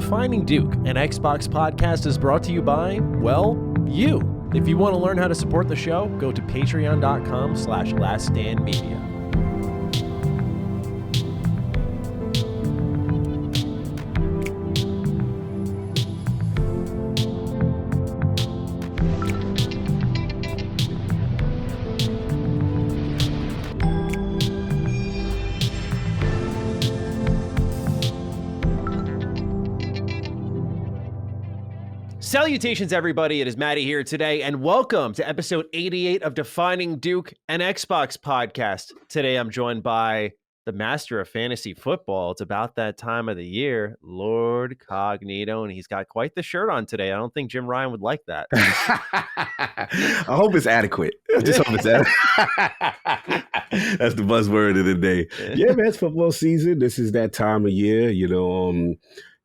Defining Duke, an Xbox podcast, is brought to you by, well, you. If you want to learn how to support the show, go to patreon.com/laststandmedia. Salutations, everybody. It is Maddie here today, and welcome to episode 88 of Defining Duke, an Xbox podcast. Today, I'm joined by the master of fantasy football. It's about that time of the year, Lord Cognito, and he's got quite the shirt on today. I don't think Jim Ryan would like that. I hope it's adequate. I just hope it's adequate. That's the buzzword of the day. Yeah, man, it's football season. This is that time of year,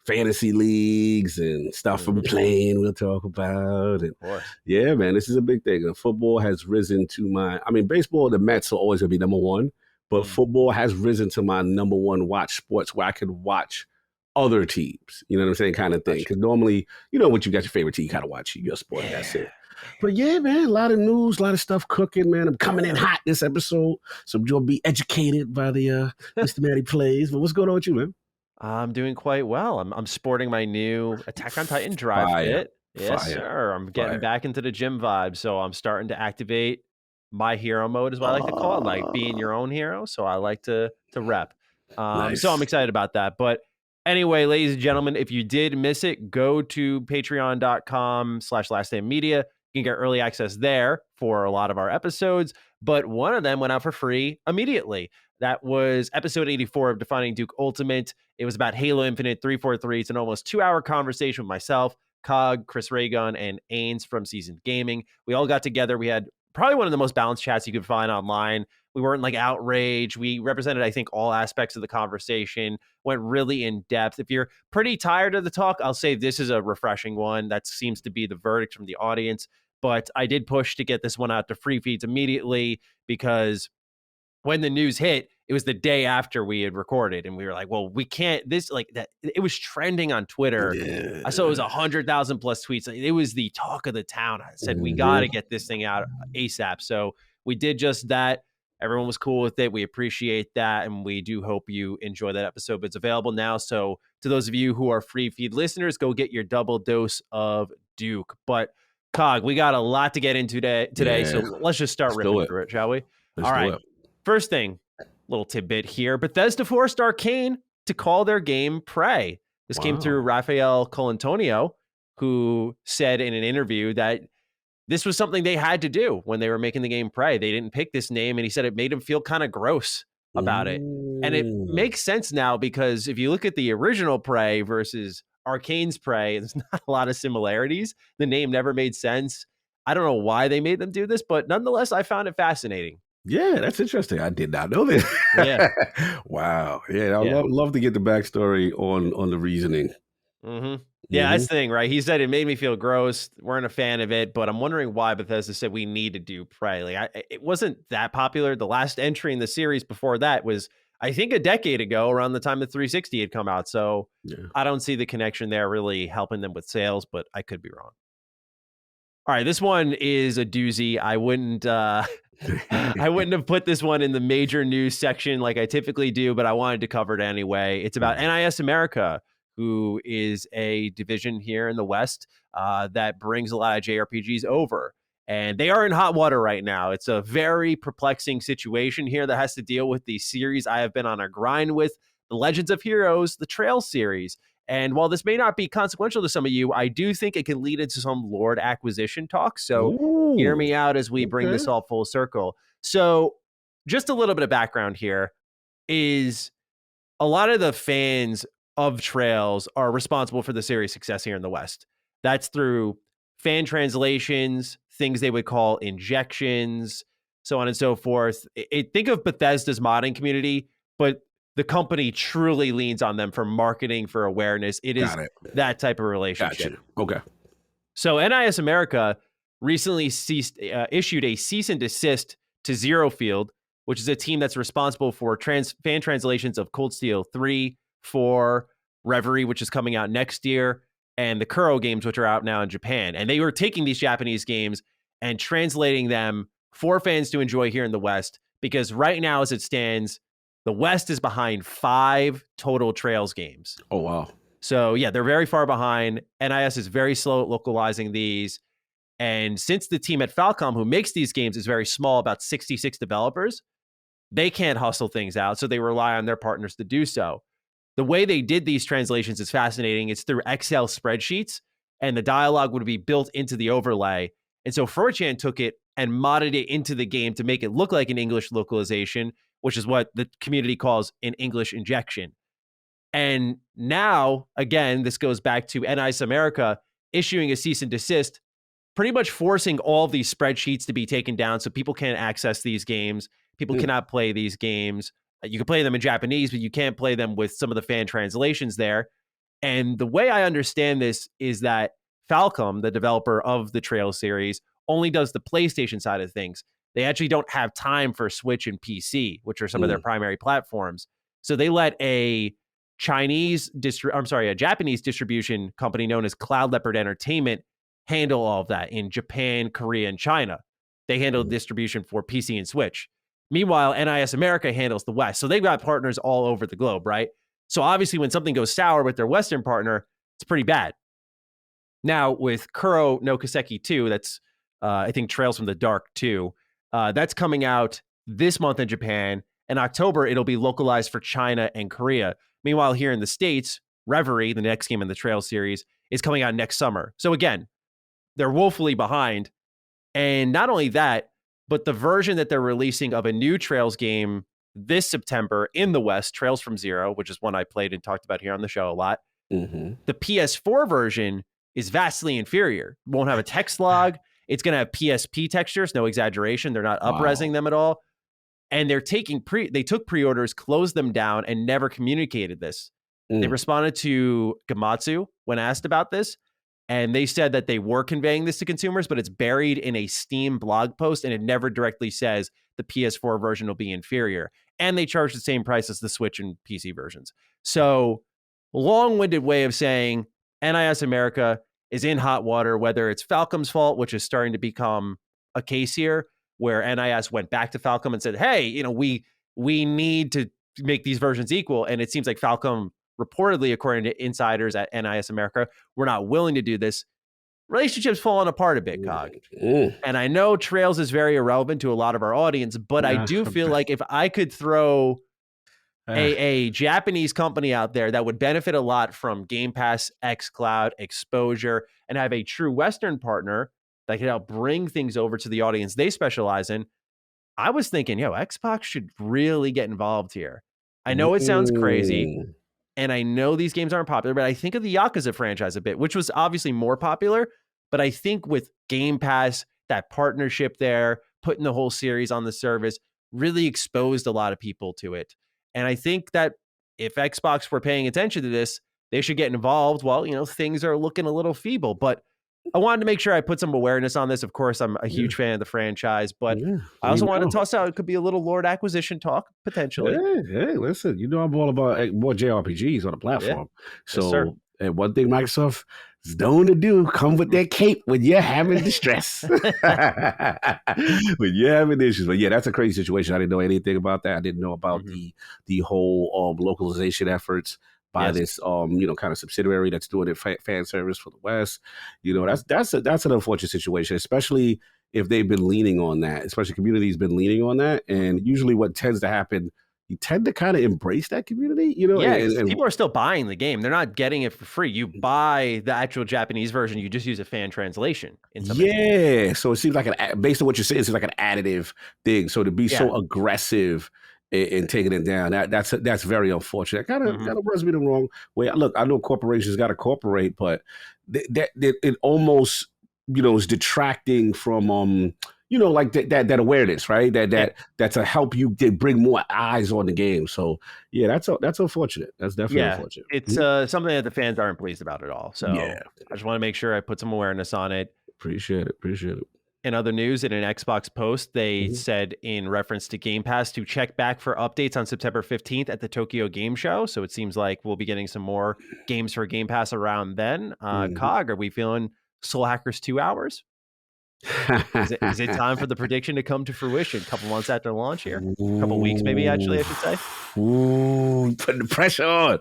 fantasy leagues and stuff I'm playing we'll talk about. And yeah, man, this is a big thing. Football has risen to baseball, the Mets are always going to be number one, but football has risen to my number one watch sports where I could watch other teams, you know what I'm saying, kind of thing. Because normally, what you got your favorite team, you kind of watch your sport, that's it. But yeah, man, a lot of news, a lot of stuff cooking, man. I'm coming in hot this episode, so you'll be educated by the Mr. Matty Plays. But what's going on with you, man? I'm doing quite well. I'm sporting my new Attack on Titan drive fit. Yes, sir. I'm getting back into the gym vibe, so I'm starting to activate my hero mode, is what I like to call it, like being your own hero. So I like to rep. Nice. So I'm excited about that. But anyway, ladies and gentlemen, if you did miss it, go to patreon.com/laststandmedia. You can get early access there for a lot of our episodes, but one of them went out for free immediately. That was episode 84 of Defining Duke Ultimate. It was about Halo Infinite 343. It's an almost 2-hour conversation with myself, Cog, Chris Raygun, and Ains from Seasoned Gaming. We all got together. We had probably one of the most balanced chats you could find online. We weren't like outraged. We represented, I think, all aspects of the conversation, went really in depth. If you're pretty tired of the talk, I'll say this is a refreshing one. That seems to be the verdict from the audience. But I did push to get this one out to free feeds immediately because when the news hit, it was the day after we had recorded, and we were like, well, we can't, this, like, that. It was trending on Twitter. Yeah. I saw it was 100,000 plus tweets. It was the talk of the town. I said, we got to get this thing out ASAP. So we did just that. Everyone was cool with it. We appreciate that, and we do hope you enjoy that episode. But it's available now. So to those of you who are free feed listeners, go get your double dose of Duke. But Cog, we got a lot to get into today, so let's just start ripping through it, shall we? All right. First thing, little tidbit here. Bethesda forced Arkane to call their game Prey. This came through Rafael Colantonio, who said in an interview that this was something they had to do when they were making the game Prey. They didn't pick this name, and he said it made him feel kind of gross about it. And it makes sense now because if you look at the original Prey versus Arkane's Prey, there's not a lot of similarities. The name never made sense. I don't know why they made them do this, but nonetheless, I found it fascinating. Yeah, that's interesting. I did not know that. Yeah. Wow. Yeah, I'd love to get the backstory on the reasoning. Yeah, that's the thing, right? He said it made me feel gross. Weren't a fan of it, but I'm wondering why Bethesda said we need to do Prey. Like, it wasn't that popular. The last entry in the series before that was, I think, a decade ago, around the time the 360 had come out. So I don't see the connection there really helping them with sales, but I could be wrong. All right, this one is a doozy. I wouldn't have put this one in the major news section like I typically do, but I wanted to cover it anyway. It's about NIS America, who is a division here in the West that brings a lot of JRPGs over. And they are in hot water right now. It's a very perplexing situation here that has to deal with the series I have been on a grind with, the Legends of Heroes, the Trail series. And while this may not be consequential to some of you, I do think it can lead into some Lord acquisition talk. So hear me out as we bring this all full circle. So just a little bit of background here is a lot of the fans of Trails are responsible for the series' success here in the West. That's through fan translations, things they would call injections, so on and so forth. Think of Bethesda's modding community, but the company truly leans on them for marketing, for awareness. It is that type of relationship. Gotcha. Okay. So NIS America recently issued a cease and desist to Zero Field, which is a team that's responsible for fan translations of Cold Steel 3, 4, Reverie, which is coming out next year, and the Kuro games, which are out now in Japan. And they were taking these Japanese games and translating them for fans to enjoy here in the West, because right now, as it stands, the West is behind 5 total Trails games. Oh, wow. So, yeah, they're very far behind. NIS is very slow at localizing these. And since the team at Falcom, who makes these games, is very small, about 66 developers, they can't hustle things out. So they rely on their partners to do so. The way they did these translations is fascinating. It's through Excel spreadsheets, and the dialogue would be built into the overlay. And so 4chan took it and modded it into the game to make it look like an English localization, which is what the community calls an English injection. And now, again, this goes back to NIS America issuing a cease and desist, pretty much forcing all of these spreadsheets to be taken down so people can't access these games. People cannot play these games. You can play them in Japanese, but you can't play them with some of the fan translations there. And the way I understand this is that Falcom, the developer of the Trail series, only does the PlayStation side of things. They actually don't have time for Switch and PC, which are some of their primary platforms. So they let a Japanese distribution company known as Cloud Leopard Entertainment handle all of that in Japan, Korea, and China. They handle distribution for PC and Switch. Meanwhile, NIS America handles the West. So they've got partners all over the globe, right? So obviously when something goes sour with their Western partner, it's pretty bad. Now with Kuro no Kaseki 2, that's I think Trails from the Dark 2, that's coming out this month in Japan. In October, it'll be localized for China and Korea. Meanwhile, here in the States, Reverie, the next game in the Trail series, is coming out next summer. So again, they're woefully behind. And not only that, but the version that they're releasing of a new Trails game this September in the West, Trails from Zero, which is one I played and talked about here on the show a lot. The PS4 version is vastly inferior. Won't have a text log. It's going to have PSP textures, no exaggeration. They're not up-resing them at all. And they're they took pre-orders, closed them down, and never communicated this. They responded to Gamatsu when asked about this, and they said that they were conveying this to consumers, but it's buried in a Steam blog post, and it never directly says the PS4 version will be inferior. And they charge the same price as the Switch and PC versions. So, long-winded way of saying NIS America is in hot water, whether it's Falcom's fault, which is starting to become a case here, where NIS went back to Falcom and said, hey, we need to make these versions equal. And it seems like Falcom, reportedly, according to insiders at NIS America, we're not willing to do this. Relationship's falling apart a bit, Cog. And I know Trails is very irrelevant to a lot of our audience, but I do feel like if I could throw a Japanese company out there that would benefit a lot from Game Pass, xCloud, exposure, and have a true Western partner that could help bring things over to the audience they specialize in, I was thinking, Xbox should really get involved here. I know it sounds crazy, and I know these games aren't popular, but I think of the Yakuza franchise a bit, which was obviously more popular, but I think with Game Pass, that partnership there, putting the whole series on the service, really exposed a lot of people to it. And I think that if Xbox were paying attention to this, they should get involved. Well, things are looking a little feeble, but I wanted to make sure I put some awareness on this. Of course, I'm a huge fan of the franchise, but I also wanted to toss out, it could be a little Lord acquisition talk, potentially. Hey, listen, I'm all about more JRPGs on the platform. So, and one thing Microsoft is known to do, come with their cape when you're having distress. When you're having issues. But yeah, that's a crazy situation. I didn't know anything about that. I didn't know about the whole localization efforts by this kind of subsidiary that's doing it fan service for the West. That's an unfortunate situation, especially if they've been leaning on that, especially community's been leaning on that. And usually what tends to happen, you tend to kind of embrace that community, and people are still buying the game. They're not getting it for free. You buy the actual Japanese version, you just use a fan translation. So it seems like based on what you're saying, it seems like an additive thing. So to be so aggressive and taking it down, that's very unfortunate. Kind of rubs me the wrong way. Look, I know corporations got to cooperate, but it almost is detracting from like that awareness, right? That's a help you bring more eyes on the game. So yeah, that's unfortunate. That's definitely unfortunate. It's something that the fans aren't pleased about at all. So I just want to make sure I put some awareness on it. Appreciate it. In other news, in an Xbox post, they said in reference to Game Pass to check back for updates on September 15th at the Tokyo Game Show. So it seems like we'll be getting some more games for Game Pass around then. Cog, are we feeling Soul Hackers 2 hours? Is it time for the prediction to come to fruition a couple months after launch here? A couple weeks, maybe, actually, I should say. Ooh, putting the pressure on.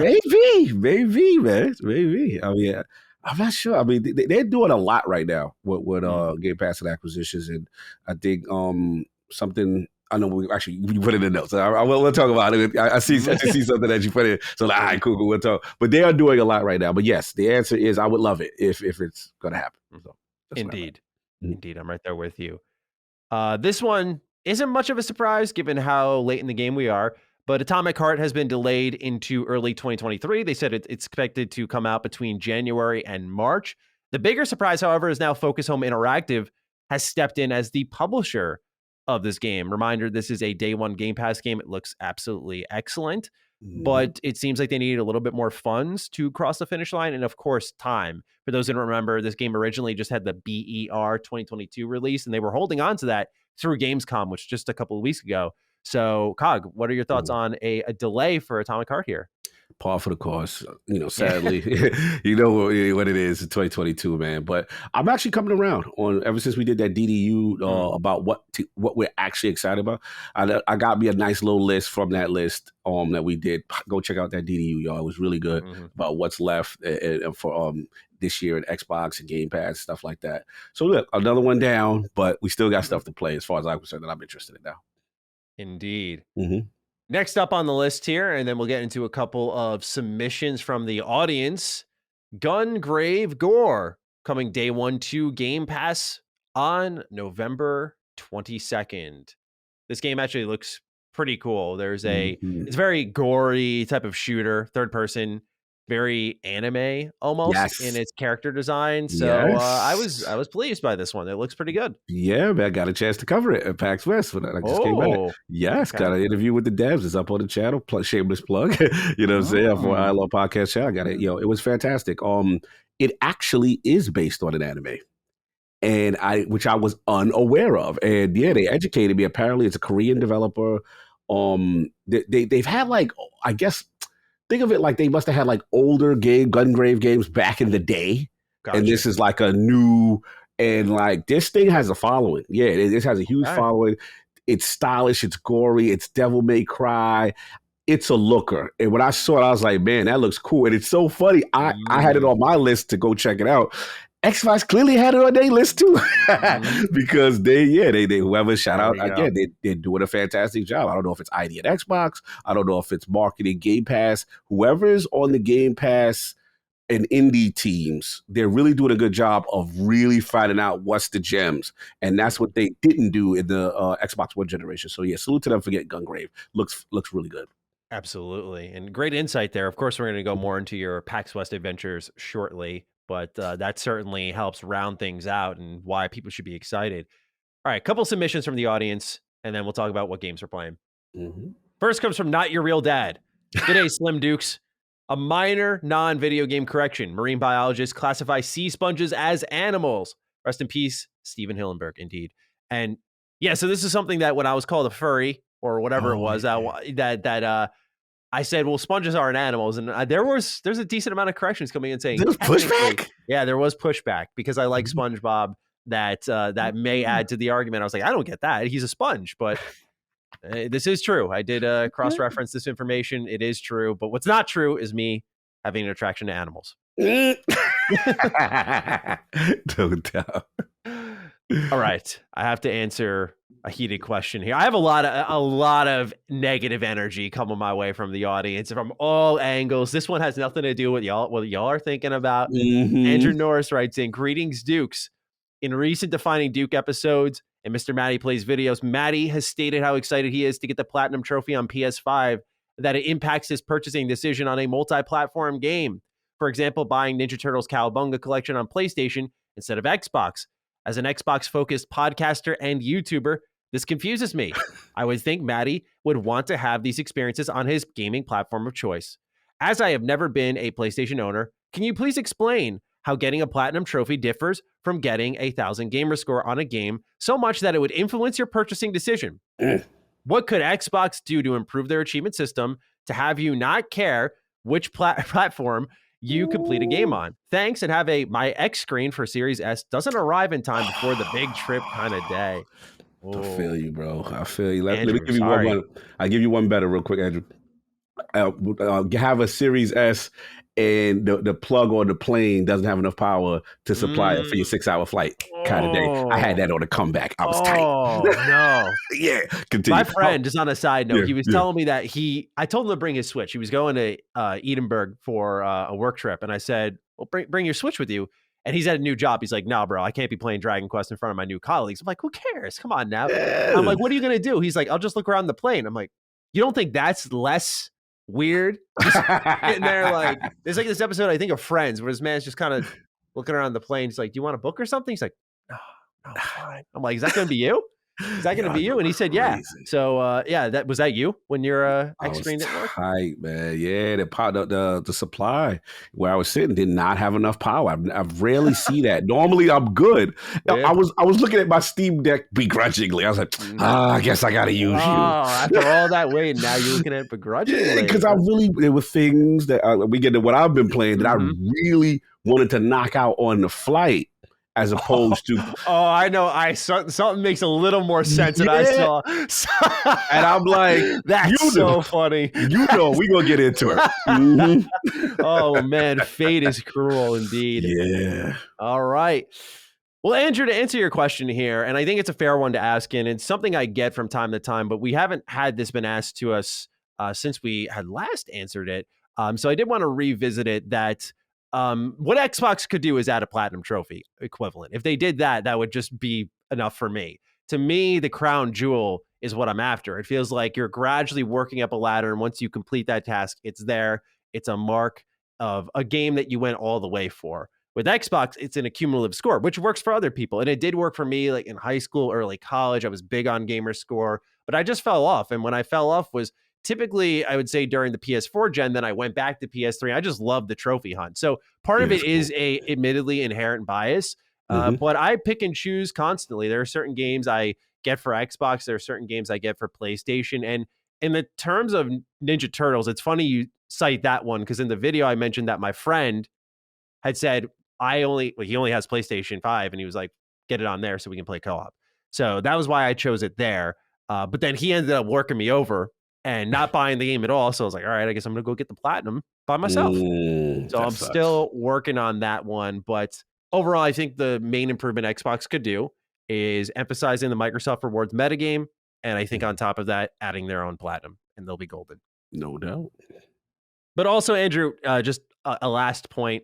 maybe, man. Maybe. I mean, I'm not sure. I mean, they're doing a lot right now with Game Pass and acquisitions. And I think something, I know we put it in the notes. We'll talk about it. I see something that you put in. So, all right, cool, we'll talk. But they are doing a lot right now. But yes, the answer is I would love it if it's going to happen. So. Indeed. I'm right there with you. This one isn't much of a surprise given how late in the game we are, but Atomic Heart has been delayed into early 2023. They said it's expected to come out between January and March. The bigger surprise, however, is now Focus Home Interactive has stepped in as the publisher of this game. Reminder, this is a day one Game Pass game. It looks absolutely excellent. But it seems like they needed a little bit more funds to cross the finish line. And of course, time. For those who don't remember, this game originally just had the BER 2022 release, and they were holding on to that through Gamescom, which just a couple of weeks ago. So, Cog, what are your thoughts on a delay for Atomic Heart here? Par for the course, sadly, you know what it is in 2022, man. But I'm actually coming around on ever since we did that DDU about what we're actually excited about. I got me a nice little list from that list that we did. Go check out that DDU, y'all. It was really good about what's left for this year in Xbox and Game Pass, stuff like that. So look, another one down, but we still got stuff to play as far as I'm concerned that I'm interested in now. Indeed. Next up on the list here, and then we'll get into a couple of submissions from the audience. Gungrave G.O.R.E. coming day one to Game Pass on November 22nd. This game actually looks pretty cool. There's it's very gory type of shooter, third person, very anime almost in its character design. So I was pleased by this one. It looks pretty good. Yeah, man, I got a chance to cover it at PAX West when I just came back. Yes, got an interview with the devs. It's up on the channel. Shameless plug. You know what I'm saying? For I Love Podcast channel. I got it. It was fantastic. It actually is based on an anime. And which I was unaware of. And yeah, they educated me. Apparently it's a Korean developer. They've had I guess, think of it like they must have had older Gungrave games back in the day. Gotcha. And this is a new, and this thing has a following. Yeah, it has a huge following. It's stylish, it's gory, it's Devil May Cry. It's a looker. And when I saw it, I was like, man, that looks cool. And it's so funny. I had it on my list to go check it out. Xbox clearly had it on their list too, because they whoever shout out again, they're doing a fantastic job. I don't know if it's ID at Xbox, I don't know if it's marketing Game Pass. Whoever is on the Game Pass and indie teams, they're really doing a good job of really finding out what's the gems, and that's what they didn't do in the Xbox One generation. So yeah, salute to them for getting Gungrave. Looks really good. Absolutely, and great insight there. Of course, we're going to go more into your PAX West adventures shortly. But that certainly helps round things out and why people should be excited. All right, a couple submissions from the audience, and then we'll talk about what games we're playing. First comes from Not Your Real Dad. Good day, Slim Dukes. A minor non-video game correction. Marine biologists classify sea sponges as animals. Rest in peace, Steven Hillenberg, indeed. And yeah, so this is something that when I was called a furry or whatever it was, I said, well, sponges aren't animals. And there's a decent amount of corrections coming in saying... There was pushback? Yeah, there was pushback because I like SpongeBob that may add to the argument. I was like, I don't get that. He's a sponge, but this is true. I did cross-reference this information. It is true. But what's not true is me having an attraction to animals. No doubt. All right. I have to answer a heated question here. I have a lot of negative energy coming my way from the audience from all angles. This one has nothing to do with what y'all are thinking about. Andrew Norris writes in, greetings, Dukes. In recent Defining Duke episodes and Mr. Matty Plays videos, Matty has stated how excited he is to get the Platinum Trophy on PS5, that it impacts his purchasing decision on a multi-platform game. For example, buying Ninja Turtles Cowabunga Collection on PlayStation instead of Xbox. As an Xbox-focused podcaster and YouTuber, this confuses me. I would think Matty would want to have these experiences on his gaming platform of choice. As I have never been a PlayStation owner, can you please explain how getting a Platinum Trophy differs from getting 1,000 gamer score on a game, so much that it would influence your purchasing decision. What could Xbox do to improve their achievement system to have you not care which platform you complete a game on? Thanks, and have my X screen for Series S doesn't arrive in time before the big trip kind of day. I feel you, bro. I feel you. Let Andrew, me give you one. I'll give you one better real quick, Andrew. Have a Series S and the plug on the plane doesn't have enough power to supply it for your 6-hour flight kind of day. I had that on a comeback. I was tight. Oh, no. Yeah, continue. My friend, just on a side note, he was telling me that I told him to bring his Switch. He was going to Edinburgh for a work trip. And I said, well, bring your Switch with you. And he's at a new job. He's like, no, bro, I can't be playing Dragon Quest in front of my new colleagues. I'm like, who cares? Come on now. I'm like, what are you going to do? He's like, I'll just look around the plane. I'm like, you don't think that's less weird? Just sitting there, like, there's like this episode, I think, of Friends, where this man's just kind of looking around the plane. He's like, do you want a book or something? He's like, no, fine. I'm like, is that going to be you? Is that going to be you? And he said, yeah. So, was that you when your X screen didn't work? Tight, man. Yeah, the supply where I was sitting did not have enough power. I rarely see that. Normally, I'm good. Yeah. I was looking at my Steam Deck begrudgingly. I was like, I guess I got to use you. After all that wait, now you're looking at it begrudgingly. Because there were things that we get to what I've been playing that I really wanted to knock out on the flight. As opposed to I know something makes a little more sense than I saw. And I'm like, that's so funny. We're gonna get into it. Oh man, fate is cruel indeed. Yeah. All right. Well, Andrew, to answer your question here, and I think it's a fair one to ask, and it's something I get from time to time, but we haven't had this been asked to us since we had last answered it. So I did want to revisit it that what Xbox could do is add a platinum trophy equivalent. If they did that, that would just be enough for me. To me, the crown jewel is what I'm after. It feels like you're gradually working up a ladder, and once you complete that task, it's there. It's a mark of a game that you went all the way for. With Xbox, it's an accumulative score, which works for other people. And it did work for me, like in high school, early college. I was big on GamerScore, but I just fell off. And when I fell off was typically, I would say, during the PS4 gen, then I went back to PS3. I just love the trophy hunt. So part of it is a admittedly inherent bias, but I pick and choose constantly. There are certain games I get for Xbox. There are certain games I get for PlayStation. And in the terms of Ninja Turtles, it's funny you cite that one, because in the video I mentioned that my friend had said, he only has PlayStation 5, and he was like, get it on there so we can play co-op. So that was why I chose it there. But then he ended up working me over and not buying the game at all. So I was like, all right, I guess I'm going to go get the platinum by myself. So I'm still working on that one. But overall, I think the main improvement Xbox could do is emphasizing the Microsoft Rewards metagame. And I think on top of that, adding their own platinum, and they'll be golden. No doubt. But also, Andrew, just a last point,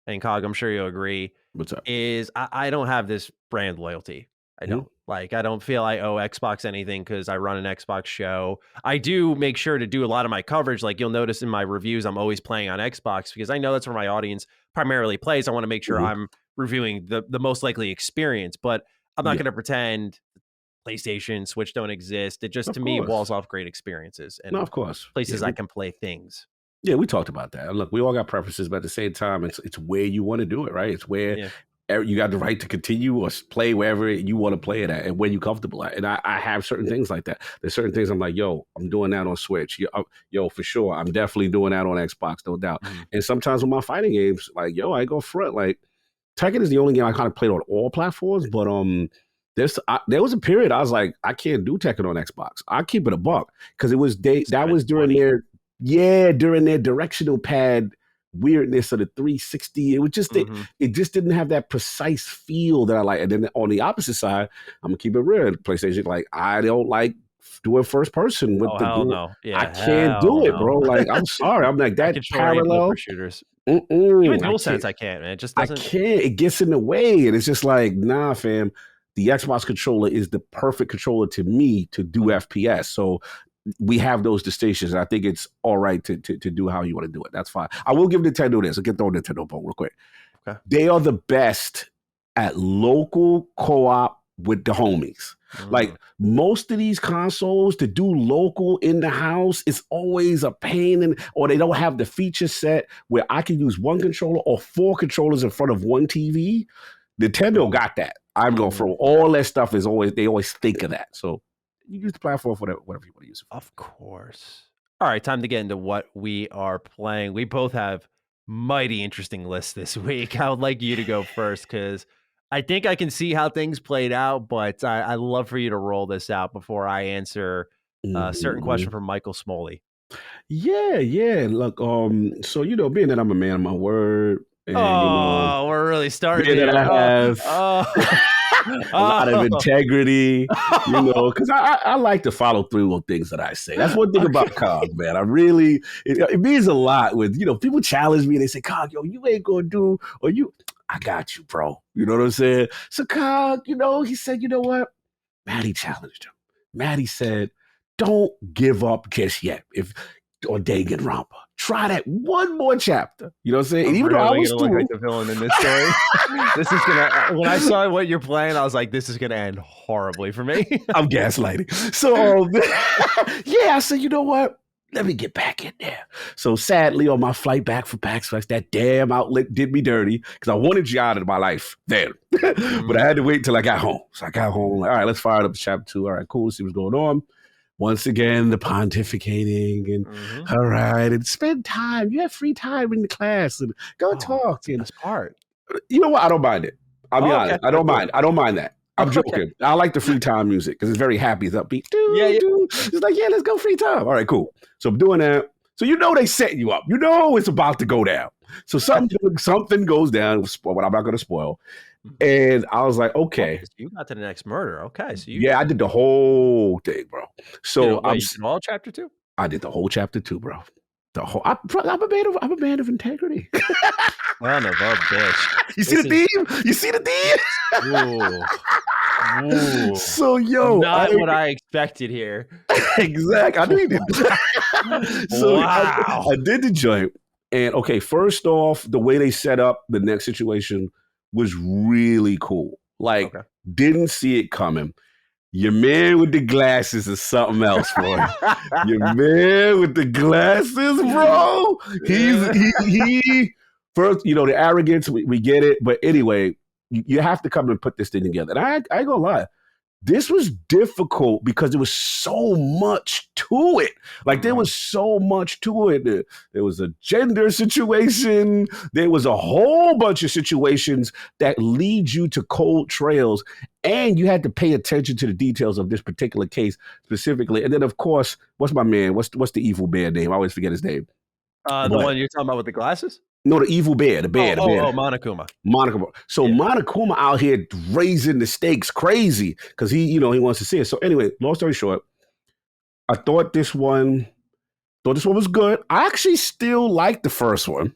and Cog, I'm sure you'll agree. What's up? Is I don't have this brand loyalty. I don't. Like, I don't feel I owe Xbox anything because I run an Xbox show. I do make sure to do a lot of my coverage. Like, you'll notice in my reviews, I'm always playing on Xbox because I know that's where my audience primarily plays. I want to make sure I'm reviewing the most likely experience, but I'm not going to pretend PlayStation, Switch don't exist. It just, to me, walls off great experiences and of course, places I can play things. Yeah, we talked about that. Look, we all got preferences, but at the same time, it's where you want to do it, right? It's where you got the right to continue or play wherever you want to play it at and where you're comfortable at. And I have certain things like that. There's certain things I'm like, yo, I'm doing that on Switch. Yo, for sure. I'm definitely doing that on Xbox, no doubt. And sometimes with my fighting games, like, yo, I go front. Like, Tekken is the only game I kind of played on all platforms, but there was a period I was like, I can't do Tekken on Xbox. I'll keep it a buck because it was during their directional pad weirdness of the 360. It was just it just didn't have that precise feel that I like. And then on the opposite side, I'm gonna keep it real. PlayStation, like, I don't like doing first person with I can't do it, bro. Like, I'm sorry. I'm like that parallel shooters. Even DualSense, I can't, man. It just doesn't. I can't. It gets in the way, and it's just like, nah, fam. The Xbox controller is the perfect controller to me to do FPS. So we have those distinctions, and I think it's all right to do how you want to do it. That's fine. I will give Nintendo this. I'll get thrown Nintendo bone real quick. Okay. They are the best at local co-op with the homies. Like, most of these consoles, to do local in the house is always a pain, or they don't have the feature set where I can use one controller or 4 controllers in front of one TV. Nintendo got that. I'm going for all that stuff is always, they always think of that. So you use the platform for whatever you want to use it for. Of course. All right, time to get into what we are playing. We both have mighty interesting lists this week. I would like you to go first because I think I can see how things played out, but I love for you to roll this out before I answer a certain question from Michael Smoley. Yeah. Look, so being that I'm a man of my word, and we're really starting being here. that I have a lot of integrity, because I like to follow through on things that I say. That's one thing about Cog, man. I really, it means a lot when, people challenge me and they say, Cog, you ain't gonna do, or I got you, bro. You know what I'm saying? So Cog, he said, you know what? Maddie challenged him. Maddie said, don't give up just yet. Or Danganronpa. Try that one more chapter. You know what I'm saying? I'm even really though I was gonna look like the villain in this story. This is gonna. When I saw what you're playing, I was like, "This is gonna end horribly for me." I'm gaslighting. So, I said, you know what? Let me get back in there. So sadly, on my flight back from PAX West, that damn outlet did me dirty because I wanted you out of my life then. But I had to wait until I got home. So I got home. Like, all right, let's fire it up to chapter 2. All right, cool. See what's going on. Once again, the pontificating and all right, and spend time. You have free time in the class and go talk. That's the best part. You know what? I don't mind it. I'll be honest. I don't mind. I don't mind that. I'm joking. Okay. I like the free time music because it's very happy. It's upbeat. It's like, let's go free time. All right, cool. So I'm doing that. So they set you up. It's about to go down. So something goes down. What I'm not going to spoil. And I was like, okay. You got to the next murder. Okay. So I did the whole thing, bro. So you did all chapter 2? I did the whole chapter 2, bro. I'm a man of integrity. Son of a bitch. You see the theme? Ooh. So not what I expected here. Exactly. I knew you did. So I did the joint. And okay, first off, the way they set up the next situation was really cool. Like, didn't see it coming. Your man with the glasses is something else, boy. Your man with the glasses, bro. He first, the arrogance, we get it. But anyway, you have to come and put this thing together. And I ain't gonna lie. This was difficult because there was so much to it. Like, there was so much to it. There was a gender situation. There was a whole bunch of situations that lead you to cold trails. And you had to pay attention to the details of this particular case specifically. And then, of course, what's my man? What's the evil bear name? I always forget his name. The one you're talking about with the glasses? No, the evil bear, the bear. Monokuma. So Monokuma out here raising the stakes crazy because he wants to see it. So anyway, long story short, I thought this one was good. I actually still like the first one,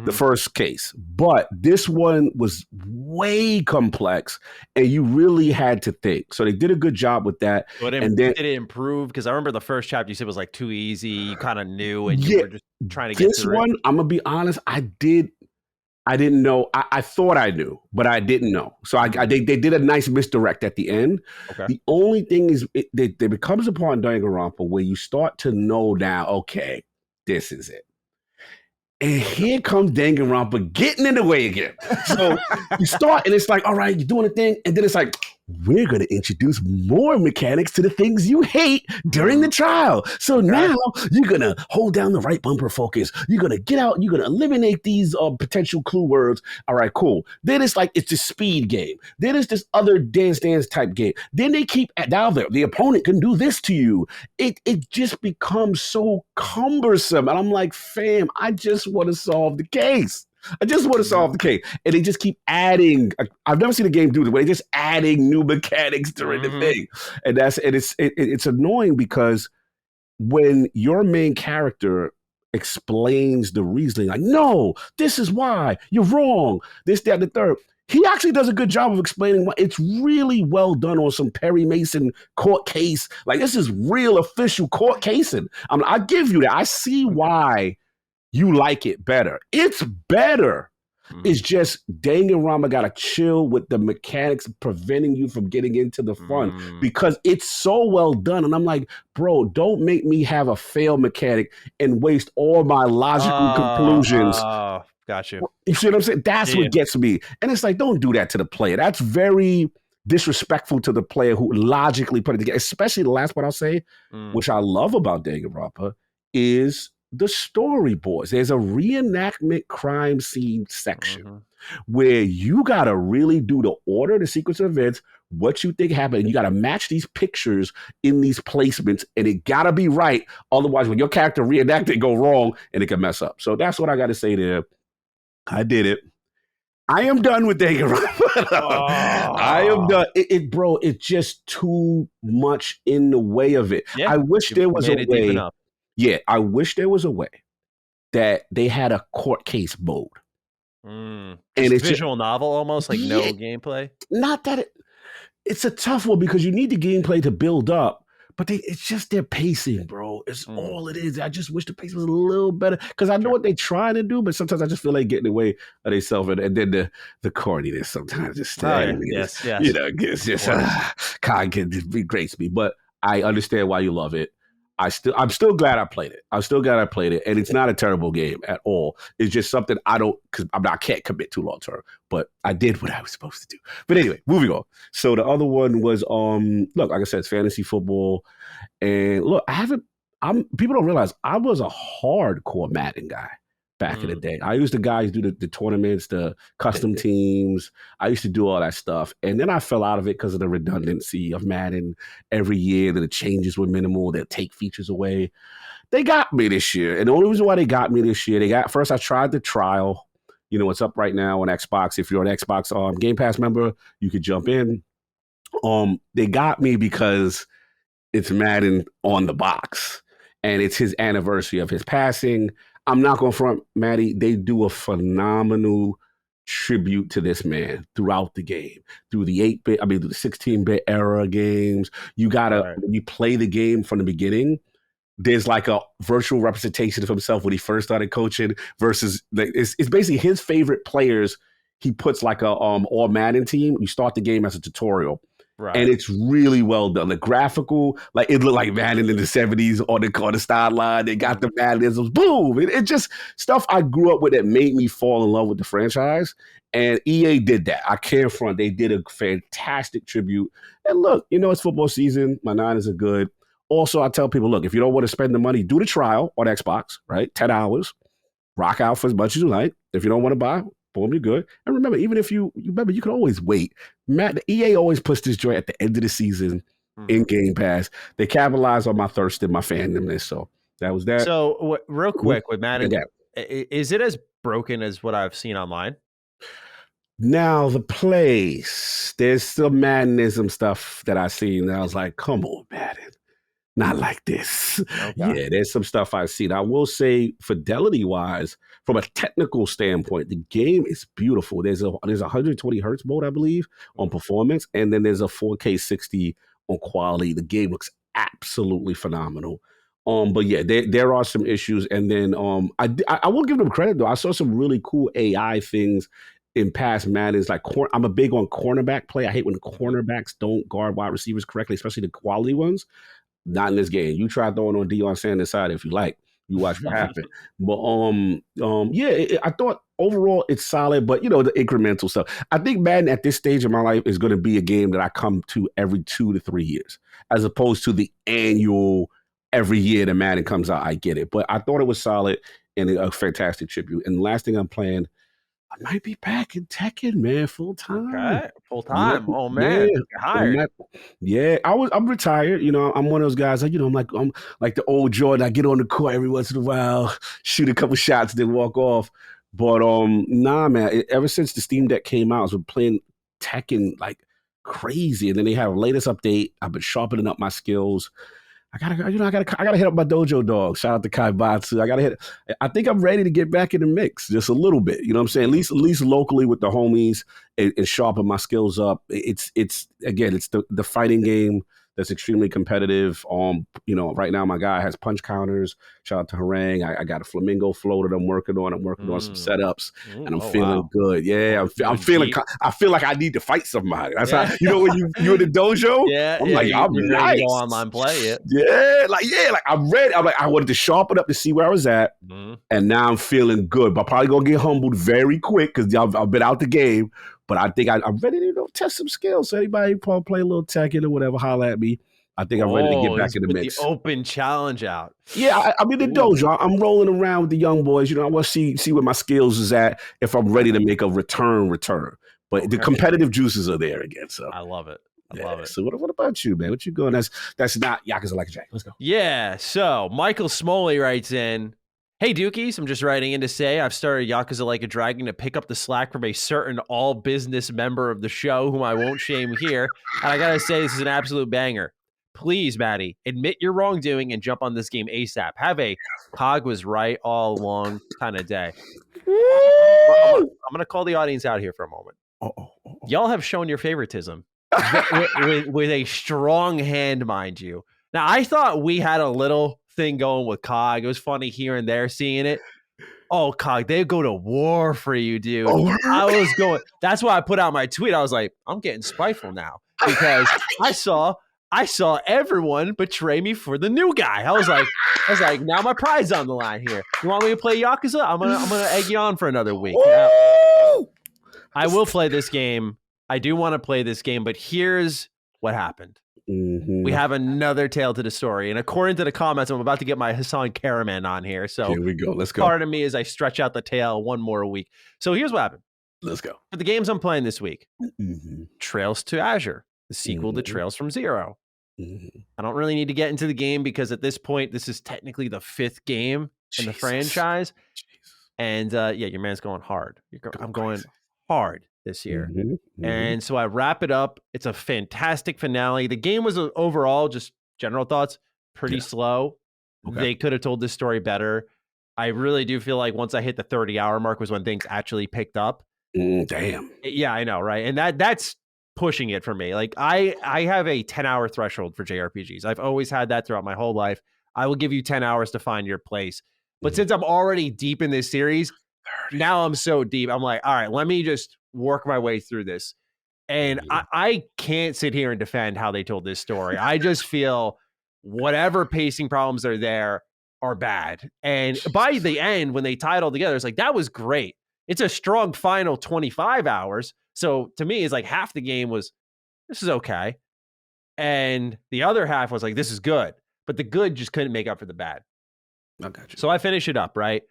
the first case, but this one was way complex and you really had to think. So they did a good job with that. But did it improve? Because I remember the first chapter you said was like too easy. You kind of knew and you were just trying to get through this one. I'm gonna be honest. I didn't know. I thought I knew, but I didn't know. So they did a nice misdirect at the end. Okay. The only thing is, there becomes a point in Danganronpa where you start to know now. Okay, this is it. And here comes Danganronpa getting in the way again. So you start, and it's like, all right, you're doing a thing, and then it's like, we're going to introduce more mechanics to the things you hate during the trial. So now you're going to hold down the right bumper focus. You're going to get out. You're going to eliminate these potential clue words. All right, cool. Then it's like, it's a speed game. Then it's this other dance type game. Then they keep, now the opponent can do this to you. It just becomes so cumbersome. And I'm like, fam, I just want to solve the case. And they just keep adding. I've never seen a game do this, where they're just adding new mechanics during the thing. And it's annoying because when your main character explains the reasoning, like, no, this is why, you're wrong, this, that, and the third. He actually does a good job of explaining why. It's really well done on some Perry Mason court case. Like, this is real official court casing. I give you that. I see why you like it better. It's better. It's just Danganronpa got to chill with the mechanics preventing you from getting into the fun because it's so well done. And I'm like, bro, don't make me have a fail mechanic and waste all my logical conclusions. Got you. You see what I'm saying? That's what gets me. And it's like, don't do that to the player. That's very disrespectful to the player who logically put it together. Especially the last part I'll say, which I love about Danganronpa, is the storyboards. There's a reenactment crime scene section where you got to really do the order, the sequence of events, what you think happened. And you got to match these pictures in these placements, and it got to be right. Otherwise, when your character reenacted, it go wrong and it can mess up. So that's what I got to say there. I did it. I am done with Danganronpa. I am done. Bro, it's just too much in the way of it. Yeah, I wish there was a way. Yeah, I wish there was a way that they had a court case mode. And it's visual novel almost, like no gameplay. Not that it's a tough one because you need the gameplay to build up, but it's just their pacing, bro. It's all it is. I just wish the pace was a little better because I know what they're trying to do, but sometimes I just feel like getting away of themselves, and then the corniness sometimes just yes. You know, it's just kind of degrades me. But I understand why you love it. I'm still glad I played it. I'm still glad I played it, and it's not a terrible game at all. It's just something I can't commit to long term. But I did what I was supposed to do. But anyway, moving on. So the other one was look, like I said, it's fantasy football, and look, people don't realize I was a hardcore Madden guy back in the day. I used to guys do the tournaments, the custom teams. I used to do all that stuff. And then I fell out of it because of the redundancy of Madden every year, that the changes were minimal, they'll take features away. They got me this year. And the only reason why they got me this year, first I tried the trial. You know, it's up right now on Xbox. If you're an Xbox Game Pass member, you could jump in. They got me because it's Madden on the box. And it's his anniversary of his passing. I'm not going to front, Maddie. They do a phenomenal tribute to this man throughout the game, through the 8-bit, through the 16-bit era games. You when you play the game from the beginning, there's like a virtual representation of himself when he first started coaching versus it's basically his favorite players. He puts like a all Madden team. You start the game as a tutorial. Right. And it's really well done. The graphical, like it looked like Madden in the 70s on the style line. They got the Maddenisms. Boom. It just stuff I grew up with that made me fall in love with the franchise. And EA did that. I can't front. They did a fantastic tribute. And look, it's football season. My Niners are good. Also, I tell people, look, if you don't want to spend the money, do the trial on Xbox, right? 10 hours. Rock out for as much as you like. If you don't want to buy, boom, you're good. And remember, even if you can always wait. The EA always puts this joint at the end of the season in Game Pass. They capitalize on my thirst and my fandomness. So that was that. So real quick with Madden, is it as broken as what I've seen online? Now the place, there's some Maddenism stuff that I've seen that I was like, come on, Madden. Not like this. Okay. Yeah, there's some stuff I've seen. I will say, fidelity-wise, from a technical standpoint, the game is beautiful. There's a 120 hertz mode, I believe, on performance, and then there's a 4K 60 on quality. The game looks absolutely phenomenal. But yeah, there are some issues, and then I will give them credit though. I saw some really cool AI things in past Maddens. Like I'm a big on cornerback play. I hate when cornerbacks don't guard wide receivers correctly, especially the quality ones. Not in this game. You try throwing on Deion Sanders' side if you like. You watch what happened. But I thought overall it's solid, but the incremental stuff. I think Madden at this stage of my life is going to be a game that I come to every 2 to 3 years, as opposed to the annual every year that Madden comes out. I get it, but I thought it was solid and a fantastic tribute. And the last thing I'm playing, I might be back in Tekken, man, full time. Okay, full time. Yeah, oh man, hired. I'm retired. I'm one of those guys. I'm like the old Jordan. I get on the court every once in a while, shoot a couple shots, then walk off. But nah, man. Ever since the Steam Deck came out, I've been playing Tekken like crazy, and then they have a latest update. I've been sharpening up my skills. I gotta hit up my dojo dog. Shout out to Kai Batsu. I think I'm ready to get back in the mix just a little bit. You know what I'm saying? At least locally with the homies and sharpen my skills up. It's again, it's the fighting game that's extremely competitive. Right now my guy has punch counters. Shout out to Harangue. I got a flamingo flow that I'm working on. I'm working on some setups, and I'm feeling good. Yeah, I'm feeling. I feel like I need to fight somebody. That's how when you in the dojo. I'm like, I'm you're nice. ready to go online play it. Like I'm ready. I'm like, I wanted to sharpen up to see where I was at, and now I'm feeling good. But I'm probably gonna get humbled very quick because I've been out the game. But I think I'm ready to test some skills. So anybody probably play a little Tekken or whatever, holler at me. I think I'm ready to get back in the mix. The open challenge out. Yeah, I'm in the dojo. I'm rolling around with the young boys. I want to see where my skills is at if I'm ready to make a return. But the competitive juices are there again. So I love it. I love it. So what about you, man? What you going? That's not Yakuza Like a Jack. Let's go. Yeah. So Michael Smoley writes in, "Hey Dukies, I'm just writing in to say I've started Yakuza Like a Dragon to pick up the slack from a certain all business member of the show whom I won't shame here. And I gotta say, this is an absolute banger. Please, Maddie, admit your wrongdoing and jump on this game ASAP. Have a Cog was right all along kind of day." I'm going to call the audience out here for a moment. Y'all have shown your favoritism with a strong hand, mind you. Now, I thought we had a little thing going with Cog. It was funny here and there seeing it. Oh, Cog, they go to war for you, dude. That's why I put out my tweet. I was like, I'm getting spiteful now because I saw everyone betray me for the new guy. I was like, now my pride's on the line here. You want me to play Yakuza? I'm gonna egg you on for another week. Now, I will play this game. I do want to play this game, but here's what happened. We have another tale to the story. And according to the comments, I'm about to get my Hassan Karaman on here. So here we go. Let's go. Part of me as I stretch out the tale one more week. So here's what happened. Let's go. For the games I'm playing this week, Trails to Azure, the sequel to Trails from Zero. I don't really need to get into the game because at this point, this is technically the 5th game in the franchise. And your man's going hard. I'm going hard this year. And so I wrap it up. It's a fantastic finale. The game was overall, just general thoughts, pretty slow. They could have told this story better. I really do feel like once I hit the 30-hour mark was when things actually picked up. Damn. Yeah, I know, right? And that's pushing it for me. Like I have a 10-hour threshold for JRPGs. I've always had that throughout my whole life. I will give you 10 hours to find your place. But since I'm already deep in this series, now I'm so deep. I'm like, all right, let me just work my way through this. And I can't sit here and defend how they told this story. I just feel whatever pacing problems are there are bad. And by the end, when they tie it all together, it's like, that was great. It's a strong final 25 hours. So to me, it's like half the game was, this is okay. And the other half was like, this is good. But the good just couldn't make up for the bad. I got you. So I finish it up, right?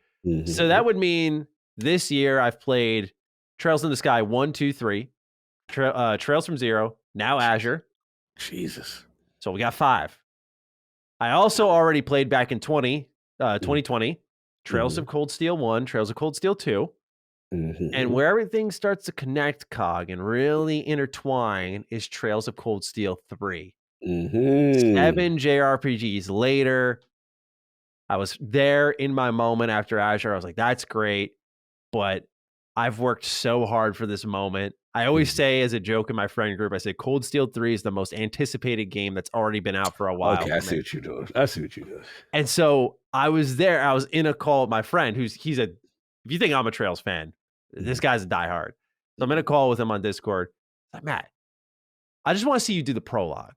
So that would mean this year I've played Trails in the Sky 1, 2, 3, Trails from Zero, now Azure. Jesus. So we got 5. I also already played back in 2020, Trails of Cold Steel 1, Trails of Cold Steel 2. And where everything starts to connect, Cog, and really intertwine is Trails of Cold Steel 3. 7 JRPGs later, I was there in my moment after Azure. I was like, that's great. But I've worked so hard for this moment. I always say as a joke in my friend group, I say Cold Steel 3 is the most anticipated game that's already been out for a while. Okay, I see what you're doing. And so I was there. I was in a call with my friend if you think I'm a Trails fan, this guy's a diehard. So I'm in a call with him on Discord. I'm like, Matt, I just want to see you do the prologue.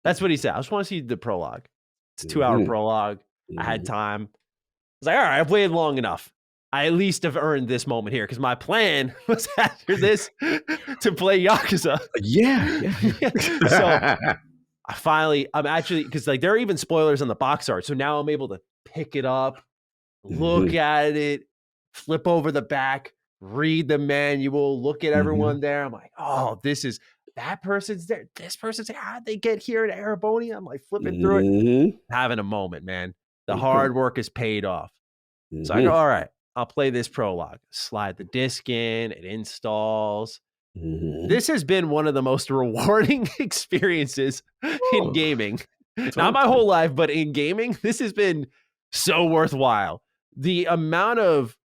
That's what he said. I just want to see you do the prologue. It's a 2-hour prologue. I had time. I was like, all right, I've waited long enough. I at least have earned this moment here because my plan was after this to play Yakuza. Yeah. So I'm actually, because like there are even spoilers on the box art. So now I'm able to pick it up, look at it, flip over the back, read the manual, look at everyone there. I'm like, oh, that person's there. This person's there. How'd they get here at Arabonia? I'm like flipping through it, having a moment, man. The hard work is paid off. So I go, all right, I'll play this prologue. Slide the disc in, it installs. This has been one of the most rewarding experiences in gaming. Not my whole life, but in gaming, this has been so worthwhile. The amount of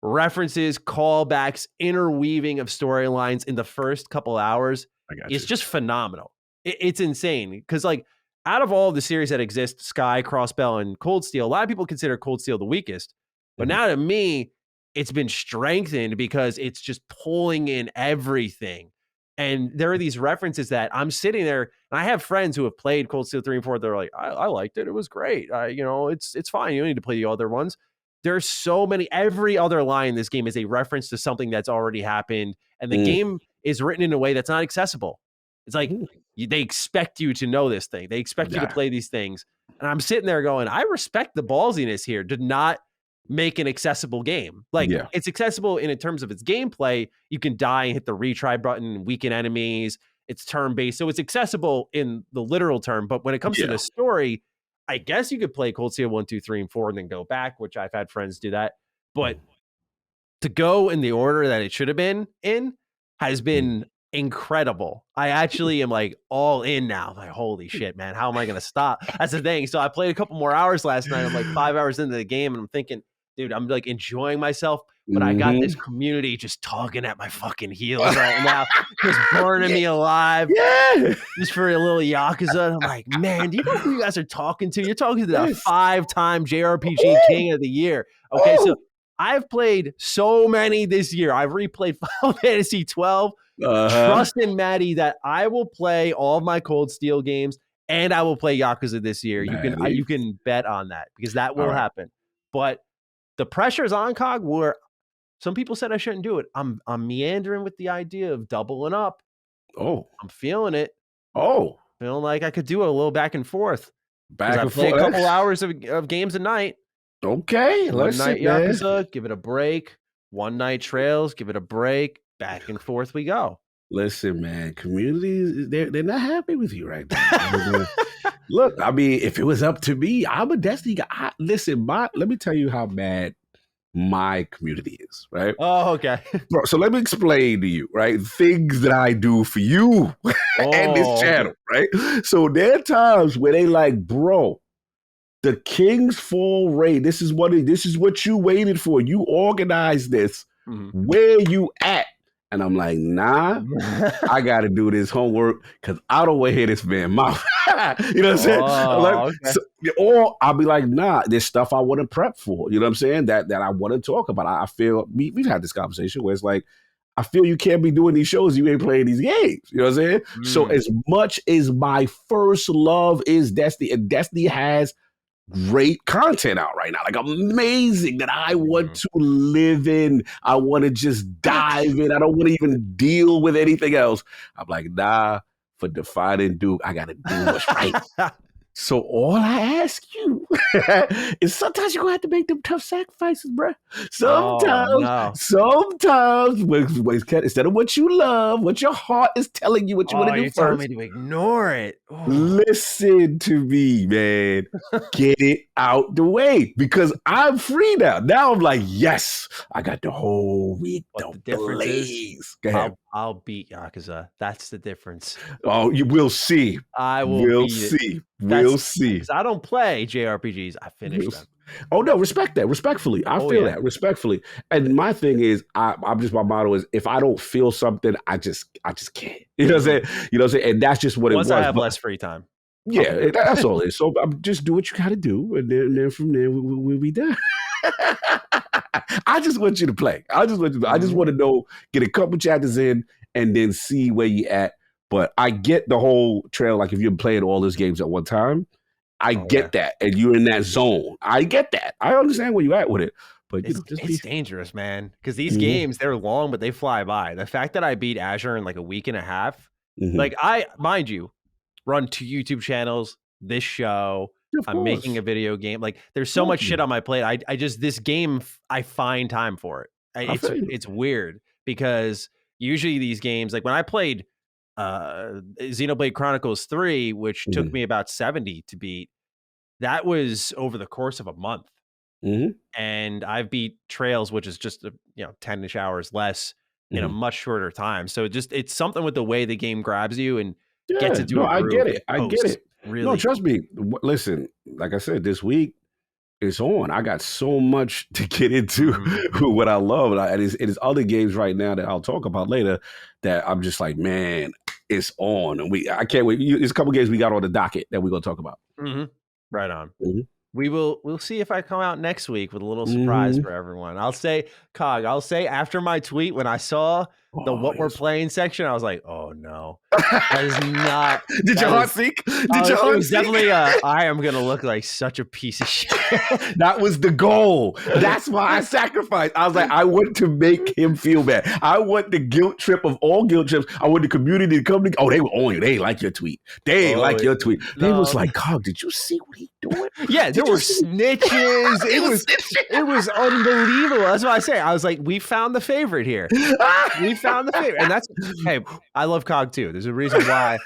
references, callbacks, interweaving of storylines in the first couple hours is just phenomenal. It's insane because like out of all the series that exist, Sky, Crossbell, and Cold Steel, a lot of people consider Cold Steel the weakest. But now to me, it's been strengthened because it's just pulling in everything. And there are these references that I'm sitting there, and I have friends who have played Cold Steel 3 and 4. They're like, I liked it. It was great. It's fine. You don't need to play the other ones. There's so many. Every other line in this game is a reference to something that's already happened. And the game is written in a way that's not accessible. It's like they expect you to know this thing. They expect you to play these things. And I'm sitting there going, I respect the ballsiness here to not make an accessible game. Like it's accessible in terms of its gameplay. You can die and hit the retry button and weaken enemies. It's turn-based. So it's accessible in the literal term. But when it comes to the story, I guess you could play Cold Steel 1, 2, 3, and 4 and then go back, which I've had friends do that. But to go in the order that it should have been in has been incredible. I actually am like all in now. I'm like, holy shit, man, how am I going to stop? That's the thing. So I played a couple more hours last night. I'm like 5 hours into the game and I'm thinking, dude, I'm like enjoying myself, but I got this community just tugging at my fucking heels right now, just burning me alive. Just for a little Yakuza. And I'm like, man, do you know who you guys are talking to? You're talking to the 5-time JRPG King of the Year. Okay, so I've played so many this year. I've replayed Final Fantasy 12. Trust in Maddie that I will play all of my Cold Steel games and I will play Yakuza this year. You can bet on that because that will happen. But the pressure's on COG where some people said I shouldn't do it. I'm meandering with the idea of doubling up. I'm feeling it. Feeling like I could do a little back and forth. Back and play forth. A couple hours of games a night. Okay, One night Yakuza, give it a break. One night Trails, give it a break. Back and forth we go. Listen, man, communities, they're not happy with you right now. Look, I mean, if it was up to me, I'm a Destiny guy. Listen, let me tell you how bad my community is, right? Oh, okay. Bro, so let me explain to you, right? Things that I do for you and this channel, right? So there are times where they like, bro, the King's Fall raid, this is what you waited for. You organized this. Where you at? And I'm like, nah, I got to do this homework because I don't want to hear this man mouth. You know what I'm saying? Or I'll be like, nah, there's stuff I want to prep for. You know what I'm saying? That I want to talk about. I feel we've had this conversation where it's like, I feel you can't be doing these shows. You ain't playing these games. You know what I'm saying? So as much as my first love is Destiny, and Destiny has great content out right now, like amazing that I want to live in. I want to just dive in. I don't want to even deal with anything else. I'm like, nah, for Defining Duke, I got to do what's right. So all I ask you is sometimes you're going to have to make them tough sacrifices, bro. Sometimes instead of what you love, what your heart is telling you what you want to do first. You're telling me to ignore it. Listen to me, man. Get it out the way because I'm free now. Now I'm like, yes, I got the whole week. The difference is I'll beat Yakuza. That's the difference. Oh, you will see. I will. We'll see. We'll see. I don't play JRPGs. I finish them. Oh no, respect that. Respectfully, I feel that respectfully. And my thing is, I'm just my motto is if I don't feel something, I just can't. You know what I'm saying? You know what I'm saying? And that's just what Once it was. I have less free time. Yeah, that's all it is. So just do what you got to do, and then from there we'll be done. I just want you to play. I just want to know, get a couple chapters in, and then see where you at. But I get the whole trail. Like if you're playing all those games at one time, I get that, and you're in that zone. I get that. I understand where you're at with it. But it's dangerous, man. Because these games, they're long, but they fly by. The fact that I beat Azure in like a week and a half, like mind you, run 2 YouTube channels, this show. I'm making a video game. Like there's so much shit on my plate. I just this game, I find time for it. It's weird because usually these games, like when I played Xenoblade Chronicles 3, which took me about 70 to beat, that was over the course of a month. And I've beat Trails, which is just 10-ish hours less in a much shorter time. So it's something with the way the game grabs you and gets to do it. I get it. Really? No, trust me. Listen, like I said, this week it's on. I got so much to get into what I love. And it is other games right now that I'll talk about later that I'm just like, man, it's on. And I can't wait. There's a couple games we got on the docket that we're going to talk about. Mm-hmm. Right on. Mm-hmm. We'll see if I come out next week with a little surprise Mm-hmm. for everyone. I'll say after my tweet, when I saw the what we're playing section, I was like, oh no. That is not. Did your heart sink? It was definitely I am gonna look like such a piece of shit. That was the goal. That's why I sacrificed. I was like, I want to make him feel bad. I want the guilt trip of all guilt trips. I want the community to come to. Oh, they were on you. They ain't like your tweet. They ain't like your tweet. They was like, Cog, did you see what he doing? Yeah, there were snitches. It was unbelievable. That's what I say. I was like, we found the favorite here. We found the favorite, and that's hey. I love Cog too. There's a reason why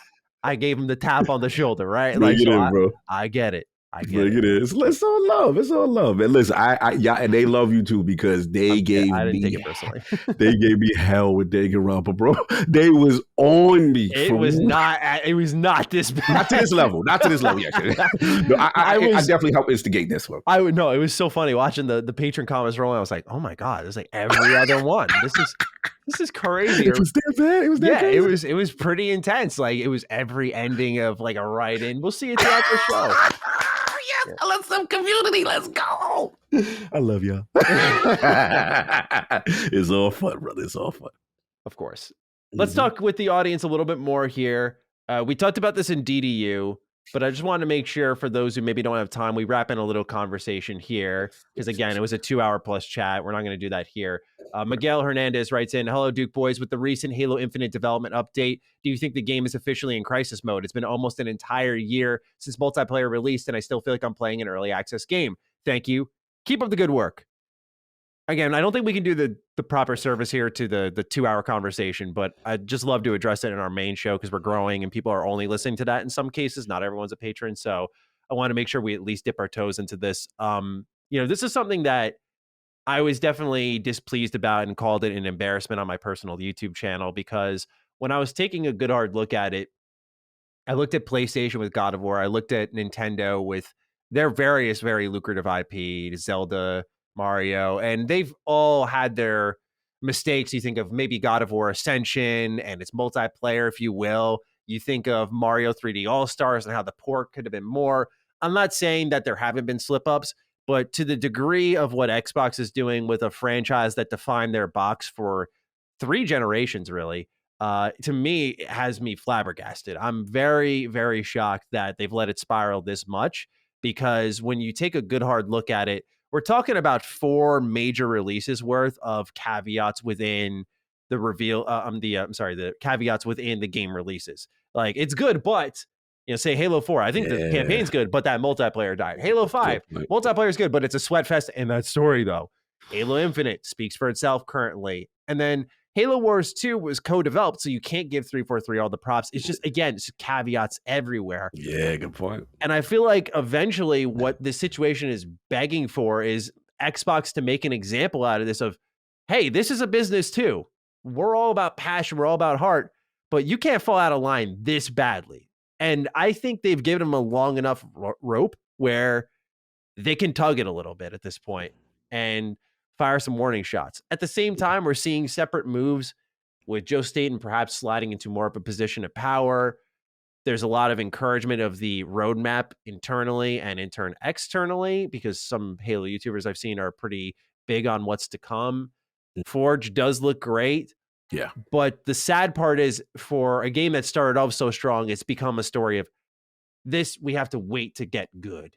I gave him the tap on the shoulder, right? Bring it in, bro. I get it. Bring it in. It's all love. It's all love. And listen, and they love you too because they gave I didn't me. Take it personally. They gave me hell with Danganronpa, bro. They was on me. It was not this bad. Not to this level. Not to this level. Yeah. No, I definitely helped instigate this one. It was so funny watching the patron comments rolling. I was like, oh my god, it's like every other one. This is crazy. It was that bad. It was that crazy. It was pretty intense. Like it was every ending of like a write-in. We'll see it throughout the show. Yes, I love some community. Let's go. I love y'all. It's all fun, brother. It's all fun. Of course. Let's talk with the audience a little bit more here. We talked about this in DDU, but I just wanted to make sure for those who maybe don't have time, we wrap in a little conversation here. Because again, it was a 2-hour plus chat. We're not going to do that here. Miguel Hernandez writes in, hello, Duke boys. With the recent Halo Infinite development update, do you think the game is officially in crisis mode? It's been almost an entire year since multiplayer released, and I still feel like I'm playing an early access game. Thank you. Keep up the good work. Again, I don't think we can do the proper service here to the 2-hour conversation, but I'd just love to address it in our main show because we're growing and people are only listening to that in some cases. Not everyone's a patron. So I want to make sure we at least dip our toes into this. This is something that I was definitely displeased about and called it an embarrassment on my personal YouTube channel because when I was taking a good hard look at it, I looked at PlayStation with God of War. I looked at Nintendo with their various very lucrative IP, Zelda, Mario, and they've all had their mistakes. You think of maybe God of War Ascension and its multiplayer, if you will. You think of Mario 3D All-Stars and how the port could have been more. I'm not saying that there haven't been slip-ups, but to the degree of what Xbox is doing with a franchise that defined their box for 3 generations, really, to me, it has me flabbergasted. I'm very, very shocked that they've let it spiral this much because when you take a good hard look at it, we're talking about 4 major releases worth of caveats within the reveal. The caveats within the game releases. Like it's good, but say Halo 4. I think the campaign's good, but that multiplayer died. Halo 5, multiplayer is good, but it's a sweat fest in that story though. Halo Infinite speaks for itself currently, and then Halo Wars 2 was co-developed, so you can't give 343 all the props. It's just, again, it's caveats everywhere. Yeah, good point. And I feel like eventually what this situation is begging for is Xbox to make an example out of this of, hey, this is a business too. We're all about passion. We're all about heart, but you can't fall out of line this badly. And I think they've given them a long enough rope where they can tug it a little bit at this point and fire some warning shots. At the same time, we're seeing separate moves with Joe Staten perhaps sliding into more of a position of power. There's a lot of encouragement of the roadmap internally and in turn externally because some Halo YouTubers I've seen are pretty big on what's to come. Forge does look great. Yeah. But the sad part is for a game that started off so strong, it's become a story of this, we have to wait to get good.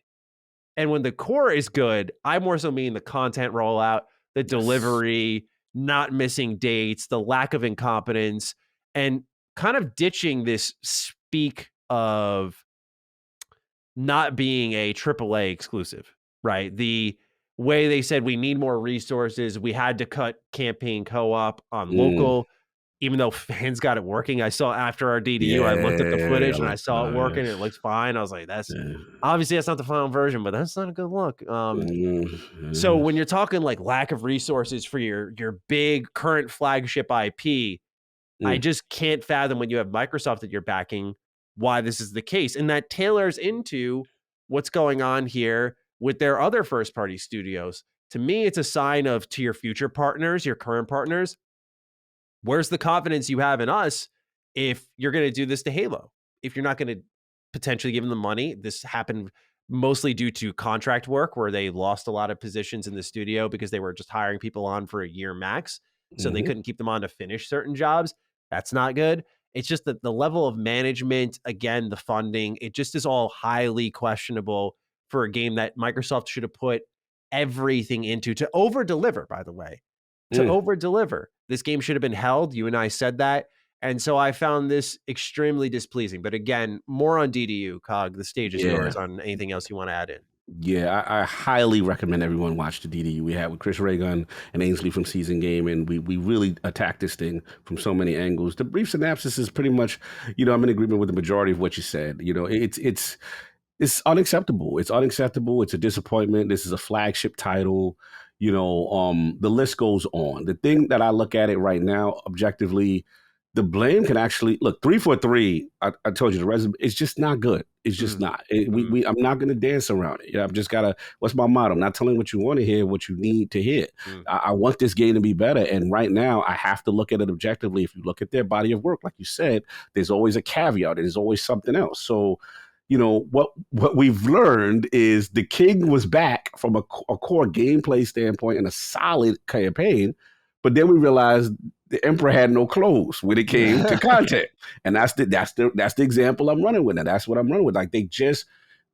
And when the core is good, I more so mean the content rollout, the delivery, not missing dates, the lack of incompetence, and kind of ditching this speak of not being a AAA exclusive, right? The way they said we need more resources, we had to cut campaign co-op on local, even though fans got it working. I saw after our DDU, I looked at the footage and I saw it working. It looks fine. I was like, obviously that's not the final version, but that's not a good look. So when you're talking like lack of resources for your big current flagship IP, I just can't fathom when you have Microsoft that you're backing why this is the case. And that tailors into what's going on here with their other first party studios. To me, it's a sign of to your future partners, your current partners, where's the confidence you have in us if you're going to do this to Halo, if you're not going to potentially give them the money. This happened mostly due to contract work where they lost a lot of positions in the studio because they were just hiring people on for a year max. So they couldn't keep them on to finish certain jobs. That's not good. It's just that the level of management, again, the funding, it just is all highly questionable for a game that Microsoft should have put everything into to over deliver, by the way, to over deliver. This game should have been held. You and I said that. And so I found this extremely displeasing. But again, more on DDU, Cog. The stage is yours on anything else you want to add in. Yeah, I highly recommend everyone watch the DDU we had with Chris Raygun and Ainsley from Season Game, and we really attacked this thing from so many angles. The brief synopsis is pretty much, I'm in agreement with the majority of what you said. It's unacceptable. It's unacceptable. It's a disappointment. This is a flagship title. The list goes on. The thing that I look at it right now, objectively, the blame can actually look 343. I told you the resume. It's just not good. It's just not. I'm not going to dance around it. I've just got to. What's my motto? I'm not telling what you want to hear, what you need to hear. I want this game to be better, and right now I have to look at it objectively. If you look at their body of work, like you said, there's always a caveat. There's always something else. So, what we've learned is the king was back from a core gameplay standpoint and a solid campaign, but then we realized the emperor had no clothes when it came to content, and that's the example I'm running with. And that's what I'm running with. Like, they just,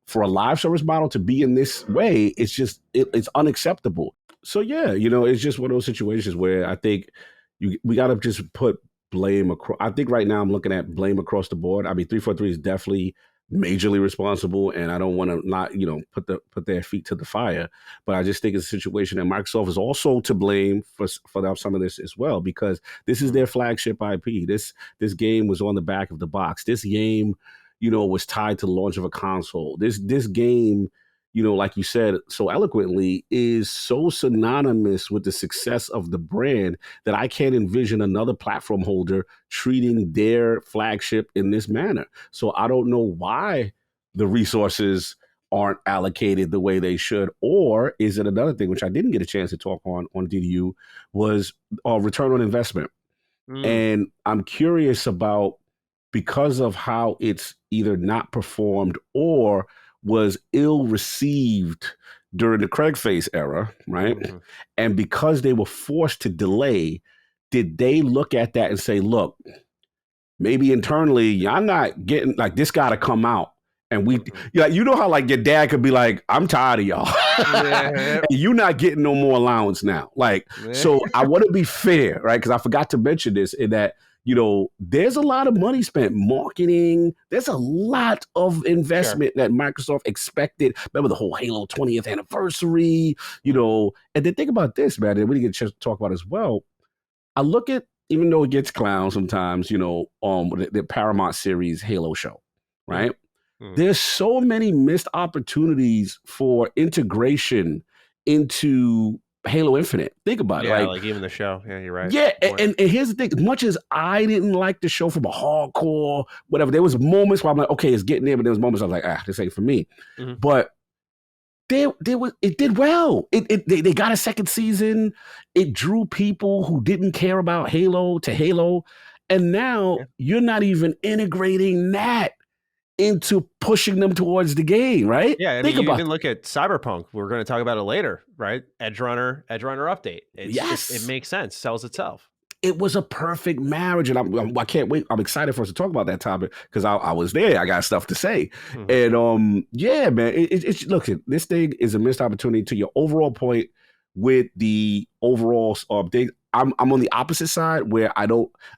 for a live service model to be in this way, it's just it's unacceptable. So yeah, it's just one of those situations where I think we got to just put blame across. I think right now I'm looking at blame across the board. I mean, 343 is definitely majorly responsible, and I don't want to not put their feet to the fire, but I just think it's a situation that Microsoft is also to blame for some of this as well, because this is their flagship IP. This game was on the back of the box. This game was tied to the launch of a console. This game, like you said so eloquently, is so synonymous with the success of the brand that I can't envision another platform holder treating their flagship in this manner. So I don't know why the resources aren't allocated the way they should. Or is it another thing, which I didn't get a chance to talk on DDU, was return on investment. And I'm curious about, because of how it's either not performed or was ill received during the Craig Face era, right? And because they were forced to delay, did they look at that and say, look, maybe internally, y'all not getting, like, this got to come out. And we, how like your dad could be like, I'm tired of y'all. And you're not getting no more allowance now. Like, so I want to be fair, right? Because I forgot to mention this, in that, there's a lot of money spent marketing. There's a lot of investment that Microsoft expected. Remember the whole Halo 20th anniversary, and then think about this, man, and we get a chance to talk about as well. I look at, even though it gets clowned sometimes, the Paramount series Halo show, right? There's so many missed opportunities for integration into Halo Infinite. Think about it. Like even the show. Yeah, you're right. Yeah, and here's the thing. As much as I didn't like the show from a hardcore, whatever, there was moments where I'm like, okay, it's getting there, but there was moments I was like, this ain't for me. But it did well. They got a second season. It drew people who didn't care about Halo to Halo. And now you're not even integrating that into pushing them towards the game, right? Yeah, I mean, you even look at Cyberpunk. We're going to talk about it later, right? Edge Runner update. It makes sense. Sells itself. It was a perfect marriage, and I can't wait. I'm excited for us to talk about that topic because I was there. I got stuff to say, and yeah, man. It's look, this thing is a missed opportunity. To your overall point with the overall thing, I'm on the opposite side where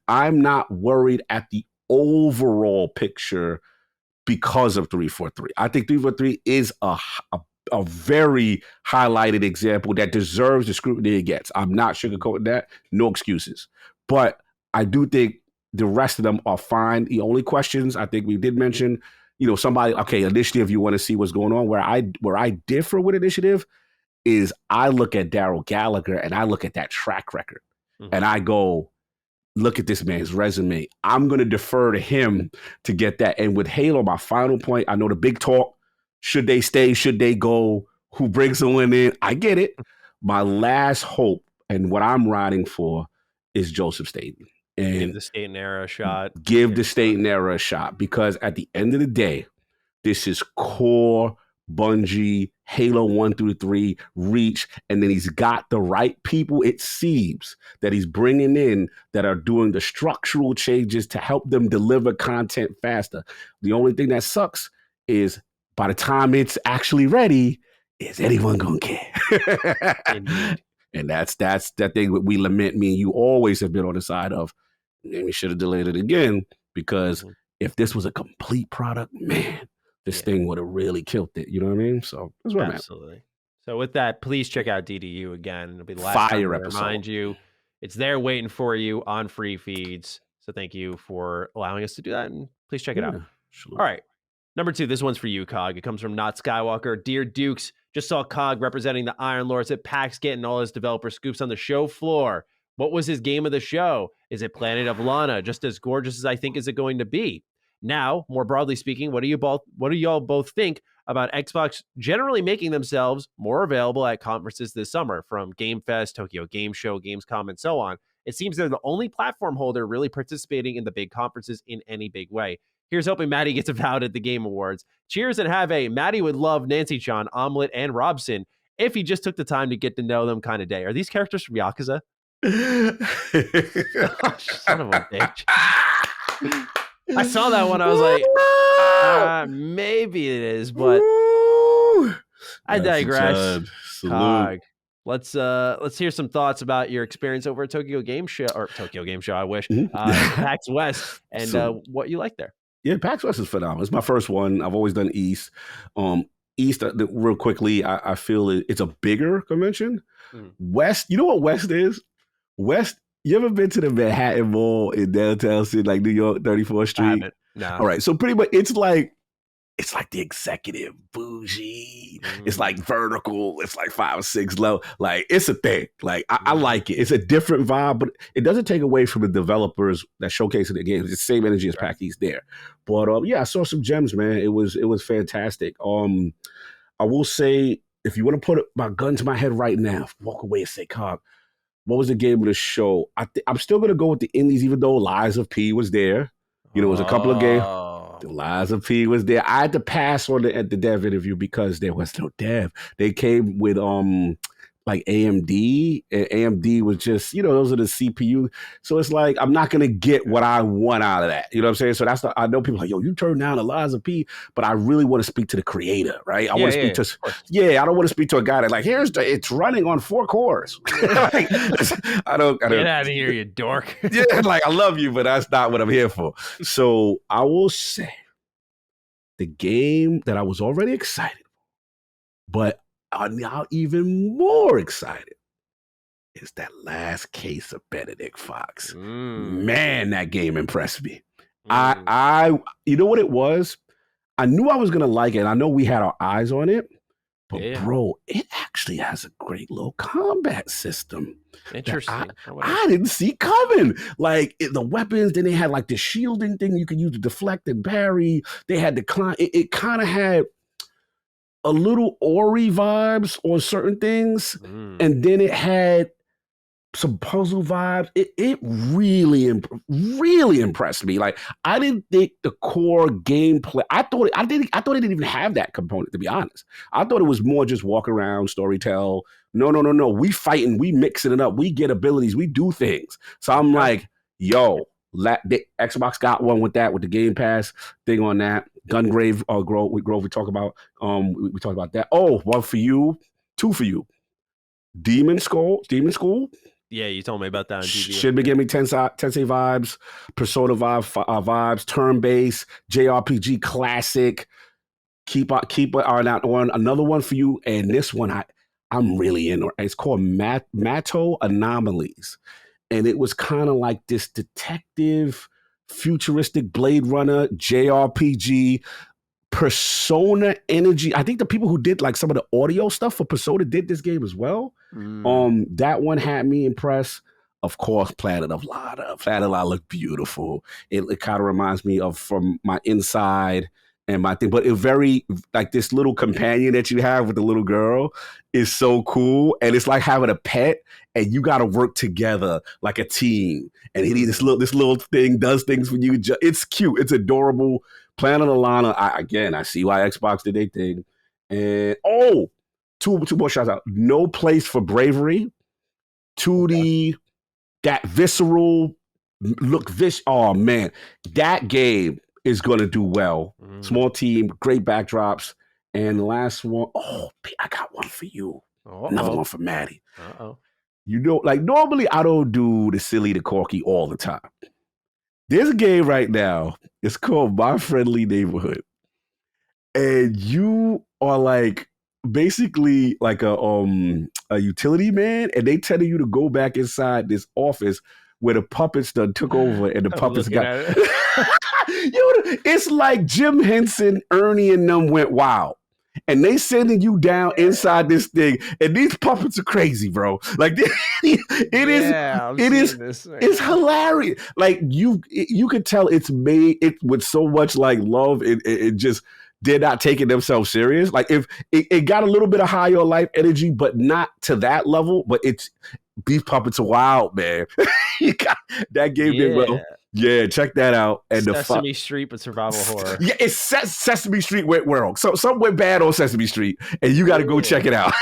I'm not worried at the overall picture because of 343. I think 343 is a very highlighted example that deserves the scrutiny it gets. I'm not sugarcoating that. No excuses. But I do think the rest of them are fine. The only questions I think we did mention, somebody, okay, initiative, you want to see what's going on. Where I differ with initiative is I look at Daryl Gallagher and I look at that track record and I go, look at this man's resume. I'm going to defer to him to get that. And with Halo, my final point, I know the big talk, should they stay, should they go, who brings them in? I get it. My last hope and what I'm riding for is Joseph Staten. and give the State and Era a shot. give the State and Era a shot, because at the end of the day, this is core Bungie, Halo 1 through 3, Reach, and then he's got the right people, it seems, that he's bringing in that are doing the structural changes to help them deliver content faster. The only thing that sucks is by the time it's actually ready, is anyone gonna care? Indeed. And that's that thing that we lament. Me and you always have been on the side of, maybe we should have delayed it again, because if this was a complete product, man, this thing would have really killed it. You know what I mean? So that's where absolutely. I'm at. So with that, please check out DDU again. It'll be the last time to remind you. It's there waiting for you on free feeds. So thank you for allowing us to do that, and please check it out. Sure. All right. Number 2, this one's for you, Cog. It comes from Not Skywalker. Dear Dukes, just saw Cog representing the Iron Lords at PAX, getting all his developer scoops on the show floor. What was his game of the show? Is it Planet of Lana? Just as gorgeous as I think is it going to be? Now, more broadly speaking, what do y'all both think about Xbox generally making themselves more available at conferences this summer, from Game Fest, Tokyo Game Show, Gamescom, and so on? It seems they're the only platform holder really participating in the big conferences in any big way. Here's hoping Maddie gets avowed at the Game Awards. Cheers, and have a Maddie would love Nancy-chan, Omelet, and Robson if he just took the time to get to know them kind of day. Are these characters from Yakuza? Oh, son of a bitch. I saw that one. I was like, maybe it is, but I digress. Cog. Let's hear some thoughts about your experience over at Tokyo Game Show. I wish. PAX West, and what you like there. Yeah, PAX West is phenomenal. It's my first one. I've always done East. East, real quickly, I feel it's a bigger convention. West, you know what West is? West, you ever been to the Manhattan Mall in downtown city, like New York, 34th Street? I haven't. No. All right, so pretty much it's like the executive bougie. It's like vertical. It's like 5 or 6 level. Like, it's a thing. Like, I like it. It's a different vibe, but it doesn't take away from the developers that showcase the games. It's the same energy as PAX East there. But yeah, I saw some gems, man. It was fantastic. I will say, if you want to put my gun to my head right now, walk away and say, Cog, what was the game of the show? I'm still going to go with the indies, even though Lies of P was there. You know, it was a couple of games. The Lies of P was there. I had to pass on the dev interview because there was no dev. They came with like AMD, and AMD was just, those are the CPU. So it's like, I'm not going to get what I want out of that. You know what I'm saying? So I know people are like, yo, you turned down the Lies of P, but I really want to speak to the creator, right? I want to speak to, I don't want to speak to a guy that like, it's running on 4 cores. Like, I don't. Get out of here, you dork. Yeah, like, I love you, but that's not what I'm here for. So I will say the game that I was already excited, but I'm now even more excited, is that last case of Benedict Fox. Man, that game impressed me. I you know what it was? I knew I was gonna like it. I know we had our eyes on it, but bro, it actually has a great little combat system. Interesting. I didn't see coming. Like, the weapons, then they had like the shielding thing you could use to deflect and parry. They had the climb. It kind of had a little Ori vibes on certain things, and then it had some puzzle vibes. It really impressed me. Like, I didn't think the core gameplay. I thought it didn't even have that component, to be honest. I thought it was more just walk around, storytell. No. We fighting, we mixing it up, we get abilities, we do things. So I'm like, yo, the Xbox got one with that, with the Game Pass thing on that. Gungrave, Grove, we talk about. We talked about that. Oh, 1 for you, 2 for you. Demon School. Yeah, you told me about that on TV. Should be giving me Tensei vibes, Persona vibes, turn-based, JRPG classic. Keep an eye out on another one for you, and this one I'm really in. It's called Mato Anomalies, and it was kind of like this detective, futuristic Blade Runner JRPG. Persona energy. I think the people who did like some of the audio stuff for Persona did this game as well. That one had me impressed. Of course, Planet of Lana. Planet of Lana looked beautiful. It kind of reminds me of From My Inside and my thing. But it very like this little companion that you have with the little girl is so cool, and it's like having a pet, and you got to work together like a team. And this little thing does things for you. It's cute. It's adorable. Planet Alana. I see why Xbox did their thing. And two more shots out. No Place for Bravery. 2D, that visceral look. Oh man, that game is gonna do well. Small team, great backdrops, and the last one. Oh, I got one for you. Another one for Maddie. You know, like normally I don't do the silly, the corky all the time. There's a game right now. It's called My Friendly Neighborhood, and you are like basically like a utility man, and they telling you to go back inside this office where the puppets done took over, and the puppets got. It's like Jim Henson, Ernie, and them went wild, and they sending you down inside this thing, and these puppets are crazy, bro. Like it's hilarious. Like you could tell it's made it with so much like love. It just. They're not taking themselves serious. Like if it got a little bit of higher life energy, but not to that level. But these puppets are wild, man. You got that game did well. Yeah, check that out. And Sesame Street, but survival horror. Yeah, it's Sesame Street went wrong. So something went bad on Sesame Street, and you got to go check it out.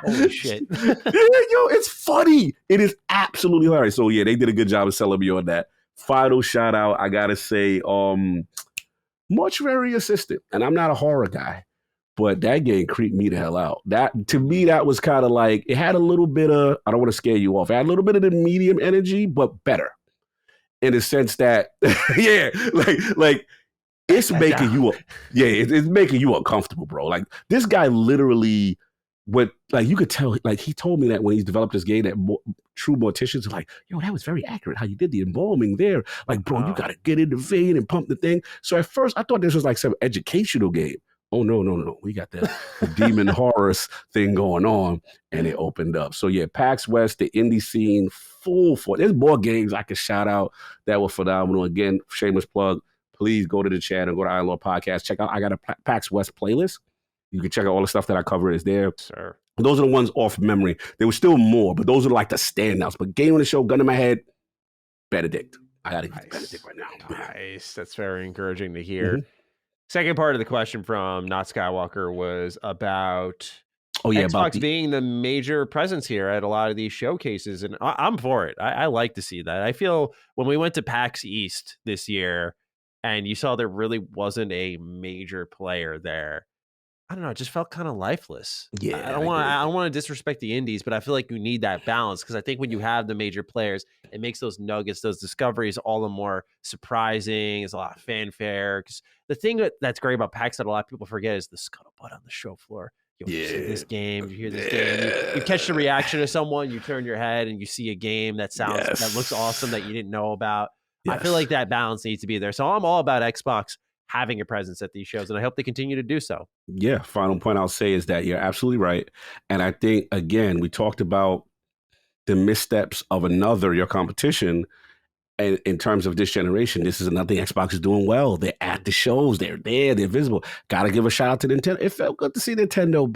Holy shit! It's funny. It is absolutely hilarious. So yeah, they did a good job of selling me on that. Final shout out, I gotta say, Mortuary Assistant, and I'm not a horror guy, but that game creeped me the hell out. That to me, that was kind of like it had a little bit of. I don't want to scare you off. It had a little bit of the medium energy, but better in the sense that, yeah, like it's making you, it's making you uncomfortable, bro. Like this guy literally. Like you could tell, like he told me that when he's developed this game, that true morticians are like, yo, that was very accurate how you did the embalming there. Like, bro, you got to get in the vein and pump the thing. So at first I thought this was like some educational game. Oh, no. We got the demon horrors thing going on, and it opened up. So yeah, PAX West, the indie scene, full for. There's more games I could shout out that were phenomenal. Again, shameless plug. Please go to the channel, go to Iron Lord Podcast. Check out, I got a PAX West playlist. You can check out all the stuff that I cover is there. Sure. Those are the ones off memory. There was still more, but those are like the standouts. But game on the show, gun in my head, Benedict. I got to get Benedict right now. Nice. That's very encouraging to hear. Second part of the question from Not Skywalker was about Xbox being the major presence here at a lot of these showcases. And I'm for it. I like to see that. I feel when we went to PAX East this year and you saw there really wasn't a major player there, I don't know. It just felt kind of lifeless. Yeah, I don't want to disrespect the indies, but I feel like you need that balance because I think when you have the major players, it makes those nuggets, those discoveries, all the more surprising. It's a lot of fanfare. Because the thing that's great about PAX that a lot of people forget is the scuttlebutt on the show floor. You see this game, you hear this game, you catch the reaction of someone, you turn your head and you see a game that that looks awesome that you didn't know about. I feel like that balance needs to be there. So I'm all about Xbox having a presence at these shows, and I hope they continue to do so. Yeah, final point I'll say is that you're absolutely right. And I think, again, we talked about the missteps of your competition. And in terms of this generation, this is another thing Xbox is doing well. They're at the shows. They're there. They're visible. Got to give a shout out to Nintendo. It felt good to see Nintendo.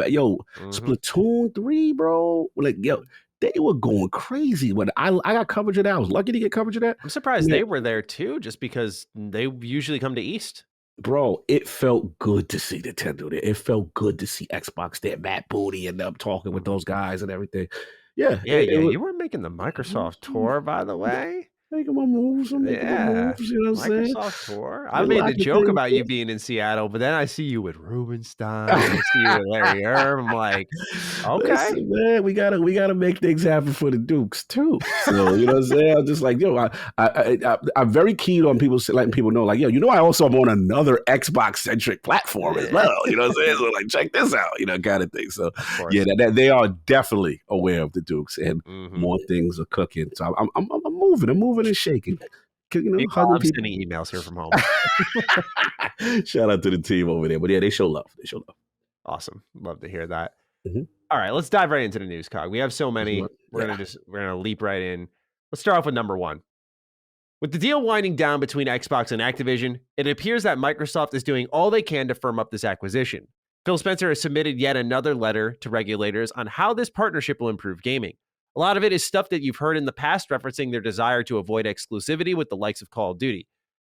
Splatoon 3, bro. Like, yo, they were going crazy. When I got coverage of that. I was lucky to get coverage of that. I'm surprised they were there, too, just because they usually come to East. Bro, it felt good to see Nintendo there. It felt good to see Xbox there. Matt Booty and them talking with those guys and everything. Yeah. You were making the Microsoft tour, by the way. Making my moves. I'm making my moves. You know what I'm saying? Microsoft tour. I made the joke about you being in Seattle, but then I see you with Rubenstein. I see you with Larry Herb. I'm like, okay. Listen, man, we gotta make things happen for the Dukes too. So you know what I'm saying? I'm just like, yo, I'm very keen on letting people know, like, yo, I also am on another Xbox centric platform as well. You know what I'm saying? So like, check this out, kind of thing. So yeah, that they are definitely aware of the Dukes, and more things are cooking. So I'm moving and shaking. I'm sending emails here from home. Shout out to the team over there. But yeah, they show love. Awesome. Love to hear that. All right, let's dive right into the news, Cog. We have so many. We're gonna leap right in. Let's start off with number one. With the deal winding down between Xbox and Activision, it appears that Microsoft is doing all they can to firm up this acquisition. Phil Spencer has submitted yet another letter to regulators on how this partnership will improve gaming. A lot of it is stuff that you've heard in the past referencing their desire to avoid exclusivity with the likes of Call of Duty.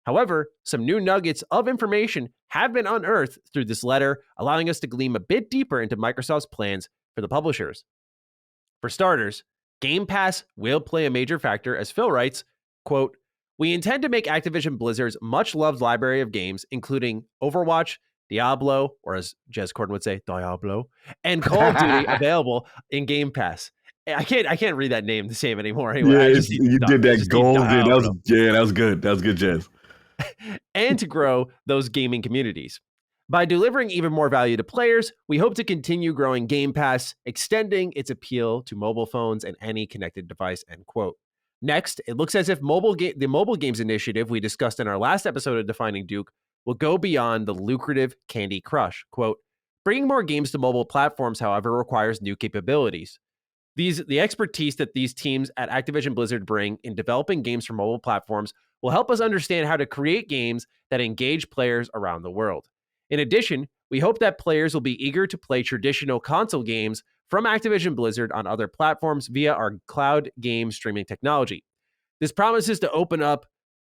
However, some new nuggets of information have been unearthed through this letter, allowing us to glean a bit deeper into Microsoft's plans for the publishers. For starters, Game Pass will play a major factor, as Phil writes, quote, "We intend to make Activision Blizzard's much-loved library of games, including Overwatch, Diablo, or as Jez Corden would say, Diablo, and Call of Duty available in Game Pass." I can't read that name the same anymore. Anyway, Yeah, you did that golden. That was good. That was good, Jez. And to grow those gaming communities. By delivering even more value to players, we hope to continue growing Game Pass, extending its appeal to mobile phones and any connected device, end quote. Next, it looks as if the mobile games initiative we discussed in our last episode of Defining Duke will go beyond the lucrative Candy Crush. Quote, "Bringing more games to mobile platforms, however, requires new capabilities. The expertise that these teams at Activision Blizzard bring in developing games for mobile platforms will help us understand how to create games that engage players around the world. In addition, we hope that players will be eager to play traditional console games from Activision Blizzard on other platforms via our cloud game streaming technology. This promises to open up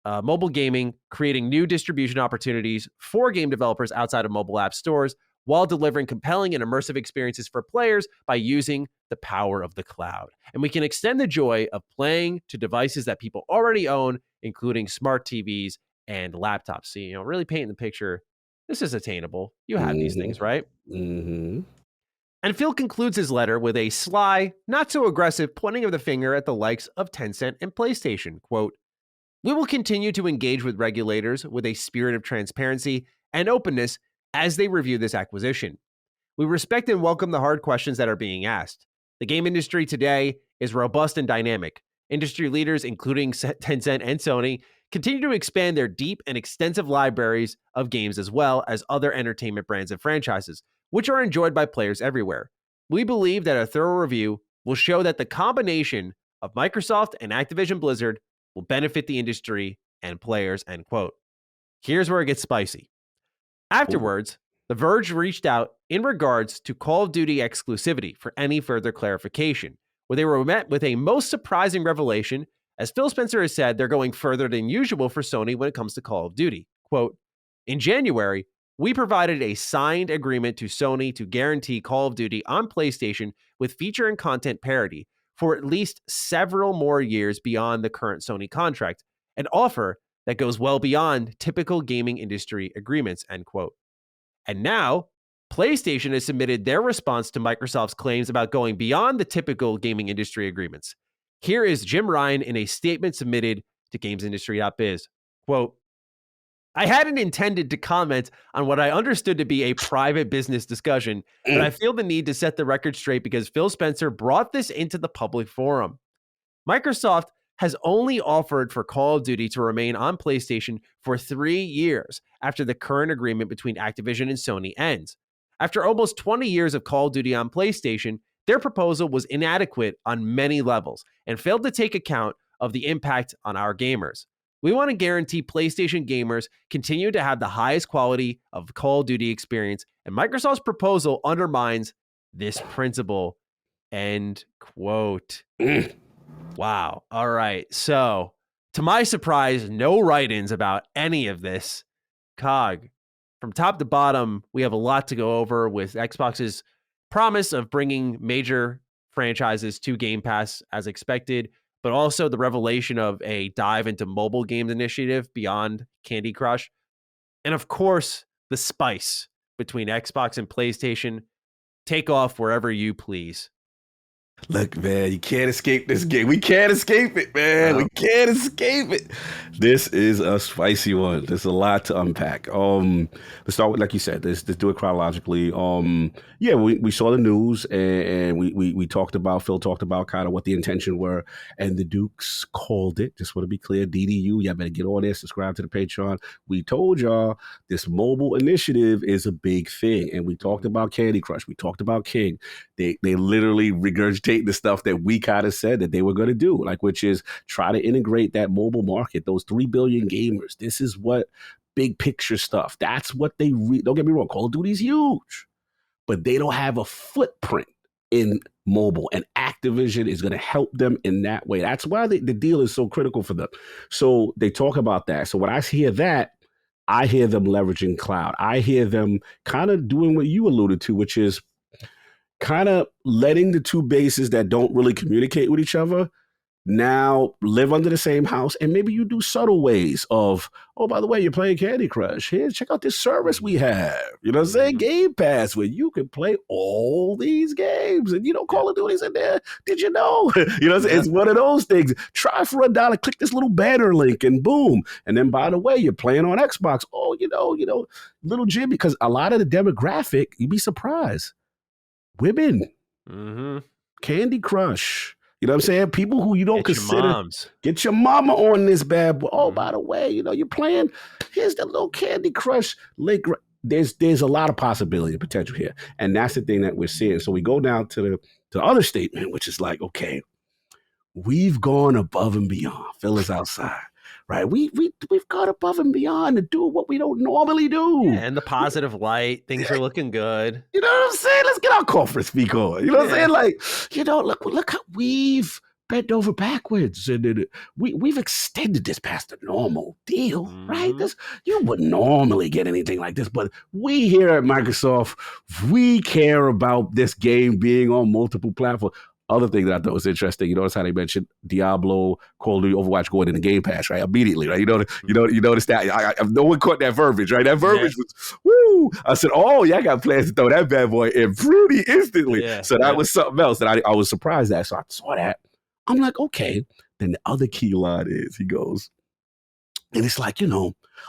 mobile gaming, creating new distribution opportunities for game developers outside of mobile app stores, while delivering compelling and immersive experiences for players by using the power of the cloud. And we can extend the joy of playing to devices that people already own, including smart TVs and laptops." See, really painting the picture. This is attainable. You have these things, right? Mm-hmm. And Phil concludes his letter with a sly, not so aggressive pointing of the finger at the likes of Tencent and PlayStation. Quote, "We will continue to engage with regulators with a spirit of transparency and openness as they review this acquisition. We respect and welcome the hard questions that are being asked. The game industry today is robust and dynamic. Industry leaders, including Tencent and Sony, continue to expand their deep and extensive libraries of games as well as other entertainment brands and franchises, which are enjoyed by players everywhere. We believe that a thorough review will show that the combination of Microsoft and Activision Blizzard will benefit the industry and players," end quote. Here's where it gets spicy. Afterwards, The Verge reached out in regards to Call of Duty exclusivity for any further clarification, where they were met with a most surprising revelation. As Phil Spencer has said, they're going further than usual for Sony when it comes to Call of Duty. Quote, "In January, we provided a signed agreement to Sony to guarantee Call of Duty on PlayStation with feature and content parity for at least several more years beyond the current Sony contract, an offer that goes well beyond typical gaming industry agreements," end quote. And now, PlayStation has submitted their response to Microsoft's claims about going beyond the typical gaming industry agreements. Here is Jim Ryan in a statement submitted to gamesindustry.biz. Quote, "I hadn't intended to comment on what I understood to be a private business discussion, but I feel the need to set the record straight because Phil Spencer brought this into the public forum. Microsoft has only offered for Call of Duty to remain on PlayStation for 3 years after the current agreement between Activision and Sony ends. After almost 20 years of Call of Duty on PlayStation, their proposal was inadequate on many levels and failed to take account of the impact on our gamers. We want to guarantee PlayStation gamers continue to have the highest quality of Call of Duty experience, and Microsoft's proposal undermines this principle," end quote. Wow. All right. So, to my surprise, no write-ins about any of this. Cog, from top to bottom, we have a lot to go over with Xbox's promise of bringing major franchises to Game Pass as expected, but also the revelation of a dive into mobile games initiative beyond Candy Crush. And of course, the spice between Xbox and PlayStation. Take off wherever you please. Look, man, you can't escape this game. We can't escape it, man. We can't escape it. This is a spicy one. There's a lot to unpack. Let's start with, like you said, let's do it chronologically. Yeah, we saw the news and we talked about, Phil talked about kind of what the intention were, and the Dukes called it. Just want to be clear, DDU, y'all better get on there, subscribe to the Patreon. We told y'all this mobile initiative is a big thing, and we talked about Candy Crush. We talked about King. They literally regurgitated regurgitating the stuff that we kind of said that they were going to do, like, which is try to integrate that mobile market, those 3 billion gamers. This is what big picture stuff. That's what they don't get me wrong. Call of Duty is huge, but they don't have a footprint in mobile, and Activision is going to help them in that way. That's why the deal is so critical for them. So they talk about that. So when I hear that, I hear them leveraging cloud. I hear them kind of doing what you alluded to, which is kind of letting the two bases that don't really communicate with each other now live under the same house. And maybe you do subtle ways of, oh, by the way, you're playing Candy Crush. Here, check out this service we have. You know what I'm saying? Game Pass, where you can play all these games. And, Call of Duty's in there. Did you know? You know what I'm saying? It's one of those things. Try for $1, click this little banner link, and boom. And then, by the way, you're playing on Xbox. Oh, little Jimmy, because a lot of the demographic, you'd be surprised. Women. Mm-hmm. Candy Crush. You know what I'm saying? People who you don't consider. Your moms. Get your mama on this bad boy. Oh, by the way, you're playing. Here's the little Candy Crush link. There's a lot of possibility and potential here. And that's the thing that we're seeing. So we go down to the other statement, which is like, okay, we've gone above and beyond. Phil is outside. Right, we've gone above and beyond to do what we don't normally do. Yeah, and the positive light, things are looking good. You know what I'm saying? Let's get our corporate speak on. You know what I'm saying? Like, look how we've bent over backwards, and we've extended this past the normal deal, right? You wouldn't normally get anything like this, but we here at Microsoft, we care about this game being on multiple platforms. Other thing that I thought was interesting, you notice how they mentioned Diablo, Call of Duty, Overwatch going in the Game Pass, right? Immediately, right? You notice that. No one caught that verbiage, right? That verbiage was, woo! I said, oh, yeah, I got plans to throw that bad boy in pretty instantly. Yeah, so that was something else that I was surprised at. So I saw that. I'm like, okay. Then the other key line is, he goes, and it's like,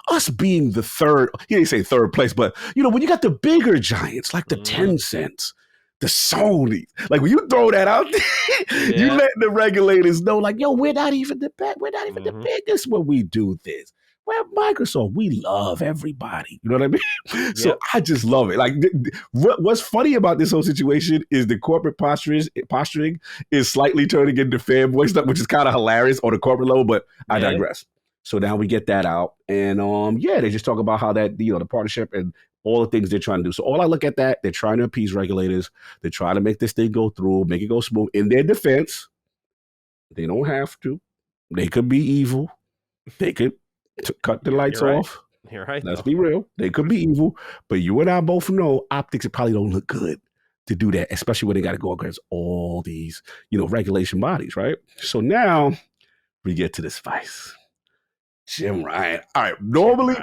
us being the third, he didn't say third place, but, when you got the bigger giants, like the Tencents, the Sony, like when you throw that out there, you let the regulators know, like, yo, we're not even the best, we're not even the biggest when we do this. We're Microsoft, we love everybody. You know what I mean? So I just love it. Like, what's funny about this whole situation is the corporate posturing is slightly turning into fanboy stuff, which is kind of hilarious on a corporate level, but I digress. So now we get that out, and they just talk about how that the partnership and all the things they're trying to do. So all I look at that, they're trying to appease regulators. They're trying to make this thing go through, make it go smooth. In their defense, they don't have to. They could be evil. They could cut the lights off. You're right. Let's be real. They could be evil, but you and I both know optics, it probably don't look good to do that, especially when they got to go against all these, regulation bodies, right? So now we get to this vice. Jim Ryan. All right, normally,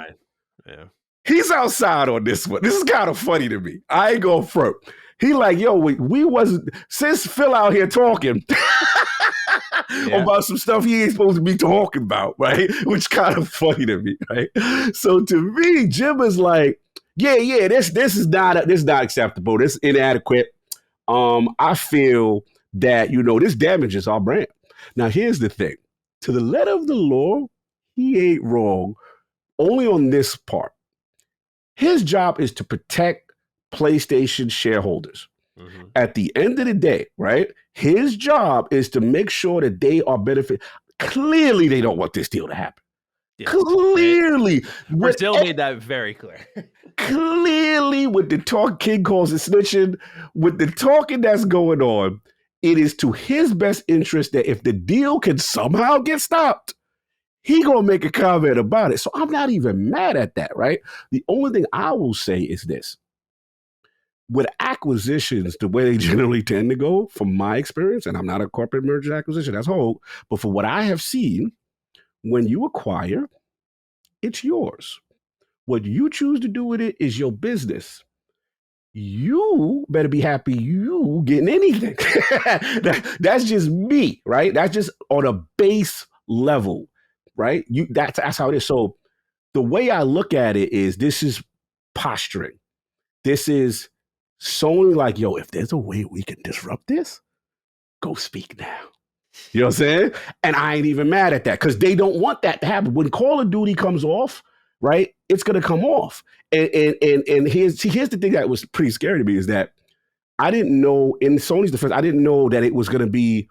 he's outside on this one. This is kind of funny to me. I ain't going front. He like, yo, we wasn't, since Phil out here talking about some stuff he ain't supposed to be talking about, right? Which kind of funny to me, right? So to me, Jim is like, this is not acceptable. This is inadequate. I feel that, this damages our brand. Now, here's the thing. To the letter of the law, he ain't wrong, only on this part. His job is to protect PlayStation shareholders. At the end of the day, right, his job is to make sure that they are benefit. Clearly, they don't want this deal to happen. Yeah. Clearly. Brazil made that very clear. Clearly, with the talk, King calls it snitching, with the talking that's going on, it is to his best interest that if the deal can somehow get stopped, he gonna make a comment about it. So I'm not even mad at that, right? The only thing I will say is this. With acquisitions, the way they generally tend to go, from my experience, and I'm not a corporate merger acquisition as a whole, but for what I have seen, when you acquire, it's yours. What you choose to do with it is your business. You better be happy you getting anything. That's just me, right? That's just on a base level. Right? That's how it is. So the way I look at it is this is posturing. This is Sony like, yo, if there's a way we can disrupt this, go speak now. You know what I'm saying? And I ain't even mad at that because they don't want that to happen. When Call of Duty comes off, right, it's going to come off. And here's the thing that was pretty scary to me is that I didn't know, in Sony's defense, I didn't know that it was going to be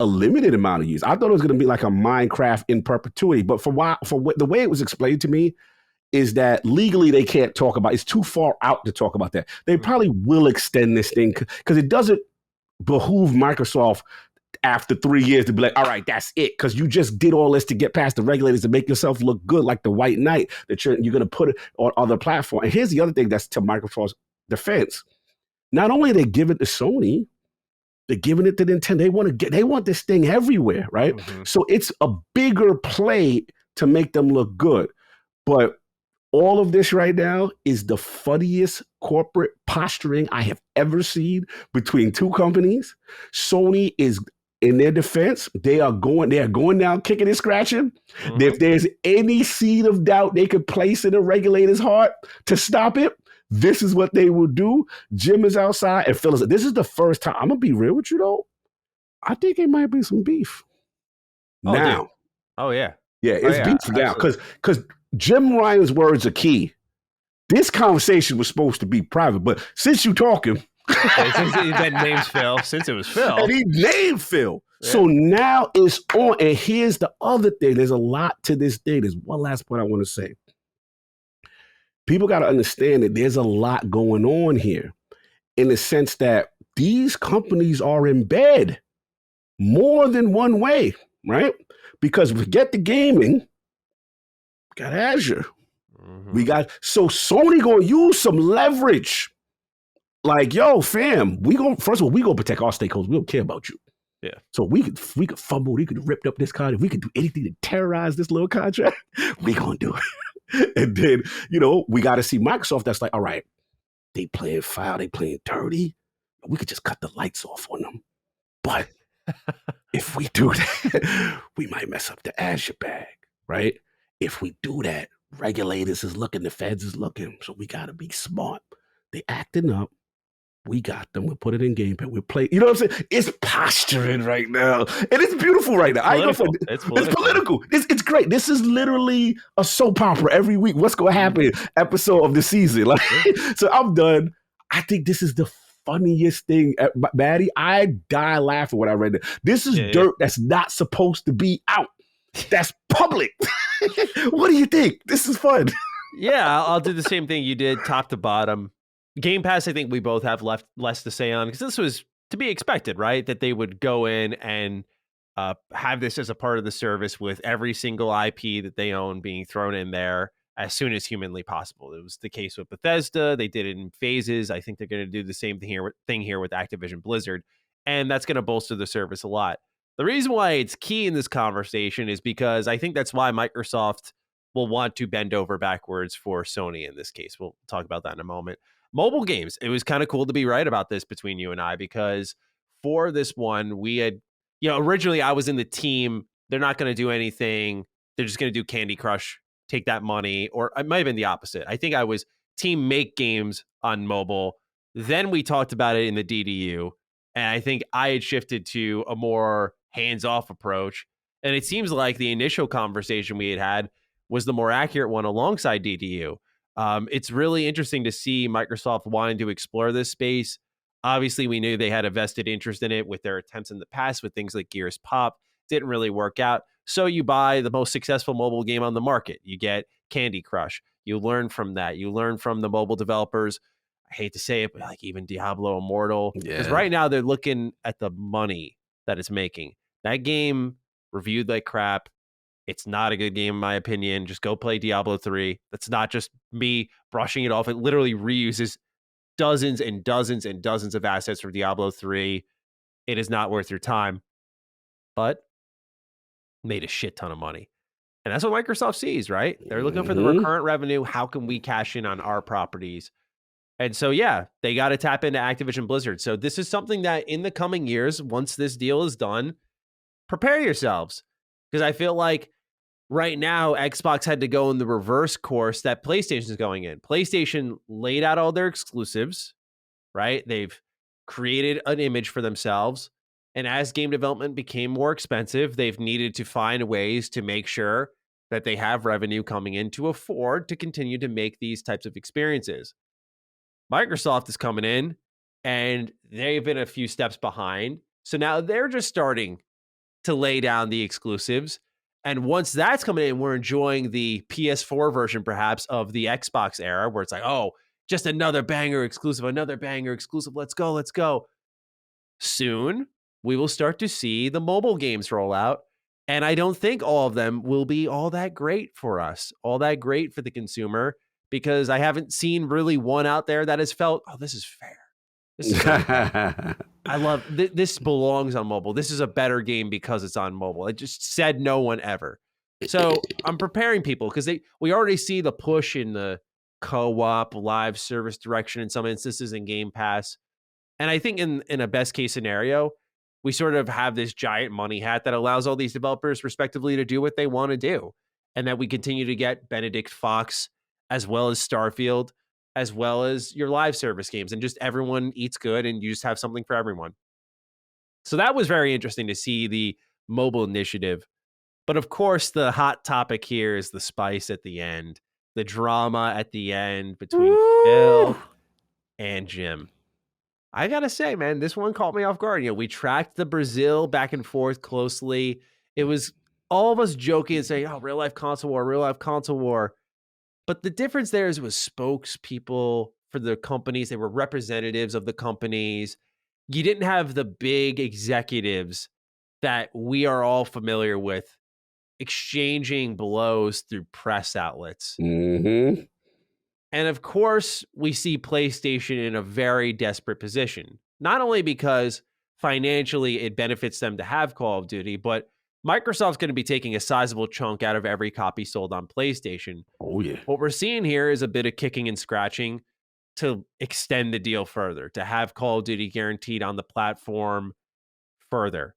a limited amount of years. I thought it was going to be like a Minecraft in perpetuity. But the way it was explained to me is that legally they can't talk about. It's too far out to talk about that. They probably will extend this thing because it doesn't behoove Microsoft after 3 years to be like, all right, that's it. Because you just did all this to get past the regulators to make yourself look good, like the White Knight that you're going to put it on other platforms. And here's the other thing that's to Microsoft's defense. Not only are they giving it to Sony, they're giving it to Nintendo. They want this thing everywhere, right? Mm-hmm. So it's a bigger play to make them look good. But all of this right now is the funniest corporate posturing I have ever seen between two companies. Sony is, in their defense, they are going down kicking and scratching. Mm-hmm. If there's any seed of doubt they could place in a regulator's heart to stop it, this is what they will do. Jim is outside and Phil is. This is the first time. I'm gonna be real with you though. I think it might be some beef now. Dude. Oh yeah, it's beef now because Jim Ryan's words are key. This conversation was supposed to be private, but since you talking, that name's Phil. Since it was Phil, and he named Phil, so now it's on. And here's the other thing: there's a lot to this thing. There's one last point I want to say. People got to understand that there's a lot going on here in the sense that these companies are in bed more than one way, right? Because forget the gaming, we got Azure. Mm-hmm. So Sony going to use some leverage. Like, yo, fam, first of all, we going to protect our stakeholders. We don't care about you. Yeah. So we could fumble, we could rip up this contract, we could do anything to terrorize this little contract. We going to do it. And then, we got to see Microsoft that's like, all right, they playing foul, they playing dirty. We could just cut the lights off on them. But if we do that, we might mess up the Azure bag, right? If we do that, regulators is looking, the feds is looking. So we got to be smart. They acting up. We got them. We'll put it in Game Pass. We'll play. You know what I'm saying? It's posturing right now. And it's beautiful right now. It's political. It's great. This is literally a soap opera every week. What's going to happen? Episode of the season. So I'm done. I think this is the funniest thing. Maddie, I die laughing when I read it. This is dirt that's not supposed to be out. That's public. What do you think? This is fun. Yeah, I'll do the same thing you did, top to bottom. Game Pass, I think we both have less to say on because this was to be expected, right? That they would go in and have this as a part of the service with every single IP that they own being thrown in there as soon as humanly possible. It was the case with Bethesda. They did it in phases. I think they're going to do the same thing here with Activision Blizzard, and that's going to bolster the service a lot. The reason why it's key in this conversation is because I think that's why Microsoft will want to bend over backwards for Sony in this case. We'll talk about that in a moment. Mobile games. It was kind of cool to be right about this between you and I, because for this one, we had, originally I was in the team. They're not going to do anything. They're just going to do Candy Crush, take that money, or it might have been the opposite. I think I was team make games on mobile. Then we talked about it in the DDU. And I think I had shifted to a more hands-off approach. And it seems like the initial conversation we had was the more accurate one alongside DDU. It's really interesting to see Microsoft wanting to explore this space. Obviously, we knew they had a vested interest in it with their attempts in the past with things like Gears Pop. Didn't really work out. So you buy the most successful mobile game on the market. You get Candy Crush. You learn from that. You learn from the mobile developers. I hate to say it, but like even Diablo Immortal. Because right now they're looking at the money that it's making. That game reviewed like crap. It's not a good game, in my opinion. Just go play Diablo 3. That's not just me brushing it off. It literally reuses dozens and dozens and dozens of assets from Diablo 3. It is not worth your time. But made a shit ton of money. And that's what Microsoft sees, right? They're looking for the recurrent revenue. How can we cash in on our properties? And so, they got to tap into Activision Blizzard. So this is something that in the coming years, once this deal is done, prepare yourselves. Because I feel like right now, Xbox had to go in the reverse course that PlayStation is going in. PlayStation laid out all their exclusives, right? They've created an image for themselves. And as game development became more expensive, they've needed to find ways to make sure that they have revenue coming in to afford to continue to make these types of experiences. Microsoft is coming in and they've been a few steps behind. So now they're just starting to lay down the exclusives. And once that's coming in, we're enjoying the PS4 version, perhaps, of the Xbox era, where it's like, oh, just another banger exclusive, another banger exclusive. Let's go, let's go. Soon, we will start to see the mobile games roll out. And I don't think all of them will be all that great for us, all that great for the consumer, because I haven't seen really one out there that has felt, oh, this is fair. This is really fair. I love this belongs on mobile. This is a better game because it's on mobile. It just said no one ever. So I'm preparing people because we already see the push in the co-op live service direction in some instances in Game Pass. And I think in a best case scenario, we sort of have this giant money hat that allows all these developers respectively to do what they want to do. And that we continue to get Benedict Fox as well as Starfield, as well as your live service games, and just everyone eats good and you just have something for everyone. So that was very interesting to see the mobile initiative. But of course, the hot topic here is the spice at the end, the drama at the end between Phil and Jim. I gotta say, man, this one caught me off guard. We tracked the Brazil back and forth closely. It was all of us joking and saying, oh, real life console war, real life console war. But the difference there is it was spokespeople for the companies. They were representatives of the companies. You didn't have the big executives that we are all familiar with exchanging blows through press outlets. Mm-hmm. And of course, we see PlayStation in a very desperate position, not only because financially it benefits them to have Call of Duty, but Microsoft's going to be taking a sizable chunk out of every copy sold on PlayStation. Oh, yeah. What we're seeing here is a bit of kicking and scratching to extend the deal further, to have Call of Duty guaranteed on the platform further.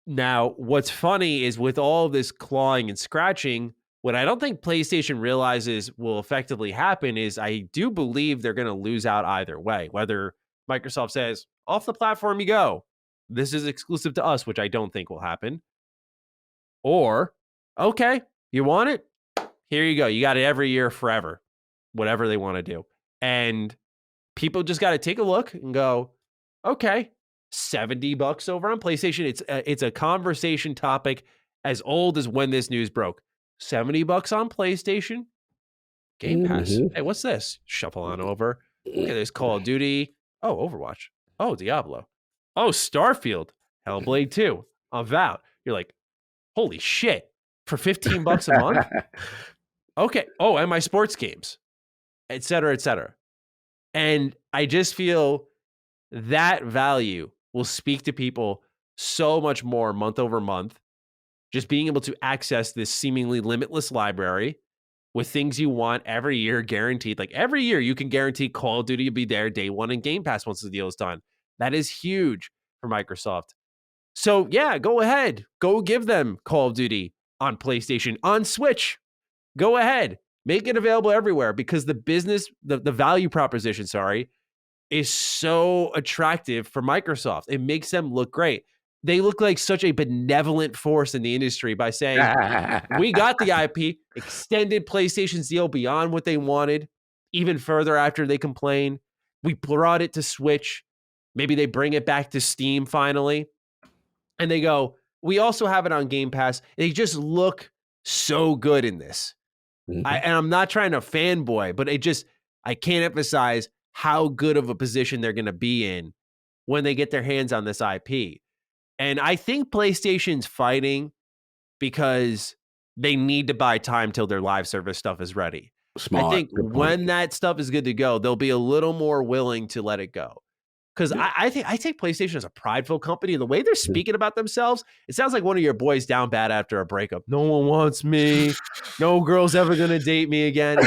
Now, what's funny is with all this clawing and scratching, what I don't think PlayStation realizes will effectively happen is I do believe they're going to lose out either way, whether Microsoft says, off the platform you go. This is exclusive to us, which I don't think will happen. Or, okay, you want it? Here you go. You got it every year forever, whatever they want to do. And people just got to take a look and go, okay, $70 over on PlayStation. It's a conversation topic as old as when this news broke. $70 on PlayStation. Game Pass. Mm-hmm. Hey, what's this? Shuffle on over. Look at this Call of Duty. Oh, Overwatch. Oh, Diablo. Oh, Starfield. Hellblade 2. Avowed. You're like, holy shit. For $15 a month? Okay. Oh, and my sports games, et cetera, et cetera. And I just feel that value will speak to people so much more month over month. Just being able to access this seemingly limitless library with things you want every year guaranteed. Like every year you can guarantee Call of Duty will be there day one and Game Pass once the deal is done. That is huge for Microsoft. So yeah, go ahead. Go give them Call of Duty on PlayStation, on Switch. Go ahead. Make it available everywhere because the business, the value proposition, is so attractive for Microsoft. It makes them look great. They look like such a benevolent force in the industry by saying, we got the IP, extended PlayStation's deal beyond what they wanted, even further after they complained. We brought it to Switch. Maybe they bring it back to Steam finally. And they go, we also have it on Game Pass. They just look so good in this. Mm-hmm. And I'm not trying to fanboy, but I can't emphasize how good of a position they're going to be in when they get their hands on this IP. And I think PlayStation's fighting because they need to buy time till their live service stuff is ready. Smart. I think when that stuff is good to go, they'll be a little more willing to let it go. Because I take PlayStation as a prideful company. The way they're speaking about themselves, it sounds like one of your boys down bad after a breakup. No one wants me. No girl's ever going to date me again.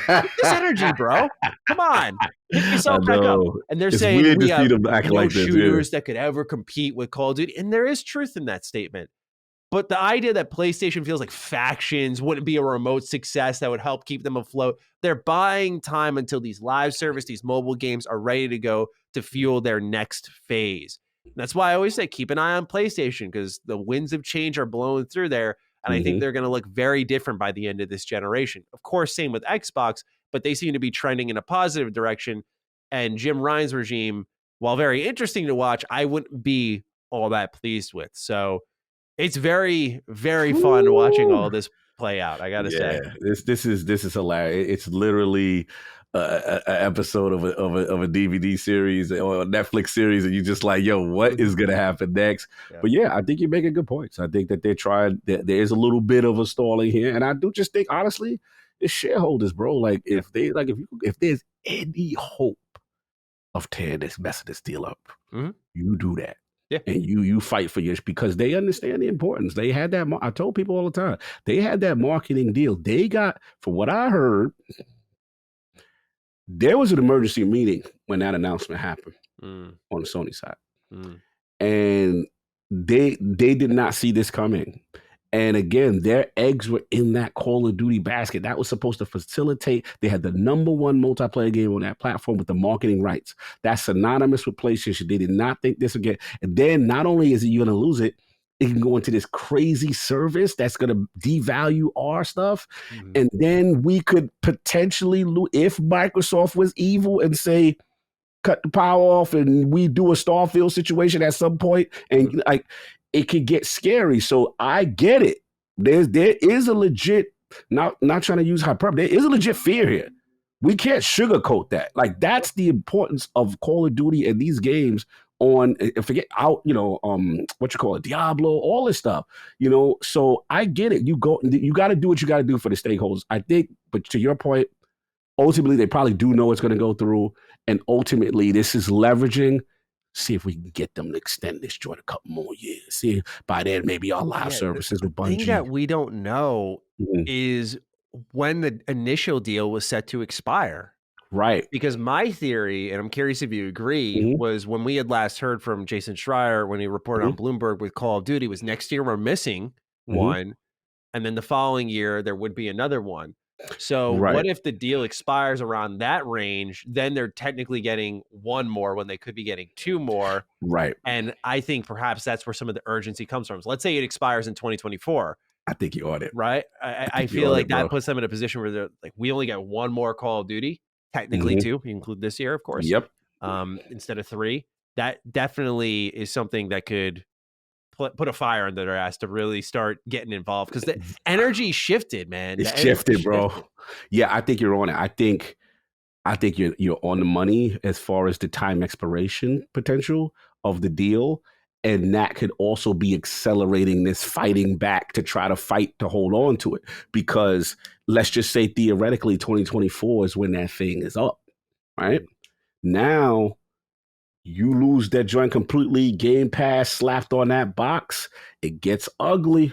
This energy, bro. Come on. Pick yourself back up. And they're saying we have no shooters that could ever compete with Call of Duty. And there is truth in that statement. But the idea that PlayStation feels like factions wouldn't be a remote success that would help keep them afloat. They're buying time until these live service, these mobile games are ready to go to fuel their next phase. And that's why I always say keep an eye on PlayStation because the winds of change are blowing through there. And I think they're going to look very different by the end of this generation. Of course, same with Xbox, but they seem to be trending in a positive direction. And Jim Ryan's regime, while very interesting to watch, I wouldn't be all that pleased with. So it's very, very fun watching all this play out, I gotta say. This is hilarious. It's literally a episode of a DVD series or a Netflix series, and you're just like, yo, what is gonna happen next? Yeah. But yeah, I think you're making good points. I think that they're trying. There is a little bit of a stalling here, and I do just think, honestly, it's shareholders, bro. Like if there's any hope of messing this deal up, you do that. Yeah. And you fight for yours because they understand the importance. They had that. I told people all the time, they had that marketing deal. They got, from what I heard, there was an emergency meeting when that announcement happened on the Sony side. And they did not see this coming. And again, their eggs were in that Call of Duty basket. That was supposed to facilitate. They had the number one multiplayer game on that platform with the marketing rights. That's synonymous with PlayStation. They did not think this would get. And then not only is it you going to lose it, it can go into this crazy service that's going to devalue our stuff. And then we could potentially lose, if Microsoft was evil and say, cut the power off and we do a Starfield situation at some point, and like it could get scary. So I get it. There is a legit, not trying to use hyperbole, there is a legit fear here. We can't sugarcoat that. Like that's the importance of Call of Duty and these games on, forget out, what you call it, Diablo, all this stuff, So I get it. You got to do what you got to do for the stakeholders. I think, but to your point, ultimately they probably do know it's going to go through, and ultimately this is leveraging. See if we can get them to extend this joint a couple more years. See if by then maybe our live services with Bungie. The thing that we don't know is when the initial deal was set to expire. Right. Because my theory, and I'm curious if you agree, was when we had last heard from Jason Schreier when he reported on Bloomberg with Call of Duty, was next year we're missing one, and then the following year there would be another one. So what if the deal expires around that range? Then they're technically getting one more when they could be getting two more. Right. And I think perhaps that's where some of the urgency comes from. So let's say it expires in 2024. I think you ought it. Right. I feel like that puts them in a position where they're like, we only got one more Call of Duty, technically two. You include this year, of course. Yep. Instead of three. That definitely is something that could put a fire under their ass to really start getting involved, because the energy shifted, man. It's shifted, bro. Yeah, I think you're on it. I think you're on the money as far as the time expiration potential of the deal, and that could also be accelerating this fighting back to try to fight to hold on to it, because let's just say theoretically 2024 is when that thing is up, right? Now you lose that joint completely, Game Pass slapped on that box, it gets ugly.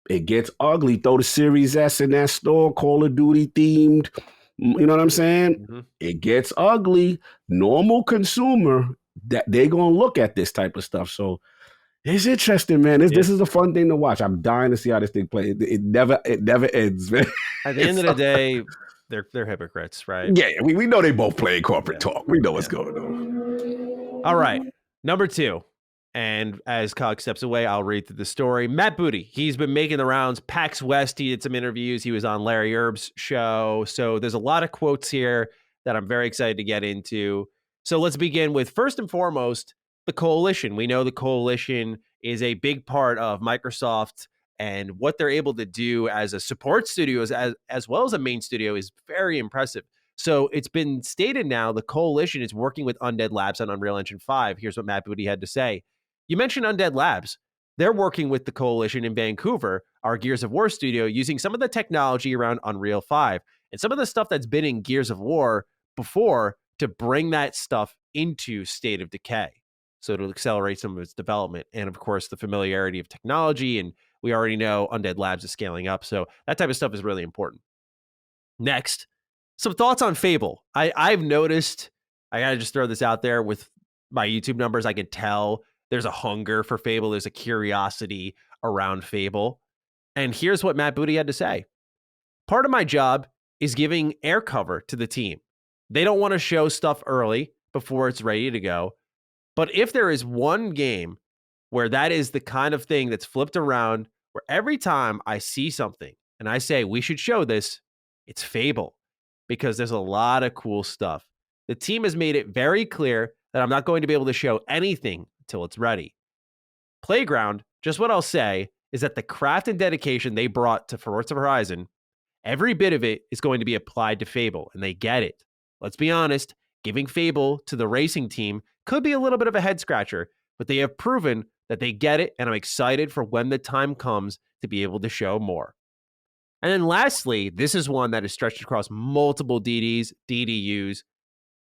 It gets ugly. Throw the Series S in that store, Call of Duty themed. You know what I'm saying? It gets ugly. Normal consumer, that they're gonna look at this type of stuff. So it's interesting, man. This is a fun thing to watch. I'm dying to see how this thing plays. It never ends, man. At the end of the day, they're hypocrites, right? Yeah, we know they both play corporate talk. We know what's going on. All right, number 2. And as Cog steps away, I'll read through the story. Matt Booty, he's been making the rounds. PAX West, he did some interviews. He was on Larry Erb's show. So there's a lot of quotes here that I'm very excited to get into. So let's begin with, first and foremost, the Coalition. We know the Coalition is a big part of Microsoft, and what they're able to do as a support studio as well as a main studio is very impressive. So it's been stated now the Coalition is working with Undead Labs on Unreal Engine 5. Here's what Matt Booty had to say. You mentioned Undead Labs. They're working with the Coalition in Vancouver, our Gears of War studio, using some of the technology around Unreal 5 and some of the stuff that's been in Gears of War before to bring that stuff into State of Decay. So it'll accelerate some of its development. And of course, the familiarity of technology. And we already know Undead Labs is scaling up. So that type of stuff is really important. Next, some thoughts on Fable. I've noticed, I got to just throw this out there, with my YouTube numbers, I can tell there's a hunger for Fable. There's a curiosity around Fable. And here's what Matt Booty had to say. Part of my job is giving air cover to the team. They don't want to show stuff early before it's ready to go. But if there is one game where that is the kind of thing that's flipped around, where every time I see something and I say we should show this, it's Fable, because there's a lot of cool stuff. The team has made it very clear that I'm not going to be able to show anything until it's ready. Playground, just what I'll say, is that the craft and dedication they brought to Forza Horizon, every bit of it is going to be applied to Fable, and they get it. Let's be honest, giving Fable to the racing team could be a little bit of a head scratcher, but they have proven that they get it, and I'm excited for when the time comes to be able to show more. And then lastly, this is one that is stretched across multiple DDs, DDUs.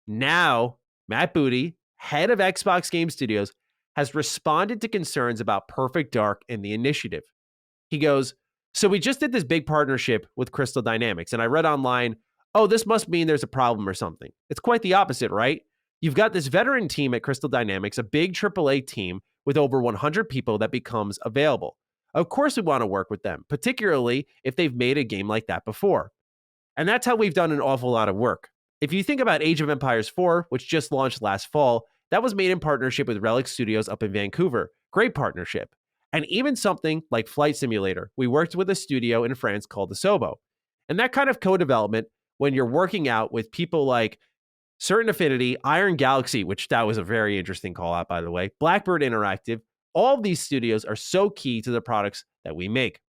Now, Matt Booty, head of Xbox Game Studios, has responded to concerns about Perfect Dark and the initiative. He goes, so we just did this big partnership with Crystal Dynamics, and I read online, oh, this must mean there's a problem or something. It's quite the opposite, right? You've got this veteran team at Crystal Dynamics, a big AAA team with over 100 people that becomes available. Of course we want to work with them, particularly if they've made a game like that before. And that's how we've done an awful lot of work. If you think about Age of Empires 4, which just launched last fall, that was made in partnership with Relic Studios up in Vancouver. Great partnership. And even something like Flight Simulator, we worked with a studio in France called Asobo. And that kind of co-development, when you're working out with people like Certain Affinity, Iron Galaxy, which that was a very interesting call out, by the way, Blackbird Interactive, all of these studios are so key to the products that we make.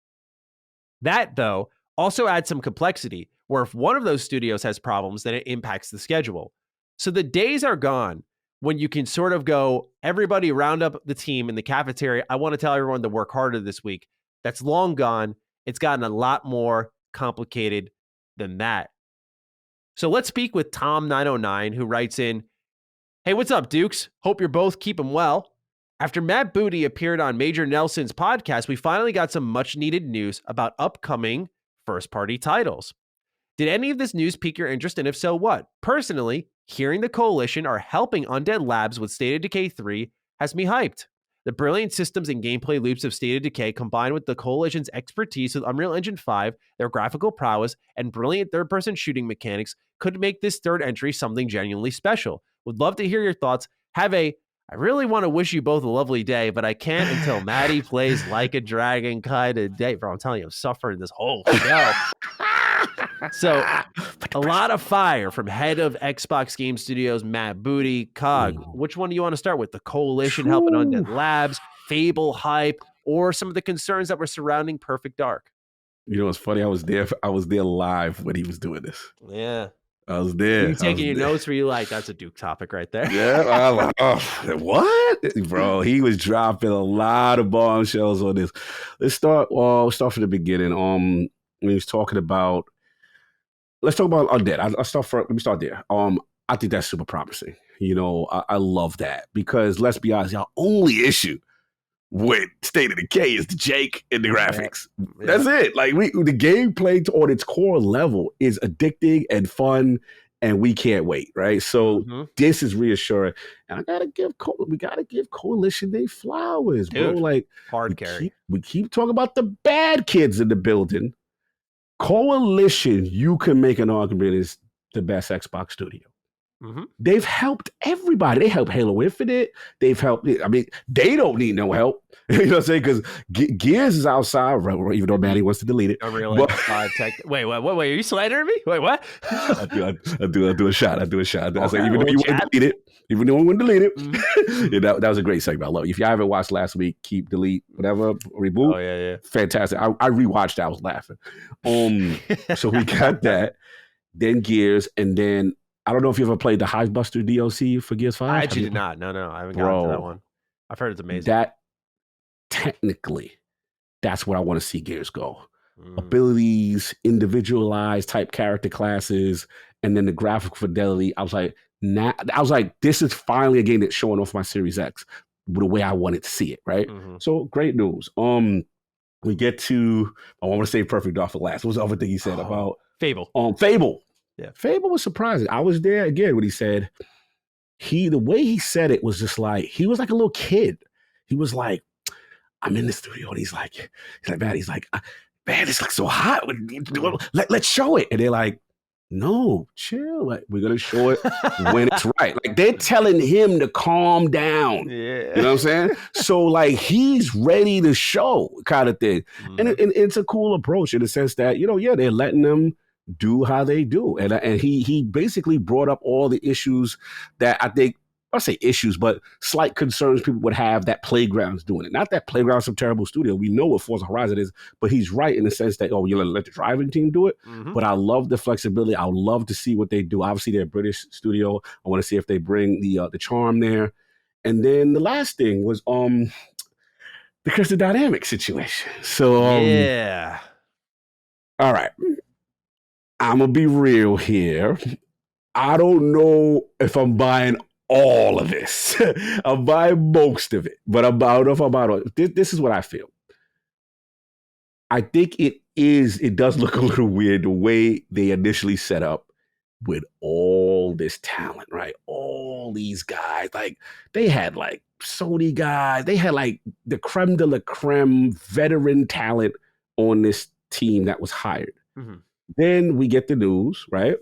That, though, also adds some complexity, where if one of those studios has problems, then it impacts the schedule. So the days are gone when you can sort of go, everybody round up the team in the cafeteria. I want to tell everyone to work harder this week. That's long gone. It's gotten a lot more complicated than that. So let's speak with Tom909, who writes in, hey, what's up, Dukes? Hope you're both keeping well. After Matt Booty appeared on Major Nelson's podcast, we finally got some much-needed news about upcoming first-party titles. Did any of this news pique your interest, and if so, what? Personally, hearing the Coalition are helping Undead Labs with State of Decay 3 has me hyped. The brilliant systems and gameplay loops of State of Decay, combined with the Coalition's expertise with Unreal Engine 5, their graphical prowess, and brilliant third-person shooting mechanics, could make this third entry something genuinely special. Would love to hear your thoughts. I really want to wish you both a lovely day, but I can't until Maddie plays Like a Dragon kind of day. Bro, I'm telling you, I'm suffering this whole show. So, a lot of fire from head of Xbox Game Studios, Matt Booty. Cog, which one do you want to start with? The Coalition helping Undead Labs, Fable hype, or some of the concerns that were surrounding Perfect Dark? You know what's funny? I was there live when he was doing this. Yeah. I was there. You taking your notes? Were you like, that's a Duke topic right there? Yeah. I was like, oh, what? Bro, he was dropping a lot of bombshells on this. Let's start from the beginning. When he was talking about, let's talk about Undead. Let me start there. I think that's super promising. You know, I love that because let's be honest, our only issue with State of Decay is the Jake and the graphics. Yeah. That's it. Like the gameplay on its core level is addicting and fun, and we can't wait, right? So this is reassuring, and we gotta give Coalition their flowers, bro. Dude, like hard carry. We keep talking about the bad kids in the building. Coalition, you can make an argument, is the best Xbox studio. They've helped everybody. They helped Halo Infinite. They've helped. I mean, they don't need no help. You know what I'm saying? Because Gears is outside, even though Maddie wants to delete it. Wait, what? Are you slandering me? Wait, what? I do a shot. I was like, even though you want to delete it, yeah, that was a great segment. I love it. If you haven't watched last week, keep, delete, whatever, reboot. Oh yeah. Fantastic. I rewatched. I was laughing. So we got that. Then Gears, and then. I don't know if you ever played the Hivebuster DLC for Gears 5. I actually did not. No, I haven't gotten to that one. I've heard it's amazing. That, technically, that's where I want to see Gears go. Abilities, individualized type character classes, and then the graphic fidelity. I was like, this is finally a game that's showing off my Series X the way I wanted to see it, right? So, great news. We get to, I want to say Perfect Dark for last. What was the other thing he said about? Fable. Fable. Yeah. Fable was surprising. I was there again when he said, the way he said it was just like, he was like a little kid. He was like, I'm in the studio. And he's like, man, this looks so hot. Let's show it. And they're like, no, chill. Like, we're going to show it when it's right. Like, they're telling him to calm down. Yeah. You know what I'm saying? So, like, he's ready to show kind of thing. And it's a cool approach in the sense that, they're letting them do how they do. And he basically brought up all the issues that I think, I say issues, but slight concerns people would have that Playground's doing it. Not that Playground's some terrible studio. We know what Forza Horizon is, but he's right in the sense that, oh, you're let the driving team do it. Mm-hmm. But I love the flexibility. I would love to see what they do. Obviously, they're a British studio. I want to see if they bring the charm there. And then the last thing was the Crystal Dynamics situation. So yeah. All right. I'm going to be real here. I don't know if I'm buying all of this. I'm buying most of it, but I don't know if I'm buying it. This is what I feel. I think it does look a little weird the way they initially set up with all this talent, right? All these guys, like they had like Sony guys, they had like the creme de la creme veteran talent on this team that was hired. Mm-hmm. Then we get the news, right?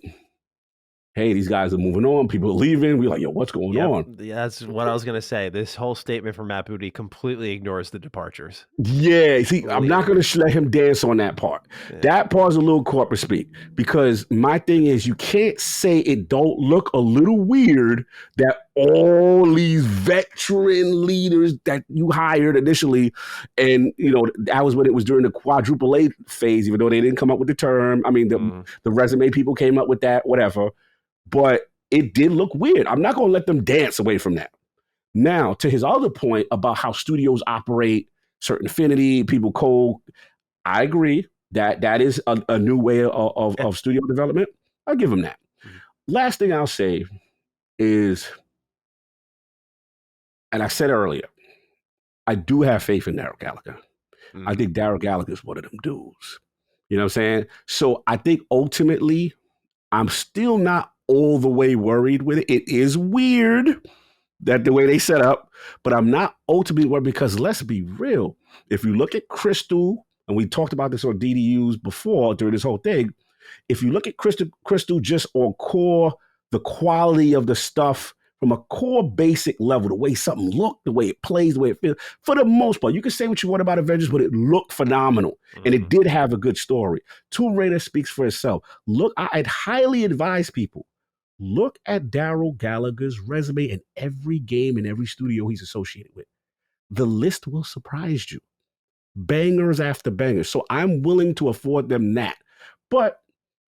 Hey, these guys are moving on. People are leaving. We're like, yo, what's going on? Yeah, that's what I was going to say. This whole statement from Matt Booty completely ignores the departures. Yeah, see, I'm not going to let him dance on that part. Yeah. That part's a little corporate speak, because my thing is you can't say it don't look a little weird that all these veteran leaders that you hired initially, and, you know, that was when it was during the quadruple A phase, even though they didn't come up with the term. I mean, the resume people came up with that, whatever. But it did look weird. I'm not going to let them dance away from that. Now, to his other point about how studios operate, certain affinity, people code, I agree that is a new way of studio development. I'll give him that. Mm-hmm. Last thing I'll say is, and I said earlier, I do have faith in Daryl Gallagher. Mm-hmm. I think Daryl Gallagher is one of them dudes. You know what I'm saying? So I think ultimately, I'm still not all the way worried with it. It is weird that the way they set up, but I'm not ultimately worried, because let's be real. If you look at Crystal, and we talked about this on DDUs before during this whole thing, if you look at Crystal just on core, the quality of the stuff from a core basic level, the way something looked, the way it plays, the way it feels, for the most part, you can say what you want about Avengers, but it looked phenomenal. Mm-hmm. And it did have a good story. Tomb Raider speaks for itself. Look, I'd highly advise people, look at Daryl Gallagher's resume in every game and every studio he's associated with. The list will surprise you. Bangers after bangers. So I'm willing to afford them that. But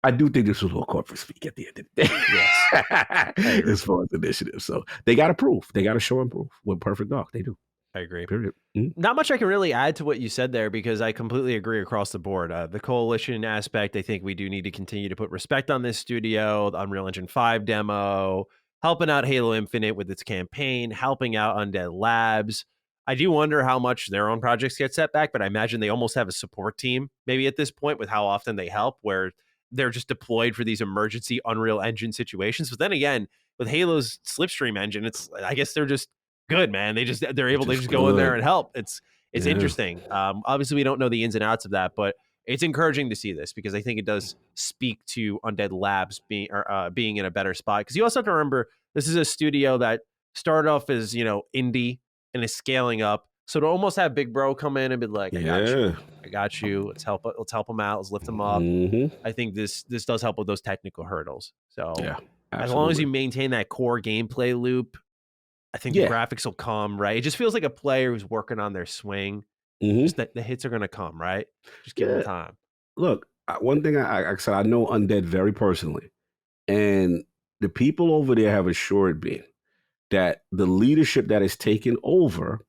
I do think this was a little corporate speak at the end of the day. Yes. As far as initiative. So they got to prove. They got to show and prove. With Perfect Dark, they do. I agree. Period. Mm-hmm. Not much I can really add to what you said there, because I completely agree across the board. The coalition aspect, I think we do need to continue to put respect on this studio. The Unreal Engine 5 demo, helping out Halo Infinite with its campaign, helping out Undead Labs. I do wonder how much their own projects get set back, but I imagine they almost have a support team maybe at this point with how often they help, where they're just deployed for these emergency Unreal Engine situations. But then again, with Halo's Slipstream engine, I guess they're just good, man. They're able to just go in there and help. It's interesting. Obviously we don't know the ins and outs of that, but it's encouraging to see this, because I think it does speak to Undead Labs being in a better spot. Because you also have to remember, this is a studio that started off as, you know, indie and is scaling up. So to almost have Big Bro come in and be like, I got you. Let's help them out. Let's lift them up. Mm-hmm. I think this does help with those technical hurdles. So as long as you maintain that core gameplay loop, I think the graphics will come, right? It just feels like a player who's working on their swing. Mm-hmm. Just that the hits are going to come, right? Just give them time. Look, one thing I said, I know Undead very personally, and the people over there have assured me that the leadership that is taken over,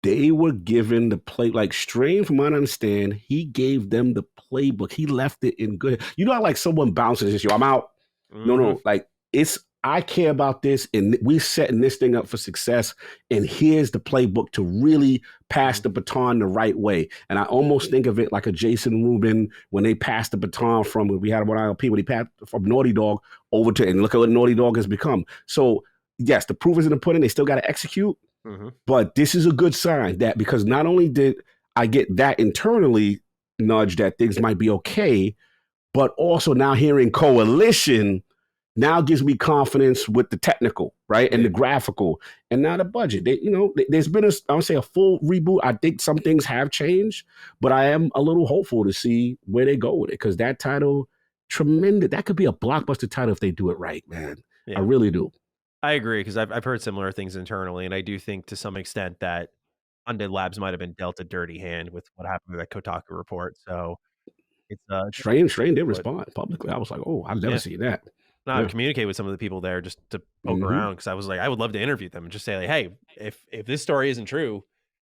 they were given the play, like Strain, from what I understand, he gave them the playbook. He left it in good. You know how like someone bounces and says, yo, I'm out. Mm-hmm. No, like I care about this, and we're setting this thing up for success, and here's the playbook to really pass the baton the right way. And I almost think of it like a Jason Rubin when they passed the baton from, we had one ILP, when he passed from Naughty Dog over to, and look at what Naughty Dog has become. So yes, the proof is in the pudding. They still got to execute. Mm-hmm. But this is a good sign, that because not only did I get that internally nudge that things might be okay, but also now hearing coalition now gives me confidence with the technical, right? And the graphical, and now the budget. There's been I would say a full reboot. I think some things have changed, but I am a little hopeful to see where they go with it, because that title tremendous. That could be a blockbuster title if they do it right, man. Yeah. I really do. I agree because I've heard similar things internally, and I do think to some extent that Undead Labs might have been dealt a dirty hand with what happened with that Kotaku report. So it's Strain did respond publicly. I was like, oh, I've never seen that. I would communicate with some of the people there just to poke around because I was like, I would love to interview them and just say like, hey, if this story isn't true,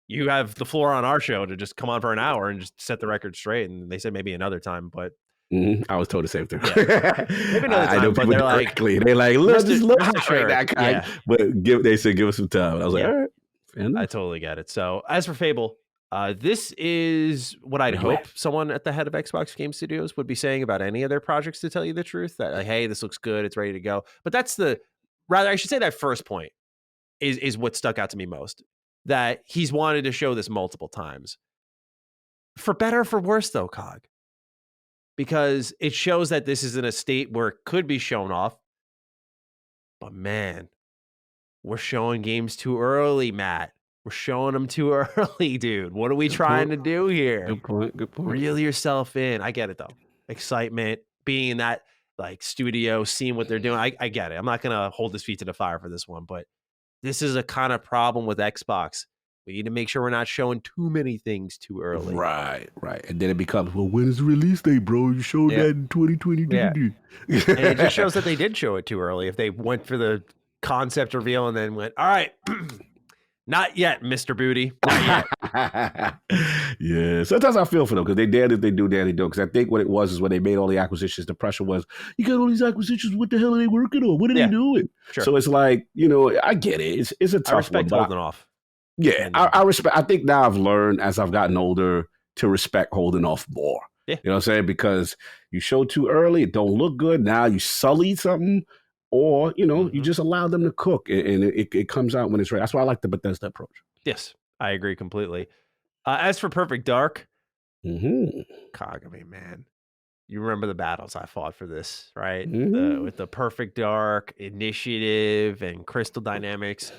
you have the floor on our show to just come on for an hour and just set the record straight. And they said maybe another time, but I was told the same thing. Yeah. Maybe another time, but they're like, let's just look sure. that kind. Yeah. But they said give us some time. And I was like, all right, I totally get it. So as for Fable, this is what I'd hope someone at the head of Xbox Game Studios would be saying about any of their projects, to tell you the truth, that like, hey, this looks good, it's ready to go. But that's I should say that first point is what stuck out to me most, that he's wanted to show this multiple times. For better or for worse, though, Cog, because it shows that this is in a state where it could be shown off. But man, we're showing games too early, Matt. We're showing them too early, dude. What are we trying to do here? Good point. Reel yourself in. I get it, though. Excitement, being in that like studio, seeing what they're doing. I get it. I'm not going to hold his feet to the fire for this one, but this is a kind of problem with Xbox. We need to make sure we're not showing too many things too early. Right. And then it becomes, well, when is the release date, bro? You showed that in 2020. Yeah. And it just shows that they did show it too early. If they went for the concept reveal and then went, all right, not yet, Mr. Booty. Not yet. Yeah. Sometimes I feel for them because they dare they do. Because I think what it was is when they made all the acquisitions, the pressure was, you got all these acquisitions. What the hell are they working on? What are they doing? Sure. So it's like, I get it. It's a tough I respect one. holding off. Yeah. I respect. I think now I've learned as I've gotten older to respect holding off more. Yeah. You know what I'm saying? Because you show too early, it don't look good. Now you sully something. Or, you just allow them to cook and it comes out when it's ready. That's why I like the Bethesda approach. Yes, I agree completely. As for Perfect Dark, Cog, I mean, man, you remember the battles I fought for this, right? With the Perfect Dark initiative and Crystal Dynamics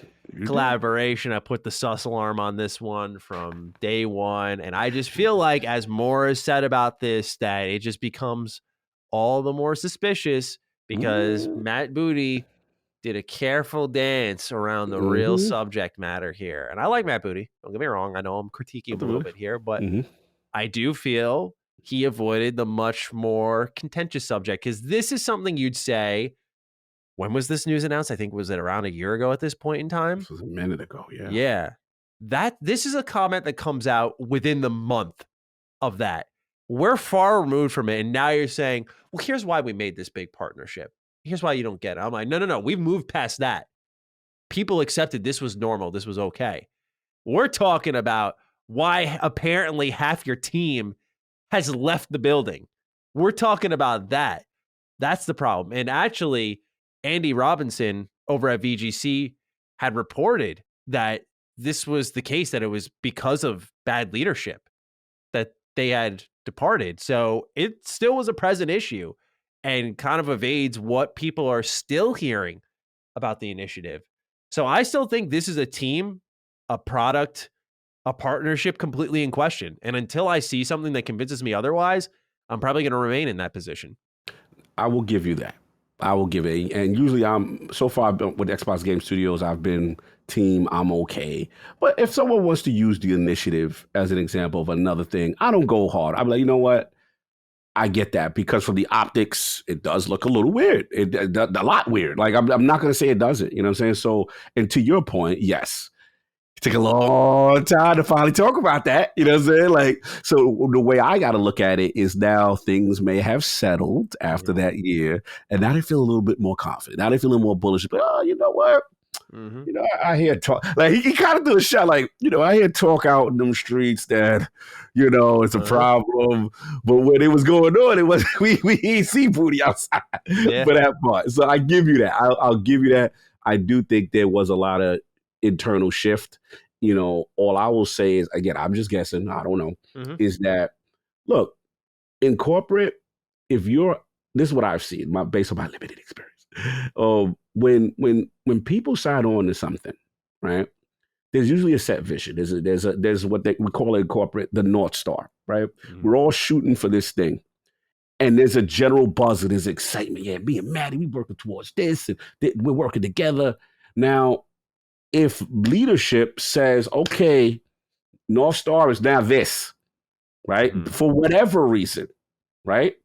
collaboration. I put the sus alarm on this one from day one. And I just feel like as more is said about this, that it just becomes all the more suspicious. Because Matt Booty did a careful dance around the real subject matter here. And I like Matt Booty. Don't get me wrong. I know I'm critiquing him a little bit here, but I do feel he avoided the much more contentious subject. Because this is something you'd say, when was this news announced? I think, was it around a year ago at this point in time? This was a minute ago, yeah. Yeah. This is a comment that comes out within the month of that. We're far removed from it. And now you're saying, well, here's why we made this big partnership. Here's why you don't get it. I'm like, no. We've moved past that. People accepted this was normal. This was okay. We're talking about why apparently half your team has left the building. We're talking about that. That's the problem. And actually, Andy Robinson over at VGC had reported that this was the case, that it was because of bad leadership that they had departed. So it still was a present issue and kind of evades what people are still hearing about the initiative. So I still think this is a team, a product, a partnership completely in question. And until I see something that convinces me otherwise, I'm probably going to remain in that position. I will give you that. I will give it. And usually so far with Xbox Game Studios, I've been team, I'm okay. But if someone wants to use the initiative as an example of another thing, I don't go hard. I'm like, you know what? I get that, because from the optics, it does look a little weird. A lot weird. Like, I'm not going to say it doesn't. You know what I'm saying? So, and to your point, yes. It took a long time to finally talk about that. You know what I'm saying? Like, so the way I got to look at it is now things may have settled after that year. And now they feel a little bit more confident. Now they feel a little more bullish. But, you know what? I hear talk. Like, he kind of do a shot like, I hear talk out in them streets that, it's a problem. But when it was going on, it was we ain't see Booty outside for that part. So I give you that. I'll give you that. I do think there was a lot of internal shift. All I will say is, again, I'm just guessing, I don't know, is that, look, in corporate, this is what I've seen, based on my limited experience. When people sign on to something, right, there's usually a set vision. There's what we call it in corporate, the North Star, right? We're all shooting for this thing. and there's a general buzz and there's excitement. Yeah, me and Maddie, we working towards this, and we're working together. Now, if leadership says, okay, North Star is now this, right? Mhm. For whatever reason, right?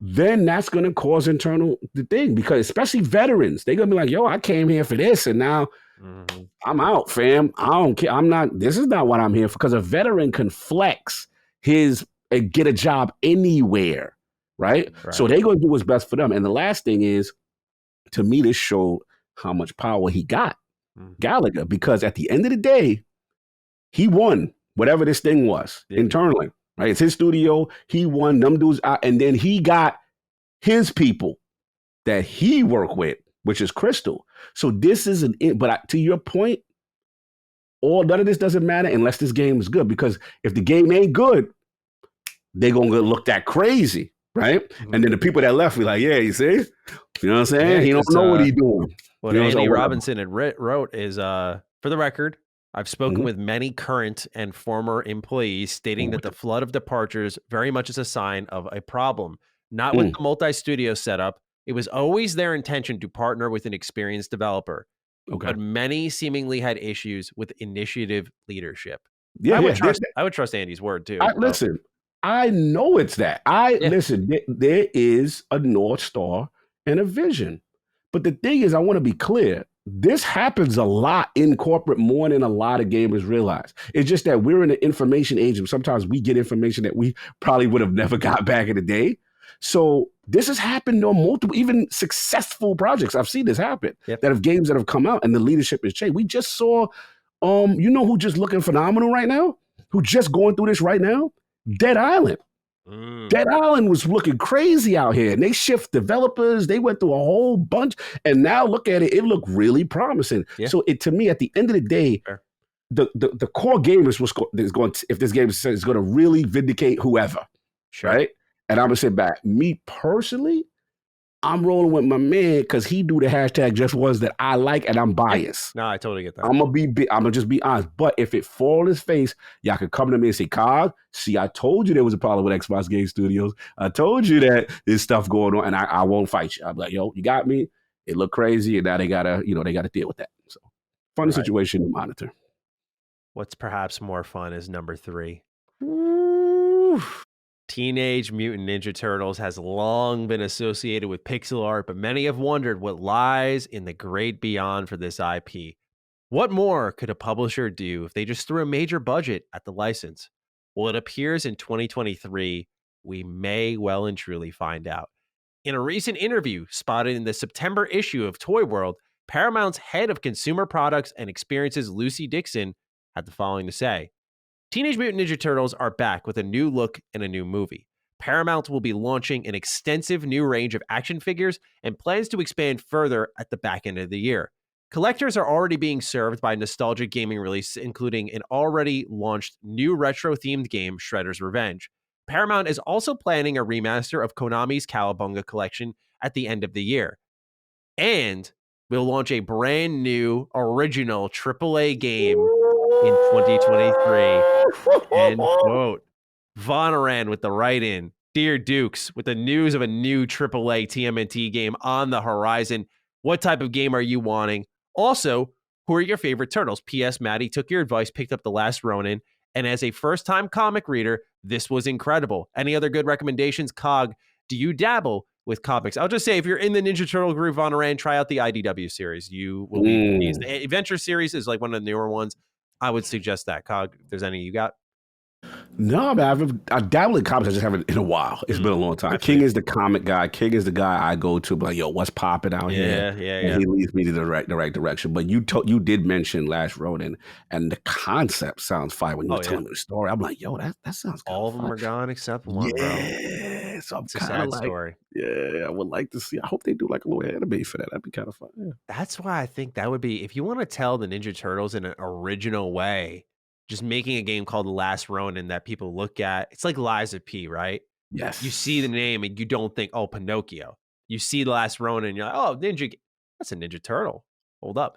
Then that's going to cause internal the thing, because especially veterans, they're going to be like, yo, I came here for this and now I'm out, fam. I don't care. This is not what I'm here for, because a veteran can flex his and get a job anywhere, right? So they're going to do what's best for them. And the last thing is, to me, this showed how much power he got, Gallagher, because at the end of the day, he won whatever this thing was internally, right? It's his studio. He won them dudes out, and then he got his people that he worked with, which is Crystal. So this isn't it. But to your point, none of this doesn't matter unless this game is good, because if the game ain't good, they're going to look that crazy, right? And then the people that left be like, yeah, you see? You know what I'm saying? Yeah, he don't know what he's doing. What Andy Robinson had wrote is, for the record, I've spoken with many current and former employees stating that the flood of departures very much is a sign of a problem. Not with the multi-studio setup. It was always their intention to partner with an experienced developer. But many seemingly had issues with initiative leadership. I would trust Andy's word too. Listen, I know it's that. Listen, there is a North Star and a vision. But the thing is, I want to be clear. This happens a lot in corporate, more than a lot of gamers realize. It's just that we're in an information age, and sometimes we get information that we probably would have never got back in the day. So this has happened on multiple, even successful projects. I've seen this happen, that have games that have come out and the leadership has changed. We just saw, you know who just looking phenomenal right now? Who just going through this right now? Dead Island. Dead Island was looking crazy out here, and they shift developers. They went through a whole bunch, and now look at it; it looked really promising. So, to me, at the end of the day, the core game is going. If this game is going to really vindicate whoever, right? And I'm gonna sit back. Me personally, I'm rolling with my man because he do the hashtag just ones that I like, and I'm biased. No, I totally get that. I'm gonna just be honest. But if it fall in his face, y'all can come to me and say, "Cog, see, I told you there was a problem with Xbox Game Studios. I told you that there's stuff going on, and I won't fight you." I'm like, "Yo, you got me." It looked crazy, and now they gotta deal with that. So, funny situation to monitor. What's perhaps more fun is number 3. Teenage Mutant Ninja Turtles has long been associated with pixel art, but many have wondered what lies in the great beyond for this IP. What more could a publisher do if they just threw a major budget at the license? Well, it appears in 2023, we may well and truly find out. In a recent interview spotted in the September issue of Toy World, Paramount's head of consumer products and experiences, Lucy Dixon, had the following to say. Teenage Mutant Ninja Turtles are back with a new look and a new movie. Paramount will be launching an extensive new range of action figures and plans to expand further at the back end of the year. Collectors are already being served by nostalgic gaming releases, including an already launched new retro-themed game, Shredder's Revenge. Paramount is also planning a remaster of Konami's Cowabunga collection at the end of the year. And will launch a brand new original AAA game in 2023. End quote. Vonoran with the write-in. Dear Dukes, with the news of a new AAA TMNT game on the horizon, what type of game are you wanting? Also, who are your favorite turtles? P.S. Maddie took your advice, picked up The Last Ronin, and as a first-time comic reader, this was incredible. Any other good recommendations? Cog, do you dabble with comics? I'll just say, if you're in the Ninja Turtle group, Vonoran, try out the IDW series. You will be pleased. The Adventure series is like one of the newer ones. I would suggest that. Cog, if there's any you got. No, man, I've dabbled in comics. I just haven't in a while. It's been a long time. King is the comic guy. King is the guy I go to. Like, yo, what's popping out here? Yeah. And he leads me to the right direction. But you did mention Last Ronin, and the concept sounds fire when you were telling me the story. I'm like, yo, that sounds all of them are gone except one, bro. Yeah, so I'm kind of like, story. Yeah, I would like to see. I hope they do like a little anime for that. That'd be kind of fun. Yeah. That's why I think that would be, if you want to tell the Ninja Turtles in an original way. Just making a game called The Last Ronin that people look at. It's like Lies of P, right? Yes. You see the name and you don't think, oh, Pinocchio. You see The Last Ronin and you're like, oh, Ninja. That's a Ninja Turtle. Hold up.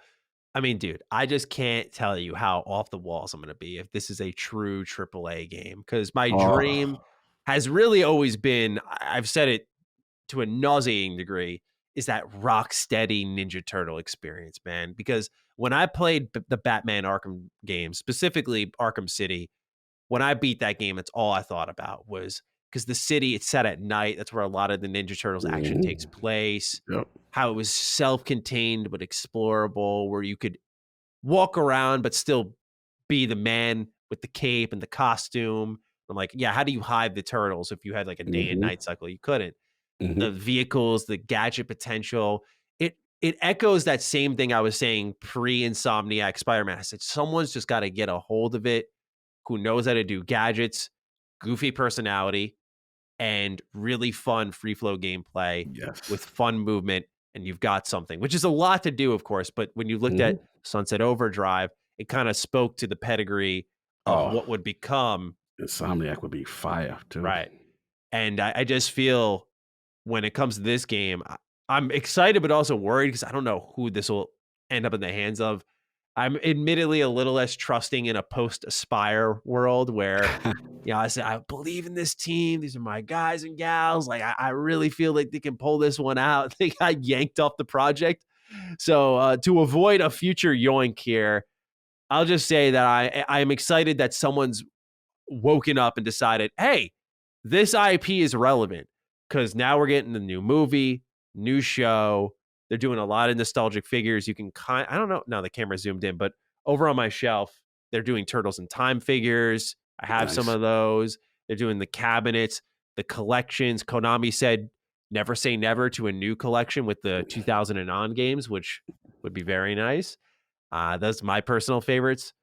I mean, dude, I just can't tell you how off the walls I'm going to be if this is a true AAA game. Because my dream has really always been, I've said it to a nauseating degree, is that rock steady Ninja Turtle experience, man. Because when I played the Batman Arkham games, specifically Arkham City, when I beat that game, that's all I thought about was because the city, it's set at night. That's where a lot of the Ninja Turtles action takes place. Yep. How it was self-contained but explorable, where you could walk around but still be the man with the cape and the costume. I'm like, yeah, how do you hide the turtles if you had like a day and night cycle? You couldn't. The vehicles, the gadget potential, it echoes that same thing I was saying pre-Insomniac Spider-Man. I said, someone's just got to get a hold of it who knows how to do gadgets, goofy personality, and really fun free flow gameplay with fun movement, and you've got something, which is a lot to do, of course. But when you looked at Sunset Overdrive, it kind of spoke to the pedigree of what would become. Insomniac would be fire too. Right. And I just feel when it comes to this game, I'm excited, but also worried because I don't know who this will end up in the hands of. I'm admittedly a little less trusting in a post-Aspire world where, I say, I believe in this team. These are my guys and gals. Like, I really feel like they can pull this one out. They got yanked off the project. So to avoid a future yoink here, I'll just say that I am excited that someone's woken up and decided, hey, this IP is relevant because now we're getting a new movie, new show. They're doing a lot of nostalgic figures. You can I don't know. No, the camera zoomed in, but over on my shelf, they're doing Turtles in Time figures. I have some of those. They're doing the cabinets, the collections. Konami said never say never to a new collection with the 2000 and on games, which would be very nice. Those are my personal favorites.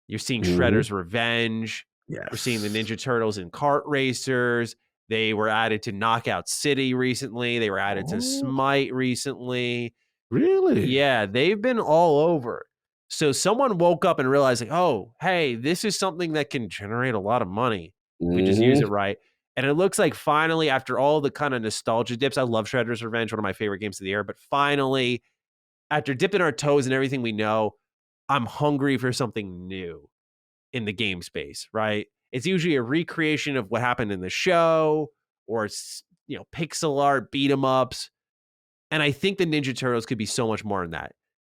You're seeing Shredder's Revenge. Yes. We're seeing the Ninja Turtles in kart racers. They were added to Knockout City recently. They were added to Smite recently. Really? Yeah, they've been all over. So someone woke up and realized, like, oh, hey, this is something that can generate a lot of money if we just use it right. And it looks like finally, after all the kind of nostalgia dips, I love Shredder's Revenge, one of my favorite games of the year. But finally, after dipping our toes in everything we know, I'm hungry for something new in the game space, right? It's usually a recreation of what happened in the show, or it's, pixel art, beat 'em ups. And I think the Ninja Turtles could be so much more than that.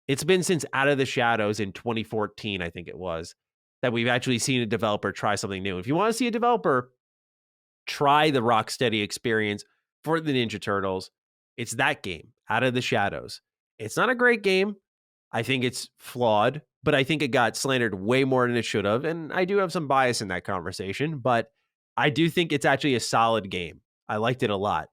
It's been since Out of the Shadows in 2014, I think it was, that we've actually seen a developer try something new. If you want to see a developer try the Rocksteady experience for the Ninja Turtles, it's that game, Out of the Shadows. It's not a great game. I think it's flawed, but I think it got slandered way more than it should have. And I do have some bias in that conversation, but I do think it's actually a solid game. I liked it a lot.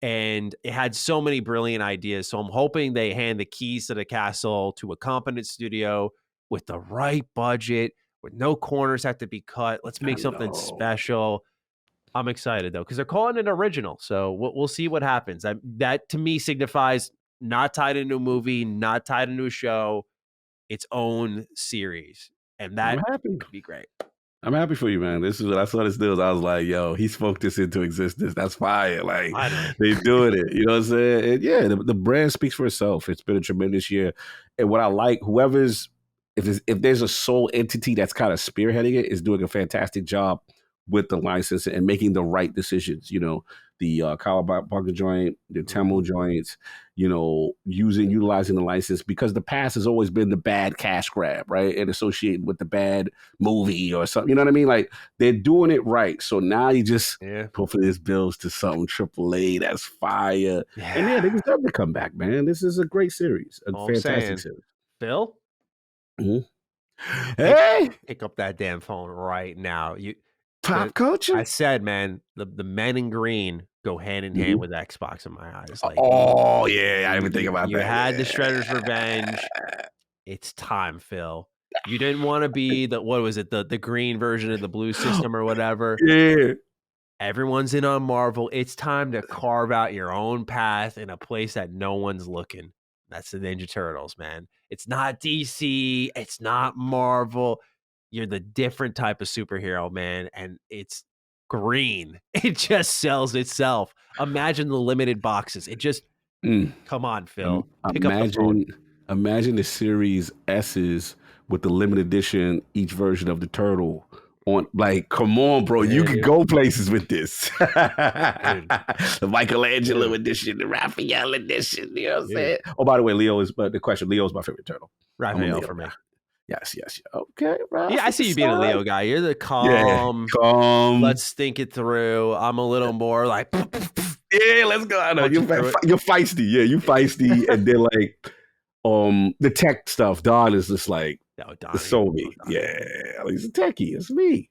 And it had so many brilliant ideas. So I'm hoping they hand the keys to the castle to a competent studio with the right budget, with no corners have to be cut. Let's make something special. I'm excited, though, because they're calling it original. So we'll see what happens. That, to me, signifies not tied into a movie, not tied into a show, its own series. And that would be great. I'm happy for you, man. This is what I saw this deal. I was like, yo, he spoke this into existence. That's fire. Like, they doing it. You know what I'm saying? And yeah, the brand speaks for itself. It's been a tremendous year. And what I like, if there's a sole entity that's kind of spearheading it, is doing a fantastic job with the license and making the right decisions. The Kawabunga joint, the Temu joints, utilizing the license, because the past has always been the bad cash grab, right? And associated with the bad movie or something. You know what I mean? Like, they're doing it right. So now you just hopefully this builds to something AAA that's fire. Yeah. And they deserve to come back, man. This is a great series. Fantastic series. Phil? Hey! Pick up that damn phone right now. Pop culture? I said, man, the men in green go hand in hand with Xbox in my eyes. Like, I didn't even think about that. You had the Shredder's Revenge. It's time, Phil. You didn't want to be the green version of the blue system or whatever. Yeah. Everyone's in on Marvel. It's time to carve out your own path in a place that no one's looking. That's the Ninja Turtles, man. It's not DC. It's not Marvel. You're the different type of superhero, man, and it's green. It just sells itself. Imagine the limited boxes. It just come on, Phil. Pick up the phone. Imagine the Series S's with the limited edition, each version of the turtle On like, come on, bro, you could go places with this. The Michelangelo edition, the Raphael edition. You know what I'm saying? Oh, by the way, Leo is. But the question, Leo is my favorite turtle. I'm a Raphael Leo for me. guy. Yes. Okay, bro. Yeah, I see you being a Leo guy. You're the calm. Yeah, calm. Let's think it through. I'm a little more like. Yeah, let's go. I know you're feisty. Yeah, you feisty, and then like, the tech stuff. Don is just like, it's so me. Yeah, he's a techie. It's me.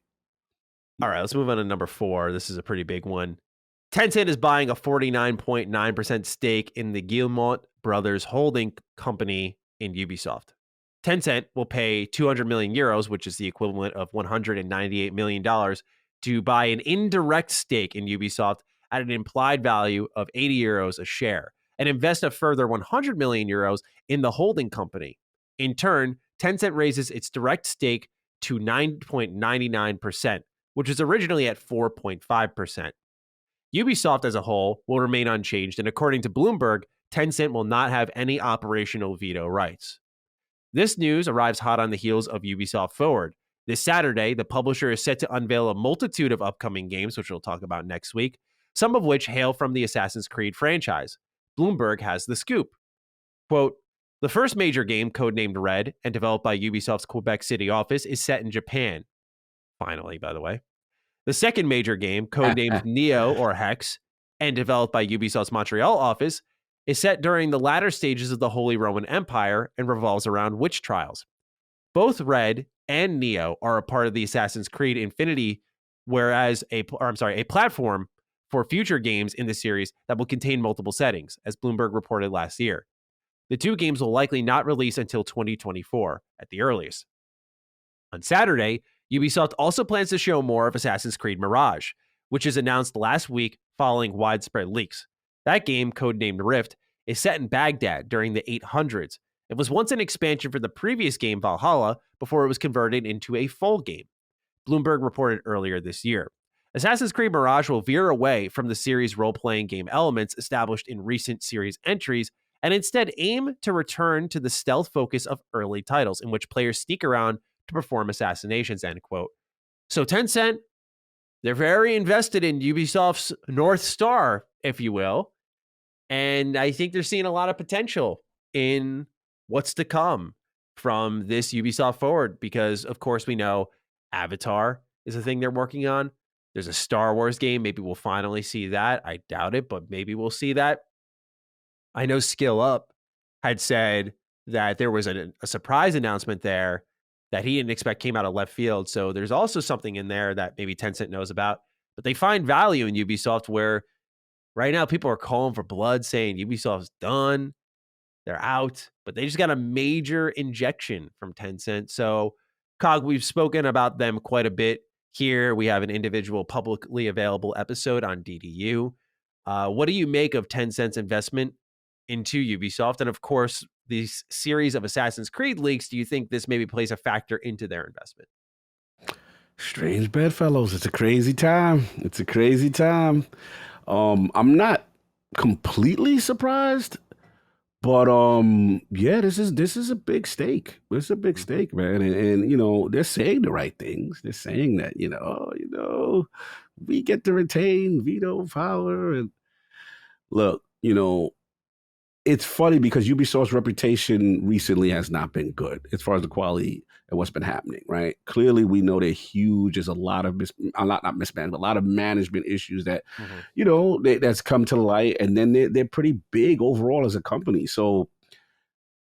All right, let's move on to number 4. This is a pretty big one. Tencent is buying a 49.9% stake in the Guillemot Brothers holding company in Ubisoft. Tencent will pay 200 million euros, which is the equivalent of $198 million, to buy an indirect stake in Ubisoft at an implied value of 80 euros a share, and invest a further 100 million euros in the holding company. In turn, Tencent raises its direct stake to 9.99%, which was originally at 4.5%. Ubisoft as a whole will remain unchanged, and according to Bloomberg, Tencent will not have any operational veto rights. This news arrives hot on the heels of Ubisoft Forward. This Saturday, the publisher is set to unveil a multitude of upcoming games, which we'll talk about next week, some of which hail from the Assassin's Creed franchise. Bloomberg has the scoop. Quote, the first major game, codenamed Red, and developed by Ubisoft's Quebec City office, is set in Japan. Finally, by the way. The second major game, codenamed Neo or Hex, and developed by Ubisoft's Montreal office, is set during the latter stages of the Holy Roman Empire and revolves around witch trials. Both Red and Neo are a part of the Assassin's Creed Infinity, whereas a platform for future games in the series that will contain multiple settings, as Bloomberg reported last year. The two games will likely not release until 2024 at the earliest. On Saturday, Ubisoft also plans to show more of Assassin's Creed Mirage, which is announced last week following widespread leaks. That game, codenamed Rift, is set in Baghdad during the 800s. It was once an expansion for the previous game Valhalla before it was converted into a full game. Bloomberg reported earlier this year. Assassin's Creed Mirage will veer away from the series' role-playing game elements established in recent series entries and instead aim to return to the stealth focus of early titles in which players sneak around to perform assassinations, end quote. So Tencent, they're very invested in Ubisoft's North Star, if you will. And I think they're seeing a lot of potential in what's to come from this Ubisoft Forward because, of course, we know Avatar is a thing they're working on. There's a Star Wars game. Maybe we'll finally see that. I doubt it, but maybe we'll see that. I know Skill Up had said that there was a surprise announcement there that he didn't expect came out of left field. So there's also something in there that maybe Tencent knows about. But they find value in Ubisoft where right now people are calling for blood, saying Ubisoft's done. They're out. But they just got a major injection from Tencent. So, Cog, we've spoken about them quite a bit here. We have an individual publicly available episode on DDU. What do you make of Tencent's investment into Ubisoft? And of course, these series of Assassin's Creed leaks, do you think this maybe plays a factor into their investment? Strange bedfellows. It's a crazy time. I'm not completely surprised, but yeah, this is a big stake. It's a big stake, man. And you know, they're saying the right things. They're saying that, we get to retain veto power. And look, it's funny because Ubisoft's reputation recently has not been good as far as the quality and what's been happening, right? Clearly, we know they're huge. There's a lot of a lot of management issues that, that's come to light. And then they're pretty big overall as a company. So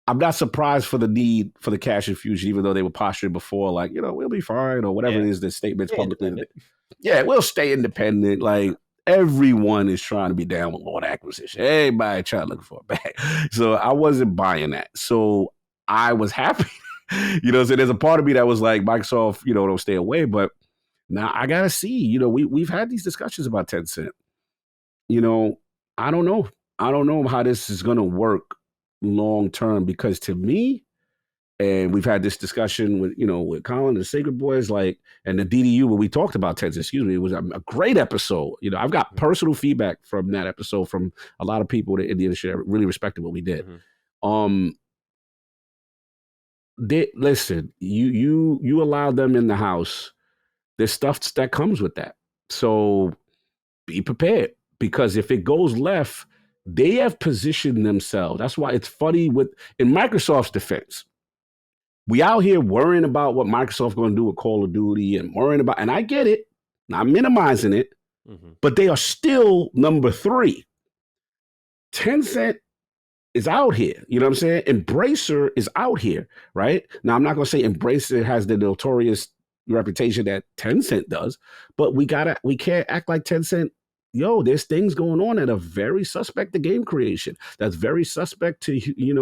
I'm not surprised for the need for the cash infusion, even though they were posturing before, like, we'll be fine or whatever it is, the statements publicly. Yeah, we'll stay independent. Like, everyone is trying to be down with Lord acquisition. Everybody trying to look for a bag. So I wasn't buying that. So I was happy. So there's a part of me that was like, Microsoft, don't stay away. But now I gotta see. We've had these discussions about Tencent. I don't know. I don't know how this is gonna work long term because to me, and we've had this discussion with Colin, the Sacred Boys, and the DDU when we talked about Tencent. It was a great episode. I've got personal feedback from that episode from a lot of people in the industry that really respected what we did. Listen, you allow them in the house There's stuff that comes with that. So be prepared, because if it goes left, they have positioned themselves. That's why it's funny in Microsoft's defense. We out here worrying about what Microsoft's going to do with Call of Duty and worrying about, and I get it, not minimizing it, but they are still number 3. Tencent is out here. You know what I'm saying? Embracer is out here, right? Now, I'm not going to say Embracer has the notorious reputation that Tencent does, but we can't act like Tencent. Yo, there's things going on that are very suspect to game creation. That's very suspect to,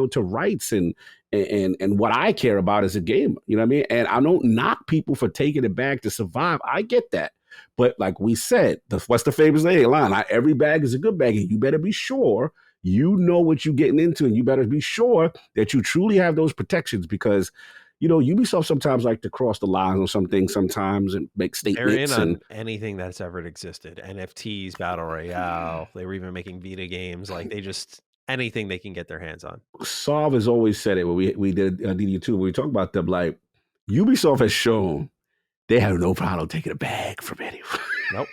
to rights and what I care about as a gamer. You know what I mean? And I don't knock people for taking it back to survive. I get that. But like we said, what's the famous line? Not every bag is a good bag. And you better be sure you know what you're getting into, and you better be sure that you truly have those protections, because Ubisoft sometimes like to cross the line on some things sometimes and make statements. They're in on anything that's ever existed. NFTs, Battle Royale. They were even making Vita games. Like, they just, anything they can get their hands on. Sav has always said it when we did DD2, when we talk about them, like, Ubisoft has shown they have no problem taking a bag from anyone. Nope.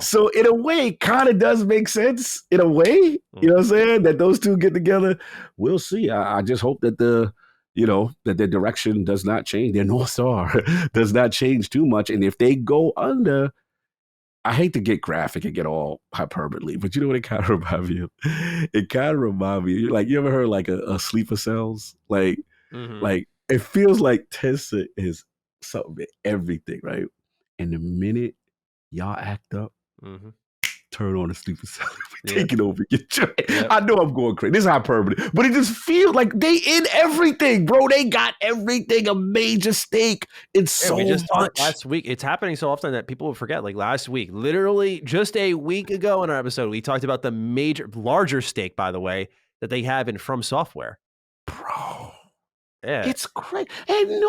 So in a way, kind of does make sense in a way, you know what I'm saying, that those two get together. We'll see. I just hope that that their direction does not change. Their North Star does not change too much. And if they go under, I hate to get graphic and get all hyperbole, but you know what it kind of reminds me of? It kind of reminds me, like, you ever heard like a sleeper cells? Like, like it feels like Tencent is something, everything, right? And the minute y'all act up, turn on the sleeper cell, take it over, get your. I know I'm going crazy. This is hyperbole, but it just feels like they in everything, bro. They got everything, a major stake in so we just much. Talked last week, it's happening so often that people will forget. Like last week, literally just a week ago in our episode, we talked about the larger stake, by the way, that they have in From Software. Bro. Yeah. It's great. And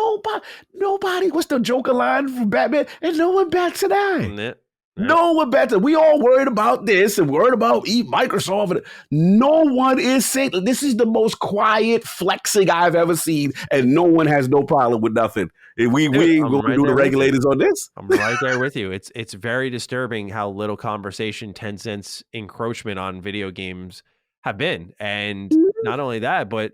nobody, what's the Joker line from Batman? And no one bats an eye. No one bats. We all worried about this and worried about Microsoft. No one is saying, this is the most quiet flexing I've ever seen, and no one has no problem with nothing. We going to do the regulators on this? I'm right there with you. It's very disturbing how little conversation Tencent's encroachment on video games have been. And not only that, but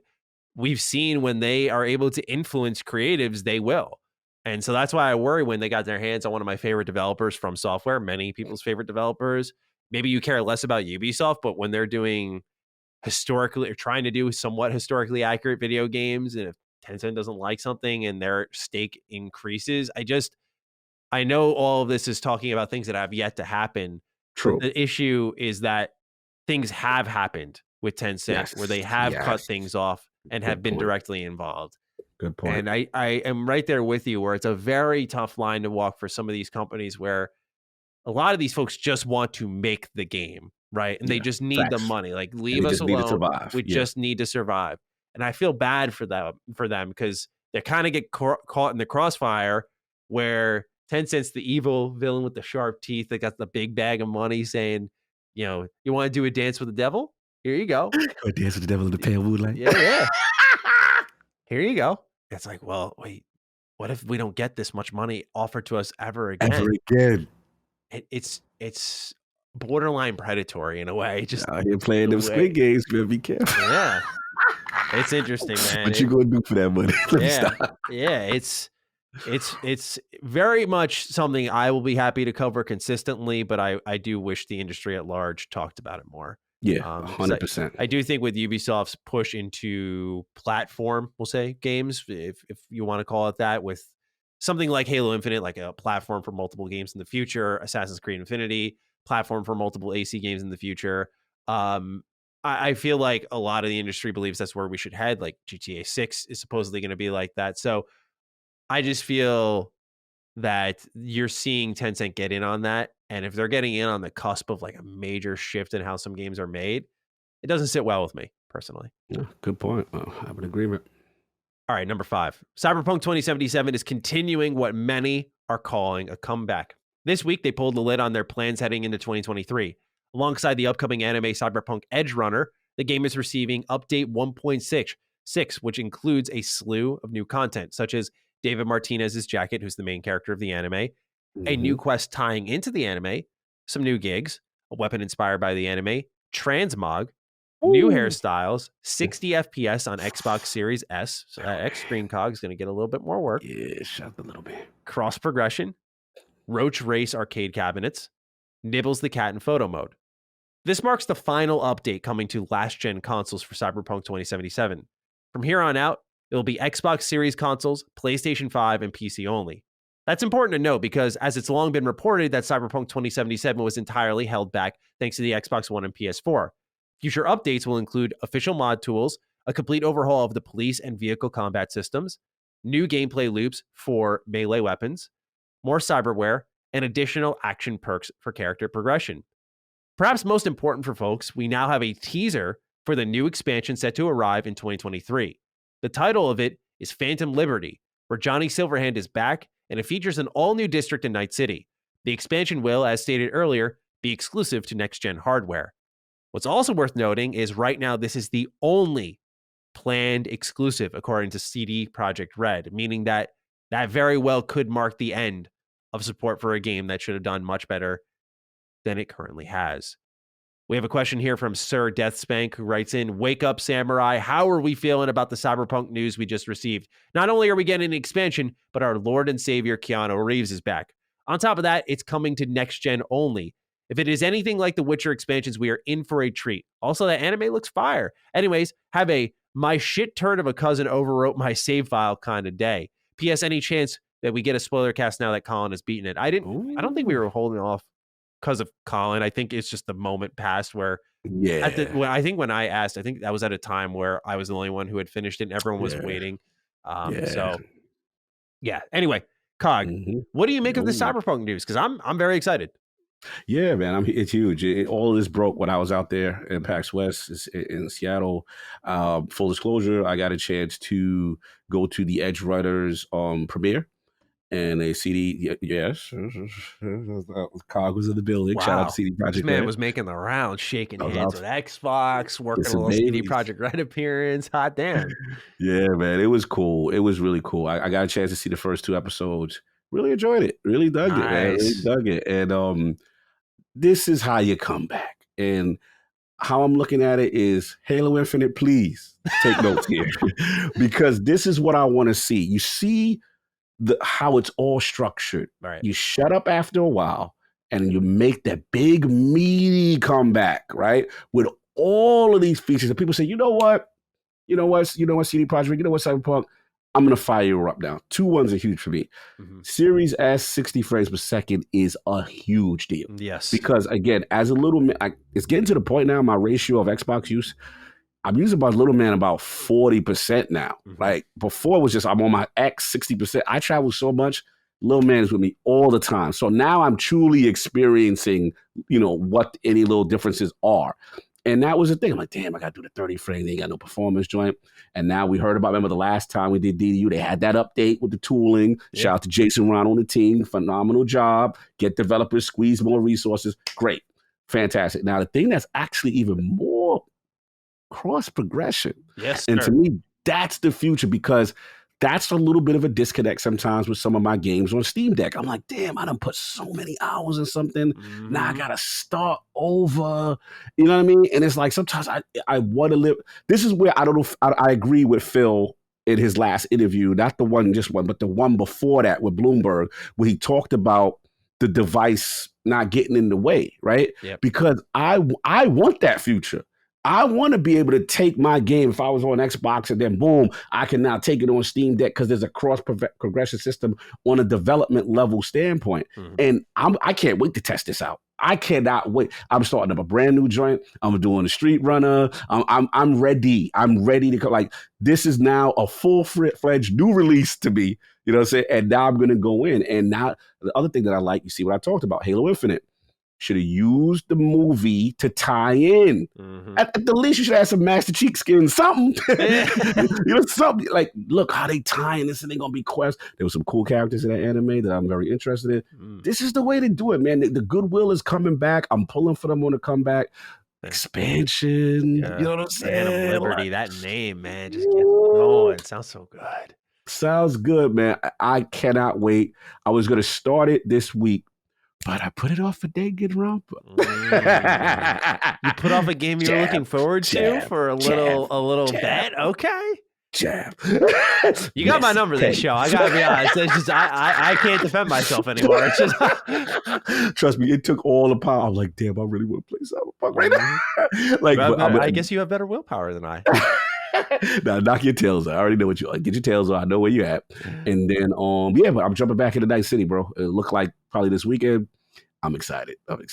we've seen when they are able to influence creatives, they will. And so that's why I worry when they got their hands on one of my favorite developers From Software, many people's favorite developers. Maybe you care less about Ubisoft, but when they're doing historically or trying to do somewhat historically accurate video games, and if Tencent doesn't like something and their stake increases, I know all of this is talking about things that have yet to happen. True. The issue is that things have happened with Tencent where they have cut things off and have been directly involved. Good point. And I am right there with you, where it's a very tough line to walk for some of these companies where a lot of these folks just want to make the game, right? And they just need the money. Like, leave us alone. We just need to survive. And I feel bad for them because they kind of get caught in the crossfire where Tencent's the evil villain with the sharp teeth that got the big bag of money saying, you want to do a dance with the devil? Here you go. A dance with the devil in the pale moonlight. Yeah. Here you go. It's like, well, wait, what if we don't get this much money offered to us ever again? It's borderline predatory in a way. Just out here playing them Squid Games, man. Be careful. Yeah. It's interesting, man. What you gonna do for that money? It's very much something I will be happy to cover consistently, but I do wish the industry at large talked about it more. Yeah, 100%. I do think with Ubisoft's push into platform, we'll say games, if you want to call it that, with something like Halo Infinite, like a platform for multiple games in the future, Assassin's Creed Infinity, platform for multiple AC games in the future. I feel like a lot of the industry believes that's where we should head. Like GTA 6 is supposedly going to be like that. So I just feel that you're seeing Tencent get in on that. And if they're getting in on the cusp of like a major shift in how some games are made, it doesn't sit well with me personally. Yeah, good point. I have an agreement. All right, number 5. Cyberpunk 2077 is continuing what many are calling a comeback. This week, they pulled the lid on their plans heading into 2023. Alongside the upcoming anime Cyberpunk Edge Runner, the game is receiving update 1.6, which includes a slew of new content, such as David Martinez's jacket, who's the main character of the anime, a new quest tying into the anime, some new gigs, a weapon inspired by the anime, transmog, new hairstyles, 60 FPS on Xbox Series S. So that X screen cog is going to get a little bit more work. Yeah, shut a little bit. Cross progression, Roach Race arcade cabinets, Nibbles the Cat in photo mode. This marks the final update coming to last-gen consoles for Cyberpunk 2077. From here on out, it will be Xbox Series consoles, PlayStation 5, and PC only. That's important to note because, as it's long been reported that Cyberpunk 2077 was entirely held back thanks to the Xbox One and PS4. Future updates will include official mod tools, a complete overhaul of the police and vehicle combat systems, new gameplay loops for melee weapons, more cyberware, and additional action perks for character progression. Perhaps most important for folks, we now have a teaser for the new expansion set to arrive in 2023. The title of it is Phantom Liberty, where Johnny Silverhand is back, and it features an all-new district in Night City. The expansion will, as stated earlier, be exclusive to next-gen hardware. What's also worth noting is right now this is the only planned exclusive, according to CD Projekt Red, meaning that very well could mark the end of support for a game that should have done much better than it currently has. We have a question here from Sir Deathspank, who writes in, "Wake up, Samurai. How are we feeling about the Cyberpunk news we just received? Not only are we getting an expansion, but our Lord and Savior Keanu Reeves is back. On top of that, it's coming to next gen only. If it is anything like the Witcher expansions, we are in for a treat. Also, that anime looks fire. Anyways, have a my shit turd of a cousin overwrote my save file kind of day. P.S. Any chance that we get a spoiler cast now that Colin has beaten it? I don't think we were holding off because of Colin. I think it's just the moment passed where I think when I asked, I think that was at a time where I was the only one who had finished it and everyone was waiting. So yeah. Anyway, Cog, what do you make of the Cyberpunk news? Because I'm very excited. Yeah, man, it's huge. All of this broke when I was out there in PAX West in Seattle. Full disclosure, I got a chance to go to the Edge Runners premiere. And a CD, yes, Cog was in the building. Wow. Shout out to CD Projekt Red. This man was making the rounds, shaking hands with Xbox, working a little CD Projekt Red appearance. Hot damn. Yeah, man, it was cool. It was really cool. I got a chance to see the first 2 episodes. Really enjoyed it. Really dug it, man. Really dug it. And this is how you come back. And how I'm looking at it is Halo Infinite, please take notes here. Because this is what I want to see. You see how it's all structured. Right. You shut up after a while and you make that big meaty comeback, right? With all of these features. And people say, you know what, CD Projekt, you know what, Cyberpunk, I'm going to fire you up now. 2 ones are huge for me. Series S, 60 frames per second is a huge deal. Yes. Because again, as a little man, it's getting to the point now, my ratio of Xbox use, I'm using my little man about 40% now. Like before it was just, I'm on my X 60%. I travel so much, little man is with me all the time. So now I'm truly experiencing, what any little differences are. And that was the thing. I'm like, damn, I got to do the 30 frame. They ain't got no performance joint. And now we heard about, remember the last time we did DDU, they had that update with the tooling. Yeah. Shout out to Jason Ron on the team. Phenomenal job. Get developers, squeeze more resources. Great. Fantastic. Now, the thing that's actually even more cross progression. Yes, and sir. to me, that's the future, because that's a little bit of a disconnect sometimes with some of my games on Steam Deck. I'm like, damn, I done put so many hours in something. Now I gotta start over. You know what I mean? And it's like sometimes I want to live. This is where I don't know if I agree with Phil in his last interview, not the one, just one, but the one before that with Bloomberg, where he talked about the device not getting in the way, right? Yep. Because I want that future. I want to be able to take my game, if I was on Xbox and then boom, I can now take it on Steam Deck because there's a cross progression system on a development level standpoint. And I can't wait to test this out. I cannot wait. I'm starting up a brand new joint. I'm doing a street runner. I'm ready. I'm ready to go. Like, this is now a full-fledged new release to me. You know what I'm saying? And now I'm going to go in. And now the other thing that I like, you see what I talked about, Halo Infinite. Should have used the movie to tie in. At the least, you should have some Master Chief skin, something. Something like, look how they tie in this, and they're gonna be quests. There were some cool characters in that anime that I'm very interested in. This is the way to do it, man. The goodwill is coming back. I'm pulling for them on the comeback. Expansion, you know what I'm saying? Phantom Liberty, that name, man, just gets going. It sounds so good. Sounds good, man. I cannot wait. I was going to start it this week, but I put it off for day getting around. You put off a game you were looking forward to for a little bet? Okay. Jab. You got my number this show. I gotta be honest. It's just I can't defend myself anymore. It's just trust me, it took all the power. I'm like, damn, I really want to play Cyberpunk right now. Like, I guess you have better willpower than I. Now knock your tails out. I already know what you get your tails out. I know where you're at. And then but I'm jumping back into Night City, bro. It looked like probably this weekend. I'm excited. Man.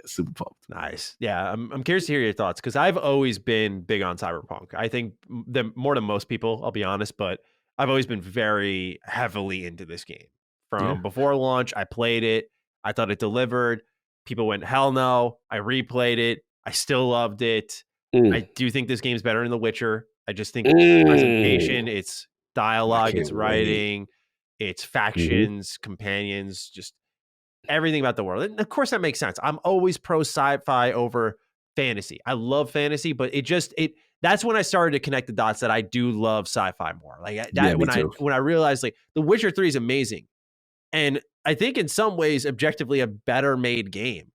Super pumped. Nice. Yeah, I'm curious to hear your thoughts because I've always been big on Cyberpunk. I think more than most people, I'll be honest, but I've always been very heavily into this game. From before launch, I played it. I thought it delivered. People went, hell no. I replayed it. I still loved it. I do think this game's better than The Witcher. I just think it's presentation, it's dialogue, it's writing, it's factions, companions, just everything about the world. And of course that makes sense. I'm always pro sci-fi over fantasy. I love fantasy, but that's when I started to connect the dots that I do love sci-fi more. Like that when I realized like The Witcher 3 is amazing. And I think in some ways objectively a better made game.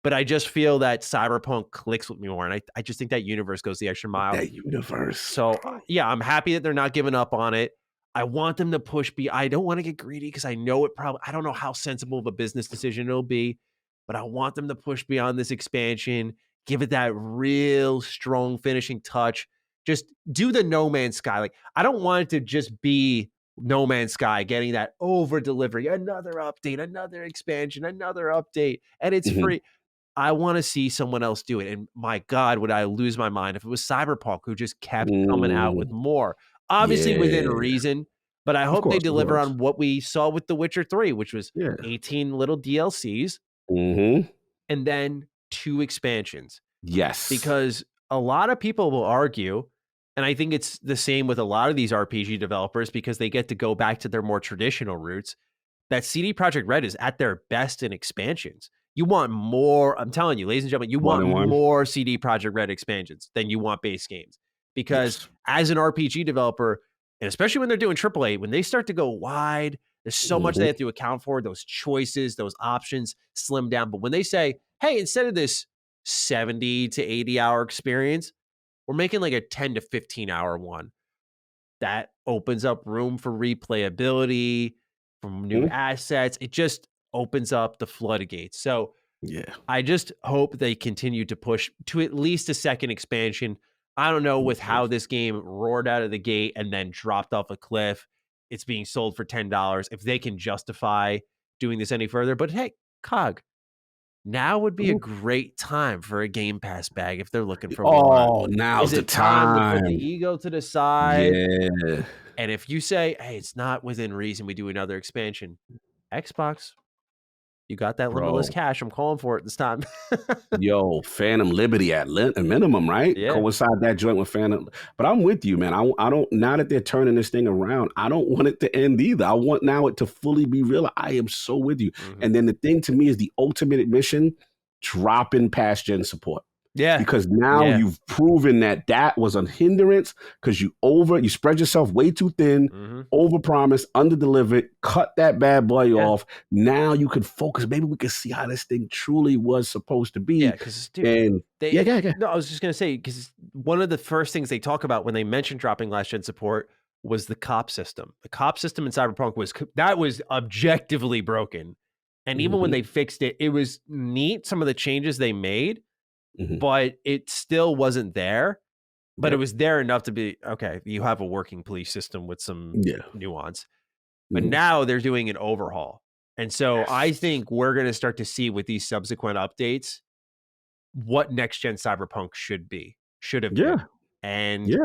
But I just feel that Cyberpunk clicks with me more. And I just think that universe goes the extra mile. That universe. So, yeah, I'm happy that they're not giving up on it. I want them to push I don't want to get greedy because I know I don't know how sensible of a business decision it'll be. But I want them to push beyond this expansion. Give it that real strong finishing touch. Just do the No Man's Sky. Like, I don't want it to just be No Man's Sky getting that over delivery. Another update, another expansion, another update. And it's free. I want to see someone else do it. And my God, would I lose my mind if it was Cyberpunk who just kept coming out with more. Obviously within reason, but I hope they deliver on what we saw with The Witcher 3, which was 18 little DLCs and then 2 expansions. Yes. Because a lot of people will argue, and I think it's the same with a lot of these RPG developers because they get to go back to their more traditional roots, that CD Projekt Red is at their best in expansions. You want more, I'm telling you, ladies and gentlemen, you want more CD Projekt Red expansions than you want base games. Because as an RPG developer, and especially when they're doing AAA, when they start to go wide, there's so much they have to account for, those choices, those options slim down. But when they say, hey, instead of this 70 to 80 hour experience, we're making like a 10 to 15 hour one, that opens up room for replayability, from new assets. It just opens up the floodgates. So I just hope they continue to push to at least a second expansion. I don't know with how this game roared out of the gate and then dropped off a cliff. It's being sold for $10. If they can justify doing this any further, but hey, COG, now would be a great time for a Game Pass bag if they're looking for more. Now's the time. To put the ego to the side. Yeah. And if you say, hey, it's not within reason we do another expansion, Xbox, you got that limitless cash. I'm calling for it this time. Yo, Phantom Liberty at a minimum, right? Yeah. Coincide that joint with Phantom. But I'm with you, man. I don't, now that they're turning this thing around, I don't want it to end either. I want now it to fully be real. I am so with you. And then the thing to me is the ultimate admission, dropping past gen support. Yeah. Because now you've proven that was a hindrance because you spread yourself way too thin, overpromised, underdelivered, cut that bad boy off. Now you can focus. Maybe we can see how this thing truly was supposed to be. Yeah, because no, I was just gonna say, because one of the first things they talk about when they mention dropping last gen support was the cop system. The cop system in Cyberpunk was objectively broken. And even when they fixed it, it was neat, some of the changes they made. But it still wasn't there. But it was there enough to be, okay, you have a working police system with some nuance. But now they're doing an overhaul. And so I think we're going to start to see with these subsequent updates what next-gen Cyberpunk should have been. And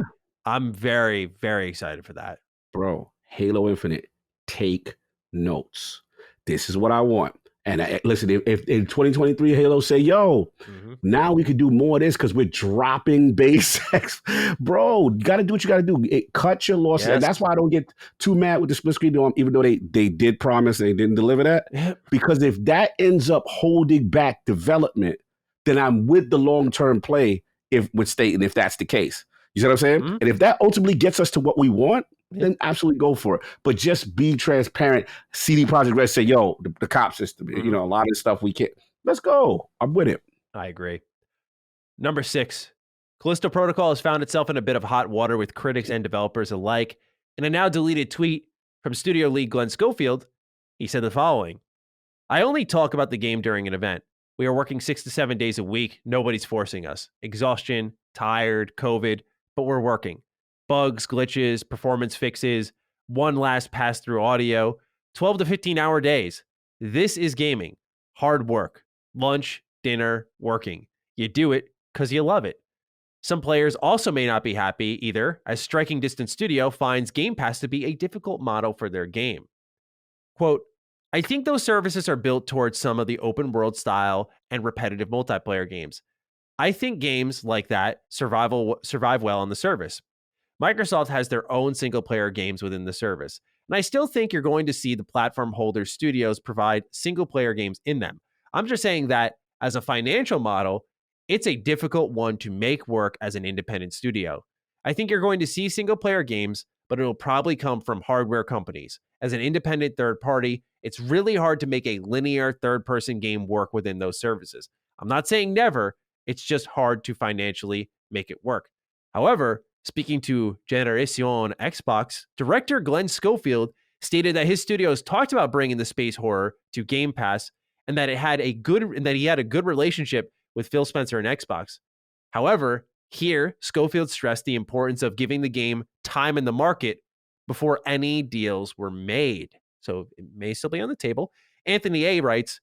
I'm very, very excited for that. Bro, Halo Infinite, take notes. This is what I want. And listen, if in 2023 Halo say, yo, now we could do more of this because we're dropping base X, bro, you got to do what you got to do. Cut your losses. And that's why I don't get too mad with the split screen, even though they did promise and they didn't deliver that. Because if that ends up holding back development, then I'm with the long-term play with State, and if that's the case. You see what I'm saying? And if that ultimately gets us to what we want, then absolutely go for it. But just be transparent. CD Projekt Red say, yo, the cop system, a lot of stuff we can't. Let's go. I'm with it. I agree. Number 6, Callisto Protocol has found itself in a bit of hot water with critics and developers alike. In a now deleted tweet from studio lead Glenn Schofield, he said the following: I only talk about the game during an event. We are working 6 to 7 days a week. Nobody's forcing us. Exhaustion, tired, COVID, but we're working. Bugs, glitches, performance fixes, one last pass through audio, 12 to 15 hour days. This is gaming. Hard work. Lunch, dinner, working. You do it because you love it. Some players also may not be happy either, as Striking Distance Studio finds Game Pass to be a difficult model for their game. Quote, I think those services are built towards some of the open world style and repetitive multiplayer games. I think games like that survive well on the service. Microsoft has their own single player games within the service, and I still think you're going to see the platform holder studios provide single player games in them. I'm just saying that as a financial model, it's a difficult one to make work as an independent studio. I think you're going to see single player games, but it'll probably come from hardware companies. As an independent third party, it's really hard to make a linear third person game work within those services. I'm not saying never, it's just hard to financially make it work. However, speaking to Generation Xbox, director Glenn Schofield stated that his studios talked about bringing the space horror to Game Pass and that he had a good relationship with Phil Spencer and Xbox. However, here, Schofield stressed the importance of giving the game time in the market before any deals were made. So it may still be on the table. Anthony A. writes,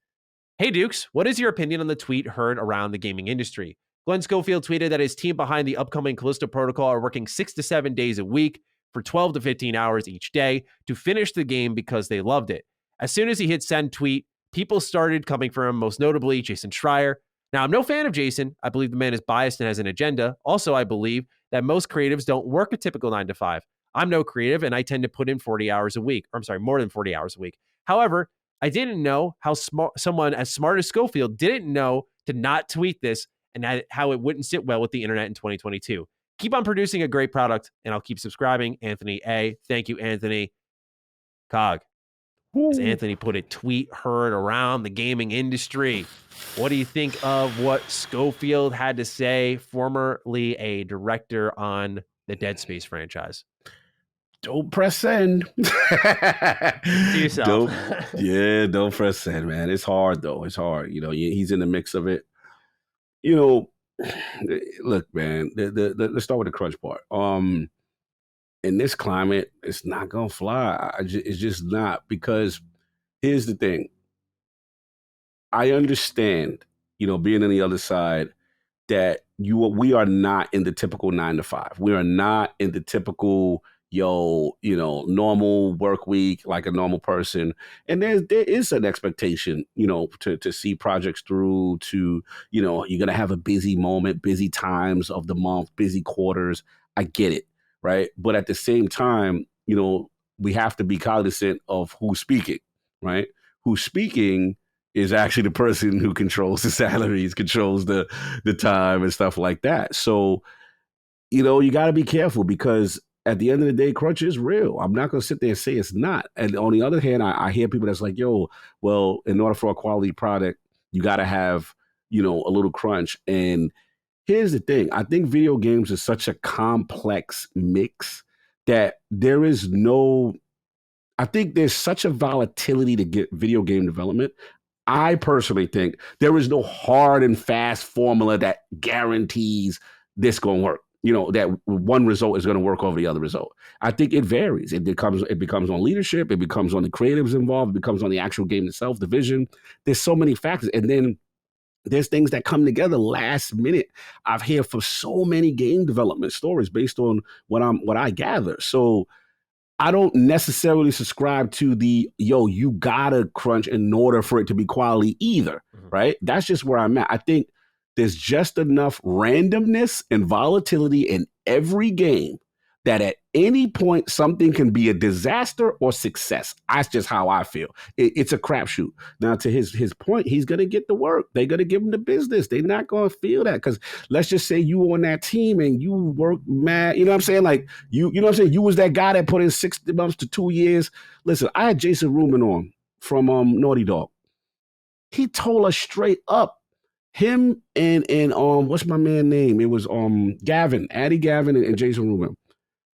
Hey Dukes, what is your opinion on the tweet heard around the gaming industry? Glenn Schofield tweeted that his team behind the upcoming Callisto Protocol are working 6 to 7 days a week for 12 to 15 hours each day to finish the game because they loved it. As soon as he hit send tweet, people started coming for him, most notably Jason Schreier. Now, I'm no fan of Jason. I believe the man is biased and has an agenda. Also, I believe that most creatives don't work a typical 9 to 5. I'm no creative, and I tend to put in 40 hours a week. Or, I'm sorry, more than 40 hours a week. However, I didn't know how someone as smart as Schofield didn't know to not tweet this and how it wouldn't sit well with the internet in 2022. Keep on producing a great product, and I'll keep subscribing. Anthony A. Thank you, Anthony. Cog. As Anthony put it, tweet heard around the gaming industry. What do you think of what Schofield had to say, formerly a director on the Dead Space franchise? Don't press send. To yourself. Don't press send, man. It's hard, though. It's hard. He's in the mix of it. Look, man, let's start with the crunch part. In this climate, it's not going to fly. It's just not, because here's the thing. I understand, being on the other side, that we are not in the typical 9 to 5. We are not in the typical, normal work week like a normal person. And there is an expectation, to see projects through, to, you're going to have a busy moment, busy times of the month, busy quarters. I get it. Right. But at the same time, we have to be cognizant of who's speaking. Right. Who's speaking is actually the person who controls the salaries, controls the time and stuff like that. So, you got to be careful, because at the end of the day, crunch is real. I'm not going to sit there and say it's not. And on the other hand, I hear people that's like, yo, well, in order for a quality product, you got to have, a little crunch. And here's the thing. I think video games is such a complex mix that I think there's such a volatility to get video game development. I personally think there is no hard and fast formula that guarantees this going to work. That one result is going to work over the other result. I think it varies. It becomes on leadership. It becomes on the creatives involved. It becomes on the actual game itself, the vision. There's so many factors. And then there's things that come together last minute. I've heard from so many game development stories based on what I gather. So I don't necessarily subscribe to you gotta crunch in order for it to be quality either, right? That's just where I'm at. I think there's just enough randomness and volatility in every game that at any point, something can be a disaster or success. That's just how I feel. It's a crapshoot. Now, to his point, he's going to get the work. They're going to give him the business. They're not going to feel that because let's just say you on that team and you work mad. You know what I'm saying? Like you know what I'm saying? You was that guy that put in 6 months to 2 years. Listen, I had Jason Rubin on from Naughty Dog. He told us straight up. Him and what's my man name? It was Gavin, Addy Gavin, and Jason Rubin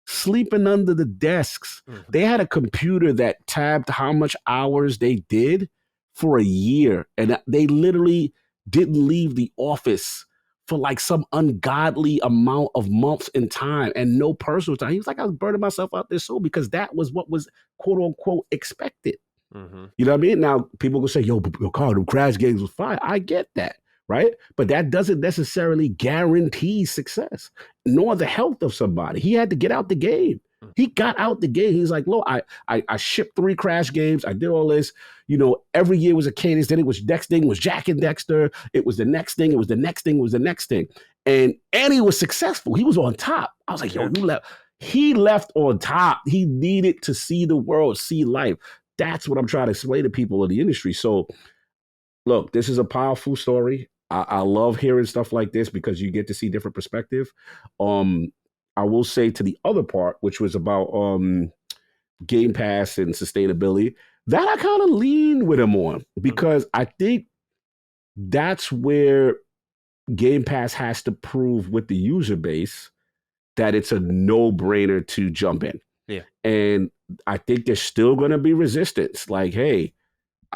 sleeping under the desks. Mm-hmm. They had a computer that tabbed how much hours they did for a year, and they literally didn't leave the office for like some ungodly amount of months in time and no personal time. He was like, I was burning myself out there so because that was what was quote unquote expected. Mm-hmm. You know what I mean? Now people will say, yo, Carl, the Crash games was fine. I get that. Right? But that doesn't necessarily guarantee success, nor the health of somebody. He had to get out the game. He got out the game. He's like, look, I shipped 3 Crash games. I did all this. You know, every year was a cadence. Then it was next thing was Jack and Dexter. It was the next thing. It was the next thing. It was the next thing. And he was successful. He was on top. I was like, yo, you left. He left on top. He needed to see the world, see life. That's what I'm trying to explain to people in the industry. So, look, this is a powerful story. I love hearing stuff like this because you get to see different perspective. I will say to the other part, which was about Game Pass and sustainability, that I kind of lean with him on because I think that's where Game Pass has to prove with the user base that it's a no-brainer to jump in. Yeah. And I think there's still going to be resistance. Like, hey,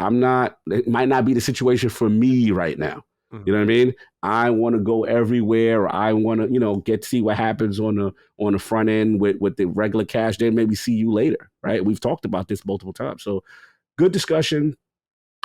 it might not be the situation for me right now. You know what I mean? I want to go everywhere. I want to, get to see what happens on the front end with the regular cash. Then maybe see you later, right? We've talked about this multiple times. So good discussion.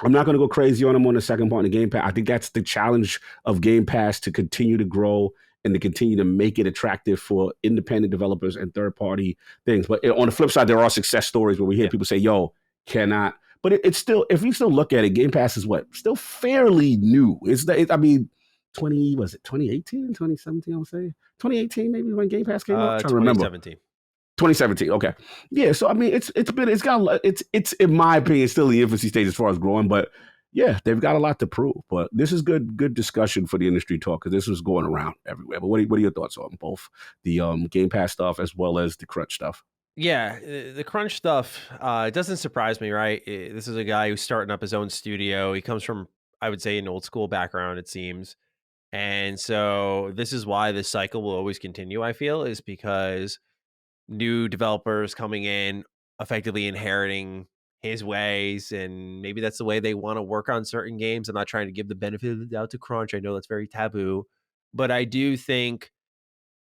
I'm not going to go crazy on them on the second part of Game Pass. I think that's the challenge of Game Pass to continue to grow and to continue to make it attractive for independent developers and third-party things. But on the flip side, there are success stories where we hear people say, yo, cannot. But it's still, if you still look at it, Game Pass is still fairly new. Was it 2018, 2017, I would say? 2018 maybe when Game Pass came out? I'm trying to remember. 2017, okay. Yeah, so I mean, it's in my opinion, still the infancy stage as far as growing, but yeah, they've got a lot to prove. But this is good discussion for the industry talk because this was going around everywhere. But what are your thoughts on both the Game Pass stuff as well as the crunch stuff? Yeah, the crunch stuff, it doesn't surprise me, right? This is a guy who's starting up his own studio. He comes from, I would say, an old school background, it seems. And so this is why this cycle will always continue, I feel, is because new developers coming in, effectively inheriting his ways, and maybe that's the way they want to work on certain games. I'm not trying to give the benefit of the doubt to crunch. I know that's very taboo, but I do think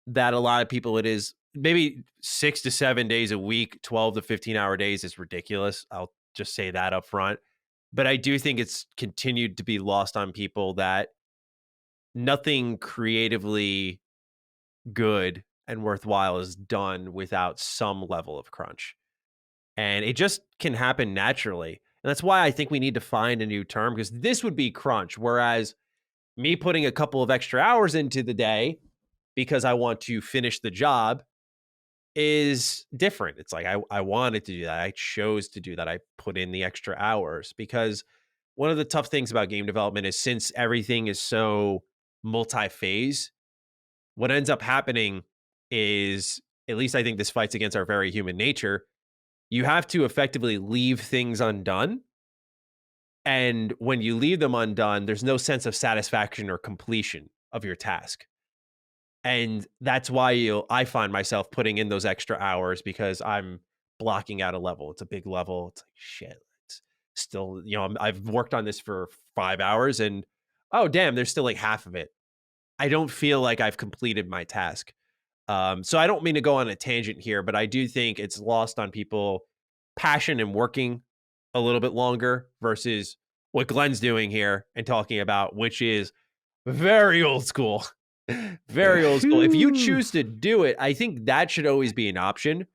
that a lot of people, it is maybe 6 to 7 days a week, 12 to 15-hour days is ridiculous. I'll just say that up front. But I do think it's continued to be lost on people that nothing creatively good and worthwhile is done without some level of crunch. And it just can happen naturally. And that's why I think we need to find a new term, because this would be crunch. Whereas me putting a couple of extra hours into the day because I want to finish the job is different. It's like I wanted to do that. I chose to do that. I put in the extra hours because one of the tough things about game development is since everything is so multi-phase, what ends up happening is, at least I think this fights against our very human nature, you have to effectively leave things undone. And when you leave them undone, there's no sense of satisfaction or completion of your task. And that's why I find myself putting in those extra hours because I'm blocking out a level. It's a big level. It's like, shit, it's still, I've worked on this for 5 hours and, oh, damn, there's still like half of it. I don't feel like I've completed my task. So I don't mean to go on a tangent here, but I do think it's lost on people passion and working a little bit longer versus what Glenn's doing here and talking about, which is very old school. Very old school. If you choose to do it, I think that should always be an option.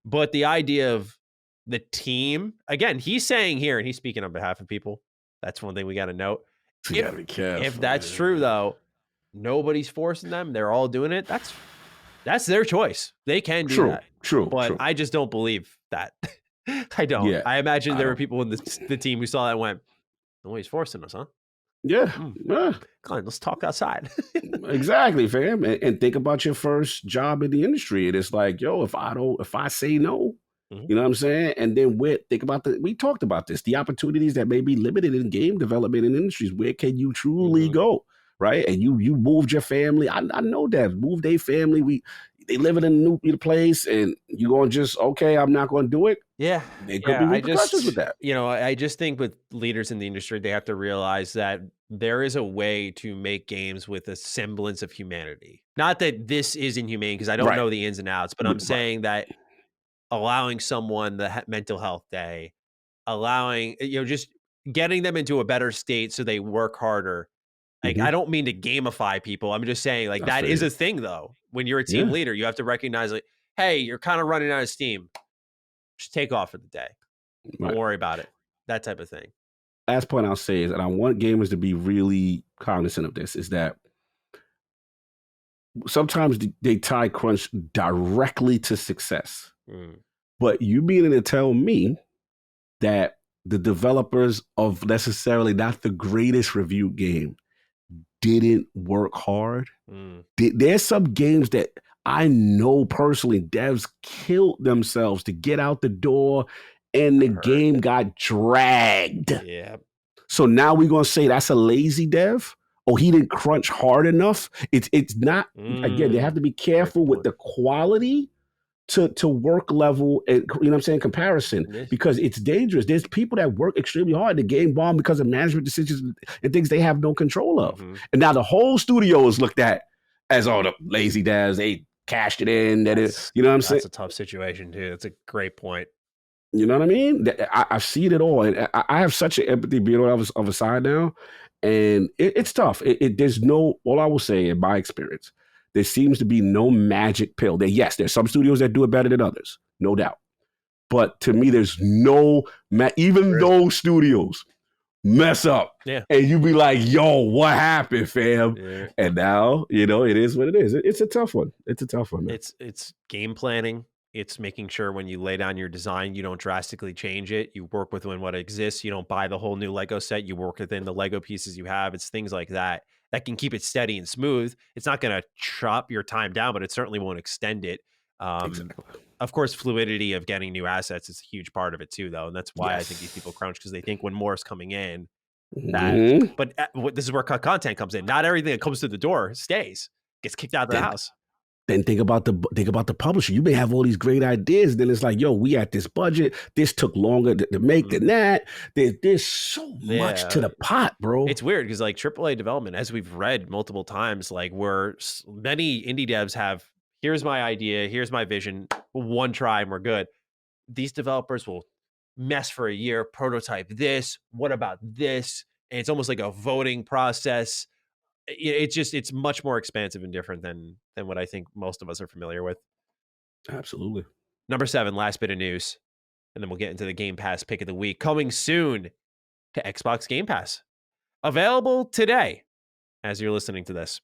But the idea of the team, again, he's saying here, and he's speaking on behalf of people. That's one thing we got to note. Gotta be careful, if that's true, though, nobody's forcing them. They're all doing it. That's That's their choice. They can do that. True. But I just don't believe that. I don't. Yeah, I imagine there I were don't. people in the team who saw that and went, "Oh, he's forcing us, huh? Yeah, yeah, Come on, let's talk outside." exactly, fam. And think about your first job in the industry. And it's like, yo, if I say no, Mhm. you know what I'm saying? And then think about we talked about this, the opportunities that may be limited in game development and industries. Where can you truly Mhm. go? Right. And you moved your family. I know that moved their family. They living in a new place and you going to just, okay, I'm not going to do it. Yeah. There could be Yeah. repercussions with that. I just think with leaders in the industry, they have to realize that there is a way to make games with a semblance of humanity. Not that this is inhumane, because I don't Right. know the ins and outs, but I'm Right. saying that allowing someone the mental health day, allowing, just getting them into a better state so they work harder. Like, I Hmm. don't mean to gamify people. I'm just saying, like, I that feel is you. a thing, though. When you're a team Yeah. leader, you have to recognize, like, hey, you're kind of running out of steam. Just take off for the day. Don't Right. worry about it. That type of thing. Last point I'll say is, and I want gamers to be really cognizant of this, is that sometimes they tie crunch directly to success. Mm. But you meaning to tell me that the developers of necessarily not the greatest reviewed game didn't work hard? Mm. There's some games that I know personally devs killed themselves to get out the door, and the Heard. game got dragged. Yeah. So now we're gonna say that's a lazy dev? Oh, he didn't crunch hard enough. It's not. Again, they have to be Great careful with point. the quality to work level, and you know what I'm saying, comparison, Yes. because it's dangerous. There's people that work extremely hard. The game bomb because of management decisions and things they have no control of. Mhm. And now the whole studio is looked at as all the lazy devs. They cashed it in. You know what I'm saying? That's a tough situation, too. That's a great point. You know what I mean? I've seen it all, and I have such an empathy being on of a side now, and it's tough. There's no. All I will say, in my experience, there seems to be no magic pill. Yes, there's some studios that do it better than others, no doubt. But to me, there's no. Even those studios mess up, Yeah. and you be like, "Yo, what happened, fam?" Yeah. And now it is what it is. It's a tough one. It's a tough one, man. It's game planning. It's making sure when you lay down your design, you don't drastically change it. You work within what exists. You don't buy the whole new Lego set. You work within the Lego pieces you have. It's things like that that can keep it steady and smooth. It's not going to chop your time down, but it certainly won't extend it. Exactly. Of course, fluidity of getting new assets is a huge part of it too, though, and that's why I think these people crunch, because they think when more is coming in, that. Mhm. But this is where content comes in. Not everything that comes through the door stays. Gets kicked out of the house. Then think about the publisher. You may have all these great ideas. Then it's like, yo, we at this budget. This took longer to make than that. There's so much to the pot, bro. It's weird because, like, AAA development, as we've read multiple times, like, where many indie devs have, here's my idea, here's my vision, one try and we're good. These developers will mess for a year, prototype this, what about this? And it's almost like a voting process. It's much more expansive and different than what I think most of us are familiar with. Absolutely. Number 7, last bit of news, and then we'll get into the Game Pass pick of the week. Coming soon to Xbox Game Pass. Available today, as you're listening to this.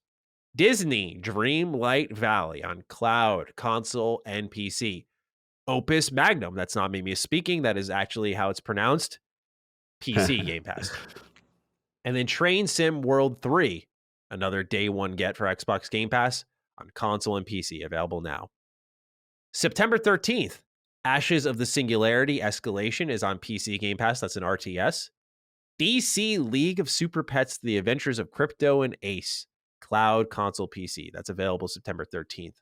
Disney Dreamlight Valley on cloud, console, and PC. Opus Magnum, that's not me speaking, that is actually how it's pronounced. PC Game Pass. And then Train Sim World 3, another day one get for Xbox Game Pass on console and PC, available now. September 13th, Ashes of the Singularity Escalation is on PC Game Pass. That's an RTS. DC League of Super Pets, The Adventures of Crypto and Ace, cloud, console, PC. That's available September 13th.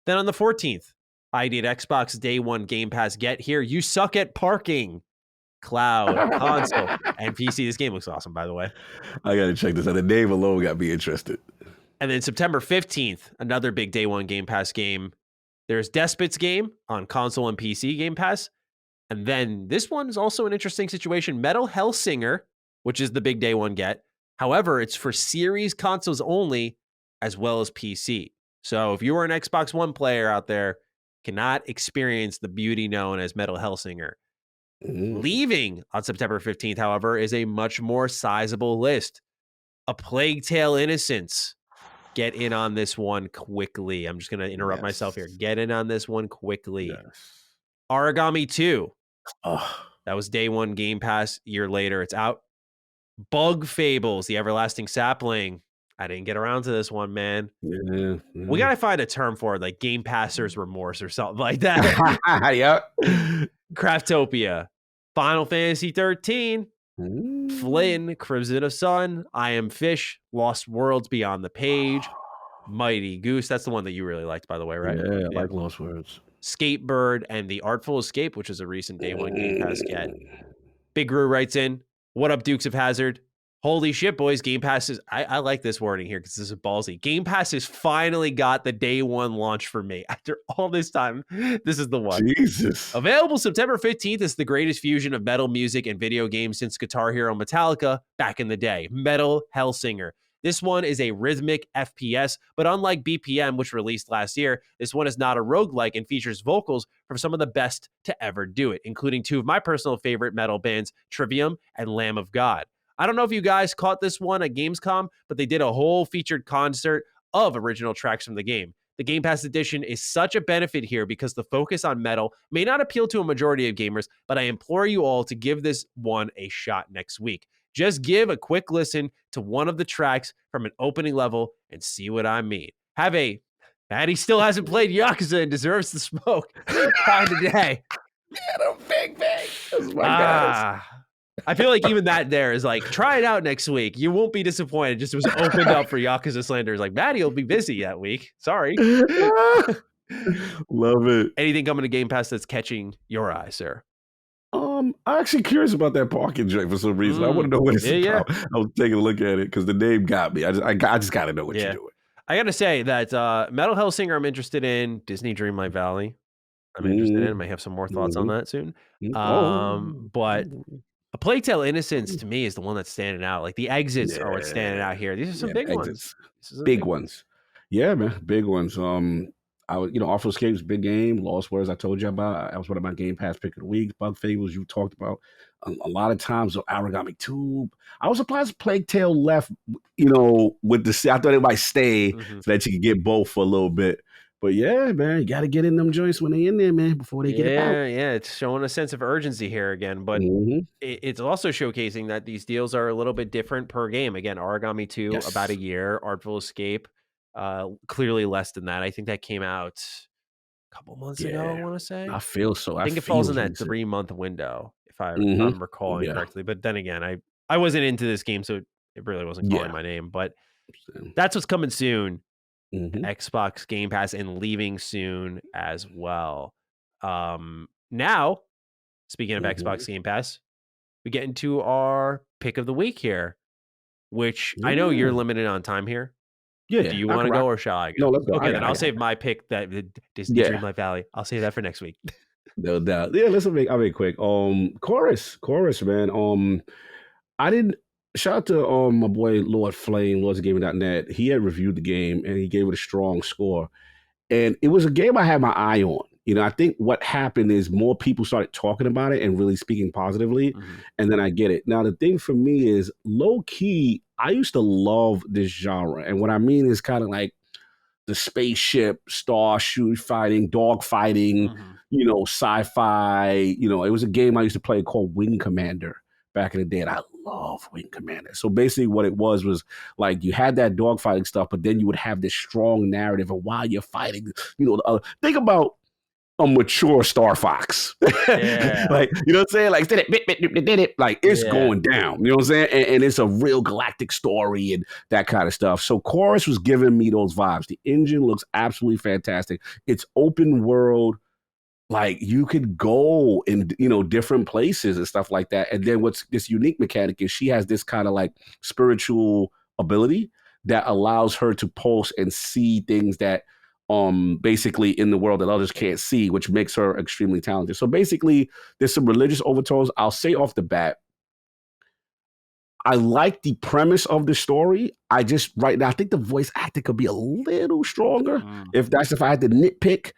Then on the 14th, I did Xbox Day 1 Game Pass get here. You Suck at Parking, cloud, console, and PC. This game looks awesome, by the way. I got to check this out. The name alone got me interested. And then September 15th, another big Day 1 Game Pass game. There's Despot's Game on console and PC Game Pass. And then this one is also an interesting situation. Metal Hellsinger, which is the big Day 1 get. However, it's for series consoles only, as well as PC. So if you are an Xbox One player out there, cannot experience the beauty known as Metal Hellsinger. Leaving on September 15th, however, is a much more sizable list. A Plague Tale Innocence, get in on this one quickly. I'm just going to interrupt myself here. Get in on this one quickly. Yes. Origami 2. Oh. That was day one Game Pass. Year later, it's out. Bug Fables, The Everlasting Sapling. I didn't get around to this one, man. Yeah. We got to find a term for it, like Game Passer's Remorse or something like that. Yep. Craftopia. Final Fantasy 13. Flynn, Crimson of Sun, I Am Fish, Lost Worlds Beyond the Page, Mighty Goose. That's the one that you really liked, by the way, right? Yeah, I like Lost Worlds. Skatebird and The Artful Escape, which is a recent day one Game Pass get. Big Gru writes in, what up, Dukes of Hazzard? Holy shit, boys. Game Pass is, I like this wording here because this is ballsy. Game Pass has finally got the day one launch for me. After all this time, this is the one. Jesus. Available September 15th is the greatest fusion of metal music and video games since Guitar Hero Metallica back in the day. Metal Hellsinger. This one is a rhythmic FPS, but unlike BPM, which released last year, this one is not a roguelike and features vocals from some of the best to ever do it, including two of my personal favorite metal bands, Trivium and Lamb of God. I don't know if you guys caught this one at Gamescom, but they did a whole featured concert of original tracks from the game. The Game Pass edition is such a benefit here because the focus on metal may not appeal to a majority of gamers, but I implore you all to give this one a shot next week. Just give a quick listen to one of the tracks from an opening level and see what I mean. Maddie still hasn't played Yakuza and deserves the smoke. Kind of day. Man, I'm big. That's my guys. I feel like even that there is like, try it out next week. You won't be disappointed. Just was opened up for Yakuza slanders. Like, Maddie will be busy that week. Sorry. Love it. Anything coming to Game Pass that's catching your eye, sir? I'm actually curious about that parking joint for some reason. I want to know what it's about. I was taking a look at it because the name got me. I just got to know what you're doing. I got to say that Metal Hellsinger I'm interested in. Disney Dreamlight Valley I'm interested in. I may have some more thoughts on that soon. But A Plague Tale Innocence to me is the one that's standing out. Like the exits are what's standing out here. These are some big ones. Big ones. Yeah, man. Big ones. Awful Escape's big game. Lost Words I told you about. That was one of my Game Pass pick of the week. Bug Fables you talked about. A lot of times Origami 2. I was surprised Plague Tale left, with the I thought it might stay so that you could get both for a little bit. But yeah, man, you got to get in them joints when they in there, man, before they get it out. Yeah, it's showing a sense of urgency here again. But it's also showcasing that these deals are a little bit different per game. Again, Origami 2, about a year. Artful Escape, clearly less than that. I think that came out a couple months ago, I want to say. I feel so. I think it falls in that 3-month window, if I'm recalling correctly. But then again, I wasn't into this game, so it really wasn't calling my name. But that's what's coming soon. Xbox Game Pass and leaving soon as well. Now, speaking of Xbox Game Pass, we get into our pick of the week here, which I know you're limited on time here. Yeah. Do you want to go or shall I go? No, let's go. Okay, then I'll save my pick, that Disney Dreamlight Valley. I'll save that for next week. No doubt. Yeah, I'll make it quick. Chorus, man. I didn't. Shout out to my boy Lord Flame, LordsGaming.net. He had reviewed the game and he gave it a strong score. And it was a game I had my eye on. I think what happened is more people started talking about it and really speaking positively. And then I get it. Now, the thing for me is low key, I used to love this genre. And what I mean is kind of like the spaceship, star shoot fighting, dog fighting, sci-fi. It was a game I used to play called Wing Commander back in the day, and I love Wing Commander. So basically what it was like you had that dogfighting stuff, but then you would have this strong narrative of while you're fighting, think about a mature Star Fox. Like, you know what I'm saying? Like, did it, like it's going down, you know what I'm saying? And it's a real galactic story and that kind of stuff. So Chorus was giving me those vibes. The engine looks absolutely fantastic. It's open world. Like you could go in, different places and stuff like that. And then what's this unique mechanic is she has this kind of like spiritual ability that allows her to pulse and see things that basically in the world that others can't see, which makes her extremely talented. So basically there's some religious overtones. I'll say off the bat, I like the premise of the story. I just right now I think the voice acting could be a little stronger if I had to nitpick,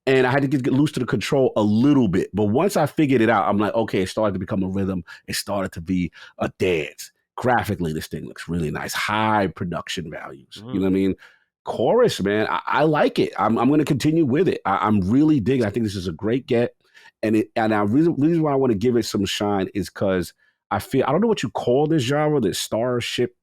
and I had to get loose to the control a little bit. But once I figured it out, I'm like, okay, it started to become a rhythm. It started to be a dance. Graphically, this thing looks really nice. High production values. You know what I mean? chorus, man. I like it. I'm going to continue with it. I'm really digging. I think this is a great get, and reason why I want to give it some shine is because I don't know what you call this genre, the starship.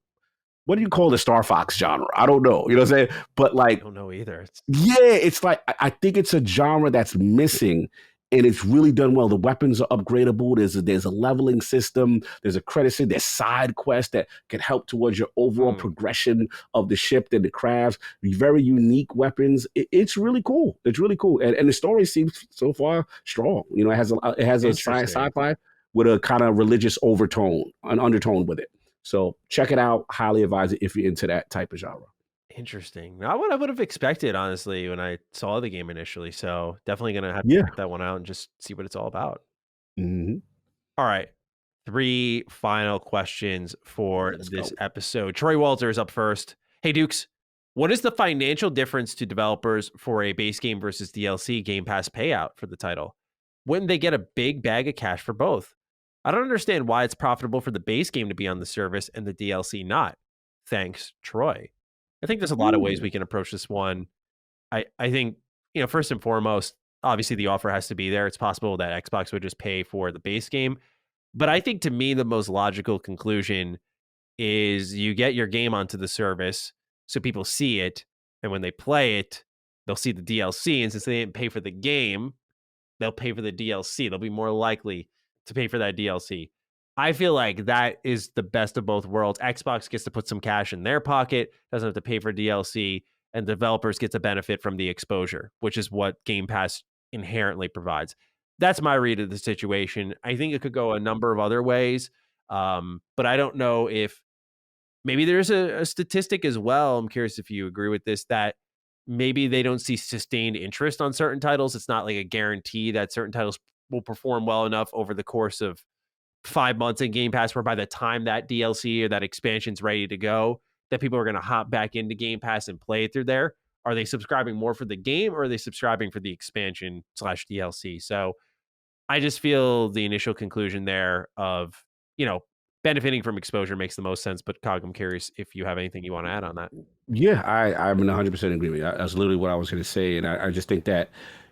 What do you call the Star Fox genre? I don't know. You know what I'm saying? But I like, don't know either. yeah, it's like I think it's a genre that's missing, and it's really done well. The weapons are upgradable. There's a leveling system. There's a credit system. There's side quests that can help towards your overall progression of the ship and the crafts. Very unique weapons. It's really cool. It's really cool, and the story seems so far strong. You know, it has a sci-fi with a kind of religious overtone, an undertone with it. So check it out. Highly advise it if you're into that type of genre. Interesting. Not what I would have expected, honestly, when I saw the game initially. So definitely going to have to check that one out and just see what it's all about. Mm-hmm. All right. 3 final questions for this episode. Troy Walters up first. Hey, Dukes, what is the financial difference to developers for a base game versus DLC Game Pass payout for the title? Wouldn't they get a big bag of cash for both? I don't understand why it's profitable for the base game to be on the service and the DLC not. Thanks, Troy. I think there's a lot of ways we can approach this one. I think, first and foremost, obviously the offer has to be there. It's possible that Xbox would just pay for the base game. But I think to me, the most logical conclusion is you get your game onto the service so people see it. And when they play it, they'll see the DLC. And since they didn't pay for the game, they'll pay for the DLC. They'll be more likely to pay for that DLC. I feel like that is the best of both worlds. Xbox gets to put some cash in their pocket, doesn't have to pay for DLC, and developers get to benefit from the exposure, which is what Game Pass inherently provides. That's my read of the situation. I think it could go a number of other ways, but I don't know if maybe there's a statistic as well. I'm curious if you agree with this, that maybe they don't see sustained interest on certain titles. It's not like a guarantee that certain titles will perform well enough over the course of 5 months in Game Pass, where by the time that DLC or that expansion's ready to go, that people are going to hop back into Game Pass and play it through there. Are they subscribing more for the game, or are they subscribing for the expansion / DLC? So I just feel the initial conclusion there of, benefiting from exposure makes the most sense. But Cog, I'm curious if you have anything you want to add on that. Yeah, I'm in 100% agreement. That's literally what I was going to say. And I just think that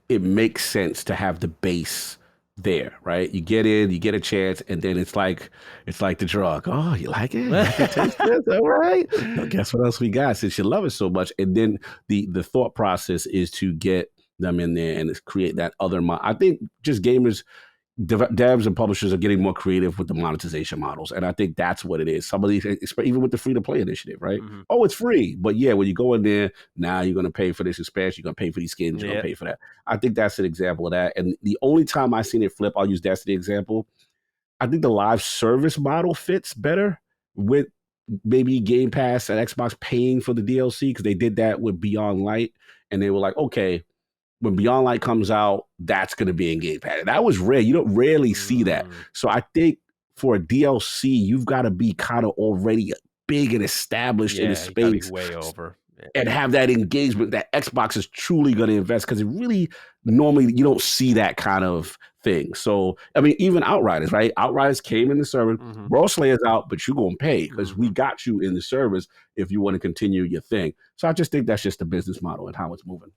it makes sense to have the base there, right? You get in, you get a chance, and then it's like the drug. Oh, you like it? You like the taste of this? All right. Well, guess what else we got? Since you love it so much, and then the thought process is to get them in there and create that other. I think just gamers, devs and publishers are getting more creative with the monetization models, and I think that's what it is. Some of these, even with the free to play initiative, right? Mm-hmm. Oh, it's free, but yeah, when you go in there, now you're going to pay for this expansion, you're going to pay for these skins, you're going to pay for that. I think that's an example of that. And the only time I've seen it flip, I'll use Destiny example. I think the live service model fits better with maybe Game Pass and Xbox paying for the DLC, because they did that with Beyond Light, and they were like, okay, when Beyond Light comes out, that's going to be in Game Pass. That was rare. You don't rarely see that. So I think for a DLC, you've got to be kind of already big and established in the space. Way over. Yeah. And have that engagement that Xbox is truly going to invest, because it really, normally, you don't see that kind of thing. So, I mean, even Outriders, right? Outriders came in the service. Mm-hmm. World Slayer's out, but you're going to pay, because we got you in the service if you want to continue your thing. So I just think that's just the business model and how it's moving.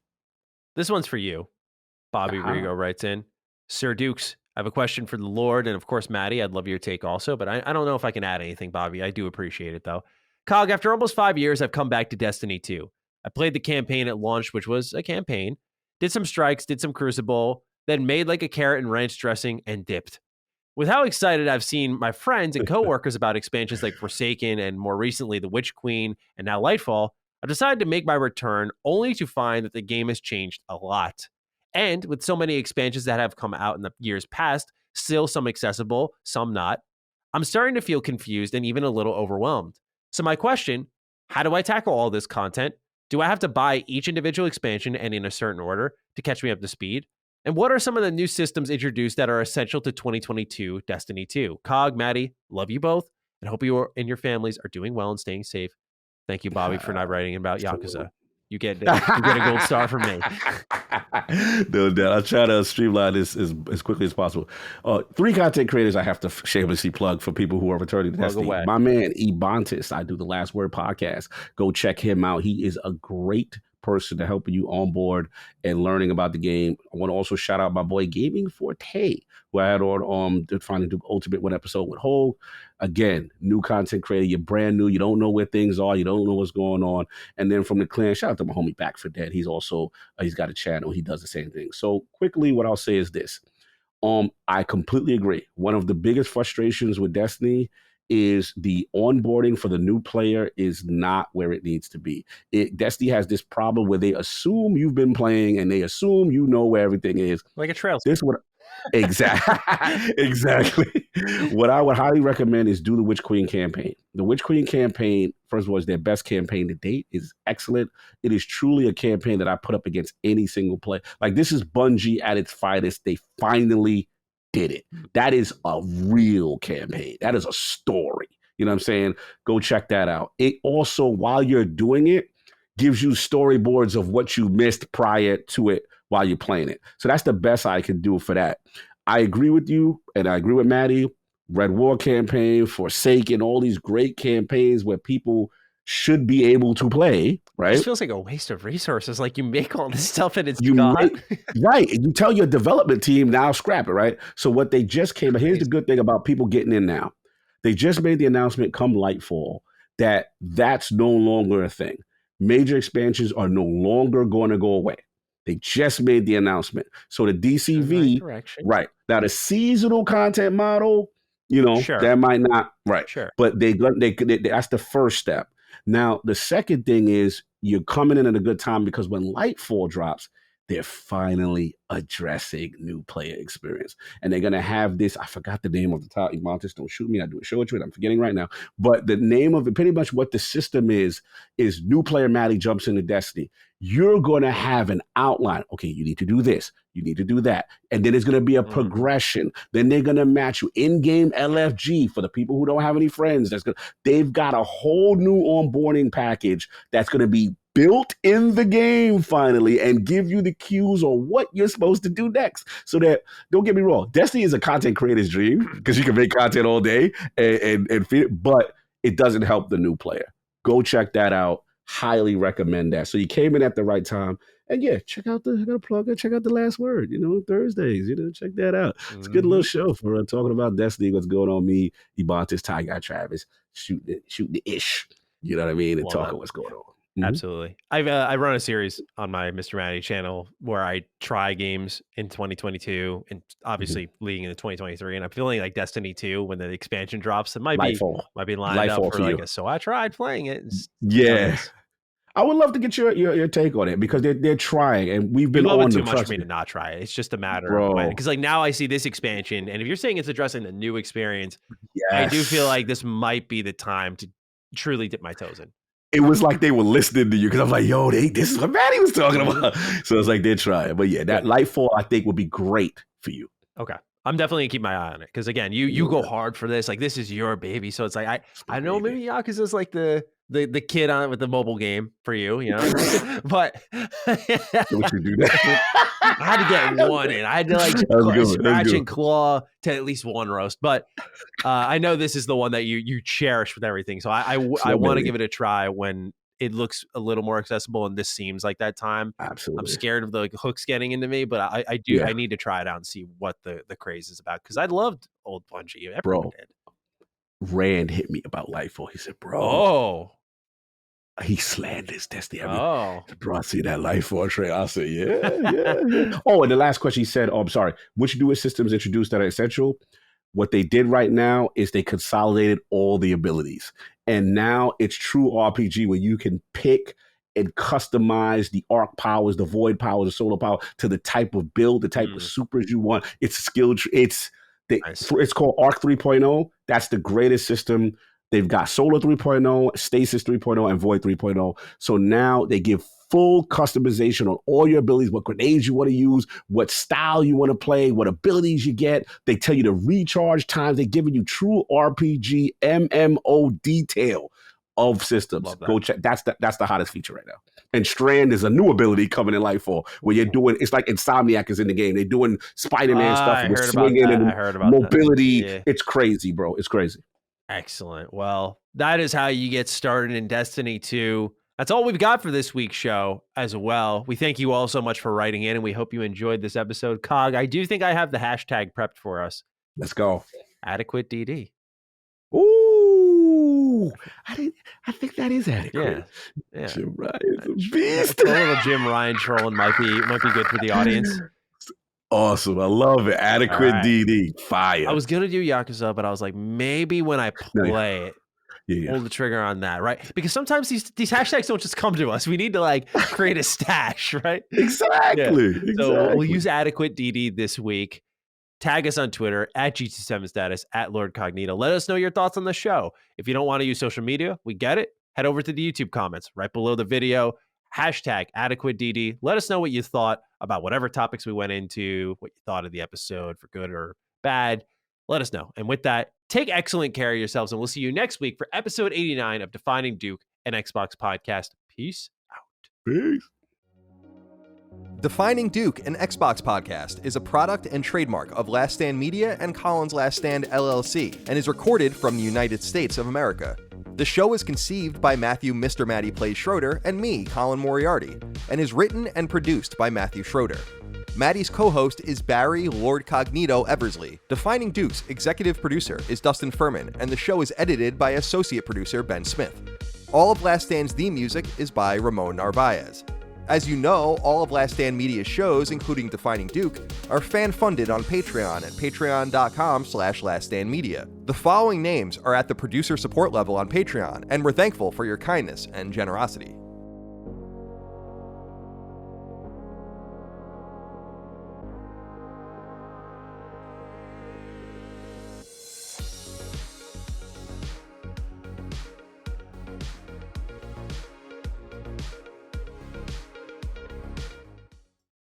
This one's for you. Bobby Rigo writes in, Sir Dukes, I have a question for the Lord, and of course, Maddie, I'd love your take also, but I don't know if I can add anything, Bobby. I do appreciate it, though. Cog, after almost 5 years, I've come back to Destiny 2. I played the campaign at launch, which was a campaign, did some strikes, did some Crucible, then made like a carrot and ranch dressing and dipped. With how excited I've seen my friends and coworkers about expansions like Forsaken and more recently The Witch Queen and now Lightfall, I've decided to make my return, only to find that the game has changed a lot. And with so many expansions that have come out in the years past, still some accessible, some not, I'm starting to feel confused and even a little overwhelmed. So my question, how do I tackle all this content? Do I have to buy each individual expansion and in a certain order to catch me up to speed? And what are some of the new systems introduced that are essential to 2022 Destiny 2? Cog, Maddie, love you both, and hope you and your families are doing well and staying safe. Thank you, Bobby, for not writing about Yakuza. You get a gold star from me. No doubt. I'll try to streamline this as quickly as possible. 3 content creators I have to shamelessly plug for people who are returning to Destiny. Away. My man, Ebontis, I do the Last Word podcast. Go check him out. He is a great person to help you on board and learning about the game. I want to also shout out my boy Gaming Forte, who I had on Defining Duke Ultimate one episode with Hole. Again, new content creator. You're brand new. You don't know where things are. You don't know what's going on. And then from the clan, shout out to my homie Back for Dead. He's also he's got a channel. He does the same thing. So quickly, what I'll say is this. I completely agree. One of the biggest frustrations with Destiny is the onboarding for the new player is not where it needs to be. Destiny has this problem where they assume you've been playing and they assume you know where everything is. Like a trail. This what exactly. What I would highly recommend is do the Witch Queen campaign. The Witch Queen campaign, first of all, is their best campaign to date. Is excellent. It is truly a campaign that I put up against any single player. Like, this is Bungie at its finest. They finally did it. That is a real campaign. That is a story. You know what I'm saying? Go check that out. It also, while you're doing it, gives you storyboards of what you missed prior to it while you're playing it. So that's the best I can do for that. I agree with you, and I agree with Maddie. Red War campaign, Forsaken, all these great campaigns where people should be able to play, right? It just feels like a waste of resources. Like, you make all this stuff and it's gone. Right. And you tell your development team, now scrap it, right? So what they just came, here's the good thing about people getting in now. They just made the announcement come Lightfall that that's no longer a thing. Major expansions are no longer going to go away. They just made the announcement. So the DCV, right. Now the seasonal content model, you know, that might not, right. Sure. But they that's the first step. Now, the second thing is you're coming in at a good time because when Lightfall drops, they're finally addressing new player experience. And they're going to have this, I forgot the name of the title. Montes, don't shoot me. I do a show it to it. I'm forgetting right now. But the name of it, pretty much what the system is new player Maddie jumps into Destiny. You're going to have an outline. Okay, you need to do this. You need to do that. And then there's going to be a progression. Then they're going to match you in-game LFG for the people who don't have any friends. They've got a whole new onboarding package that's going to be built in the game finally and give you the cues on what you're supposed to do next. So that, don't get me wrong, Destiny is a content creator's dream because you can make content all day and feed it, but it doesn't help the new player. Go check that out. Highly recommend that. So you came in at the right time. And yeah, check out check out The Last Word, Thursdays, check that out. It's a good little show for talking about Destiny, what's going on, me, Ebontis, Ty Guy Travis, shooting the ish, you know what I mean, and talking what's going on. Absolutely. I run a series on my Mr. Matty channel where I try games in 2022 and obviously leading into 2023. And I'm feeling like Destiny 2 when the expansion drops, it might be lined up for like so I tried playing it. Yeah. I would love to get your take on it because they're trying, and we've been on too much for me to not try it. It's just a matter of when. Because like now I see this expansion, and if you're saying it's addressing the new experience, I do feel like this might be the time to truly dip my toes in. It was like they were listening to you because I'm like, yo, this is what Maddie was talking about. So it's like they're trying. But yeah, that Lightfall I think would be great for you. Okay. I'm definitely gonna keep my eye on it because again, you go hard for this. Like, this is your baby. So it's like I know maybe Yakuza is like the kid on it with the mobile game for you, but don't you do that? I had to get one in. I had to like scratch and claw to at least one roast. But I know this is the one that you cherish with everything. So I want to give it a try when it looks a little more accessible, and this seems like that time. Absolutely. I'm scared of the hooks getting into me, but I need to try it out and see what the craze is about because I loved old Bungie. Everyone did. Rand hit me about Lightfall. He said, bro, he slanders Destiny. Bro, I see that Lightfall trailer. I said, yeah. Oh, and the last question he said, I'm sorry, which newer systems introduced that are essential? What they did right now is they consolidated all the abilities. And now it's true RPG where you can pick and customize the arc powers, the void powers, the solar power to the type of build, the type of supers you want. It's a skill. It's called Arc 3.0. That's the greatest system. They've got Solar 3.0, Stasis 3.0, and Void 3.0. So now they give full customization on all your abilities, what grenades you want to use, what style you want to play, what abilities you get. They tell you the recharge times. They're giving you true RPG MMO detail of systems. Love that. Go check. That's the hottest feature right now. And Strand is a new ability coming in Lightfall where you're doing. It's like Insomniac is in the game. They're doing Spider-Man stuff with swinging and mobility. Yeah. It's crazy, bro. It's crazy. Excellent. Well, that is how you get started in Destiny 2. That's all we've got for this week's show as well. We thank you all so much for writing in, and we hope you enjoyed this episode. Cog, I do think I have the hashtag prepped for us. Let's go. Adequate DD. Ooh, I think that is adequate. Yeah. Jim Ryan's a beast. A little Jim Ryan trolling might be good for the audience. Awesome. I love it. Adequate DD. Fire. I was going to do Yakuza, but I was like, maybe when I play it, pull the trigger on that, right? Because sometimes these hashtags don't just come to us. We need to like create a stash, right? Exactly. So we'll use Adequate DD this week. Tag us on Twitter at G27status, at Lord Cognito. Let us know your thoughts on the show. If you don't want to use social media, we get it. Head over to the YouTube comments right below the video. Hashtag Adequate DD. Let us know what you thought about whatever topics we went into, what you thought of the episode for good or bad. Let us know. And with that, take excellent care of yourselves, and we'll see you next week for episode 89 of Defining Duke, an Xbox podcast. Peace out. Peace. Defining Duke, an Xbox podcast, is a product and trademark of Last Stand Media and Collins Last Stand LLC, and is recorded from the United States of America. The show is conceived by Matthew Mr. Matty Plays Schroeder and me, Colin Moriarty, and is written and produced by Matthew Schroeder. Matty's co-host is Barry Lord Cognito Eversley. Defining Duke's executive producer is Dustin Furman, and the show is edited by associate producer Ben Smith. All of Last Stand's theme music is by Ramon Narvaez. As you know, all of Last Stand Media's shows, including Defining Duke, are fan-funded on Patreon at patreon.com/laststandmedia. The following names are at the producer support level on Patreon, and we're thankful for your kindness and generosity.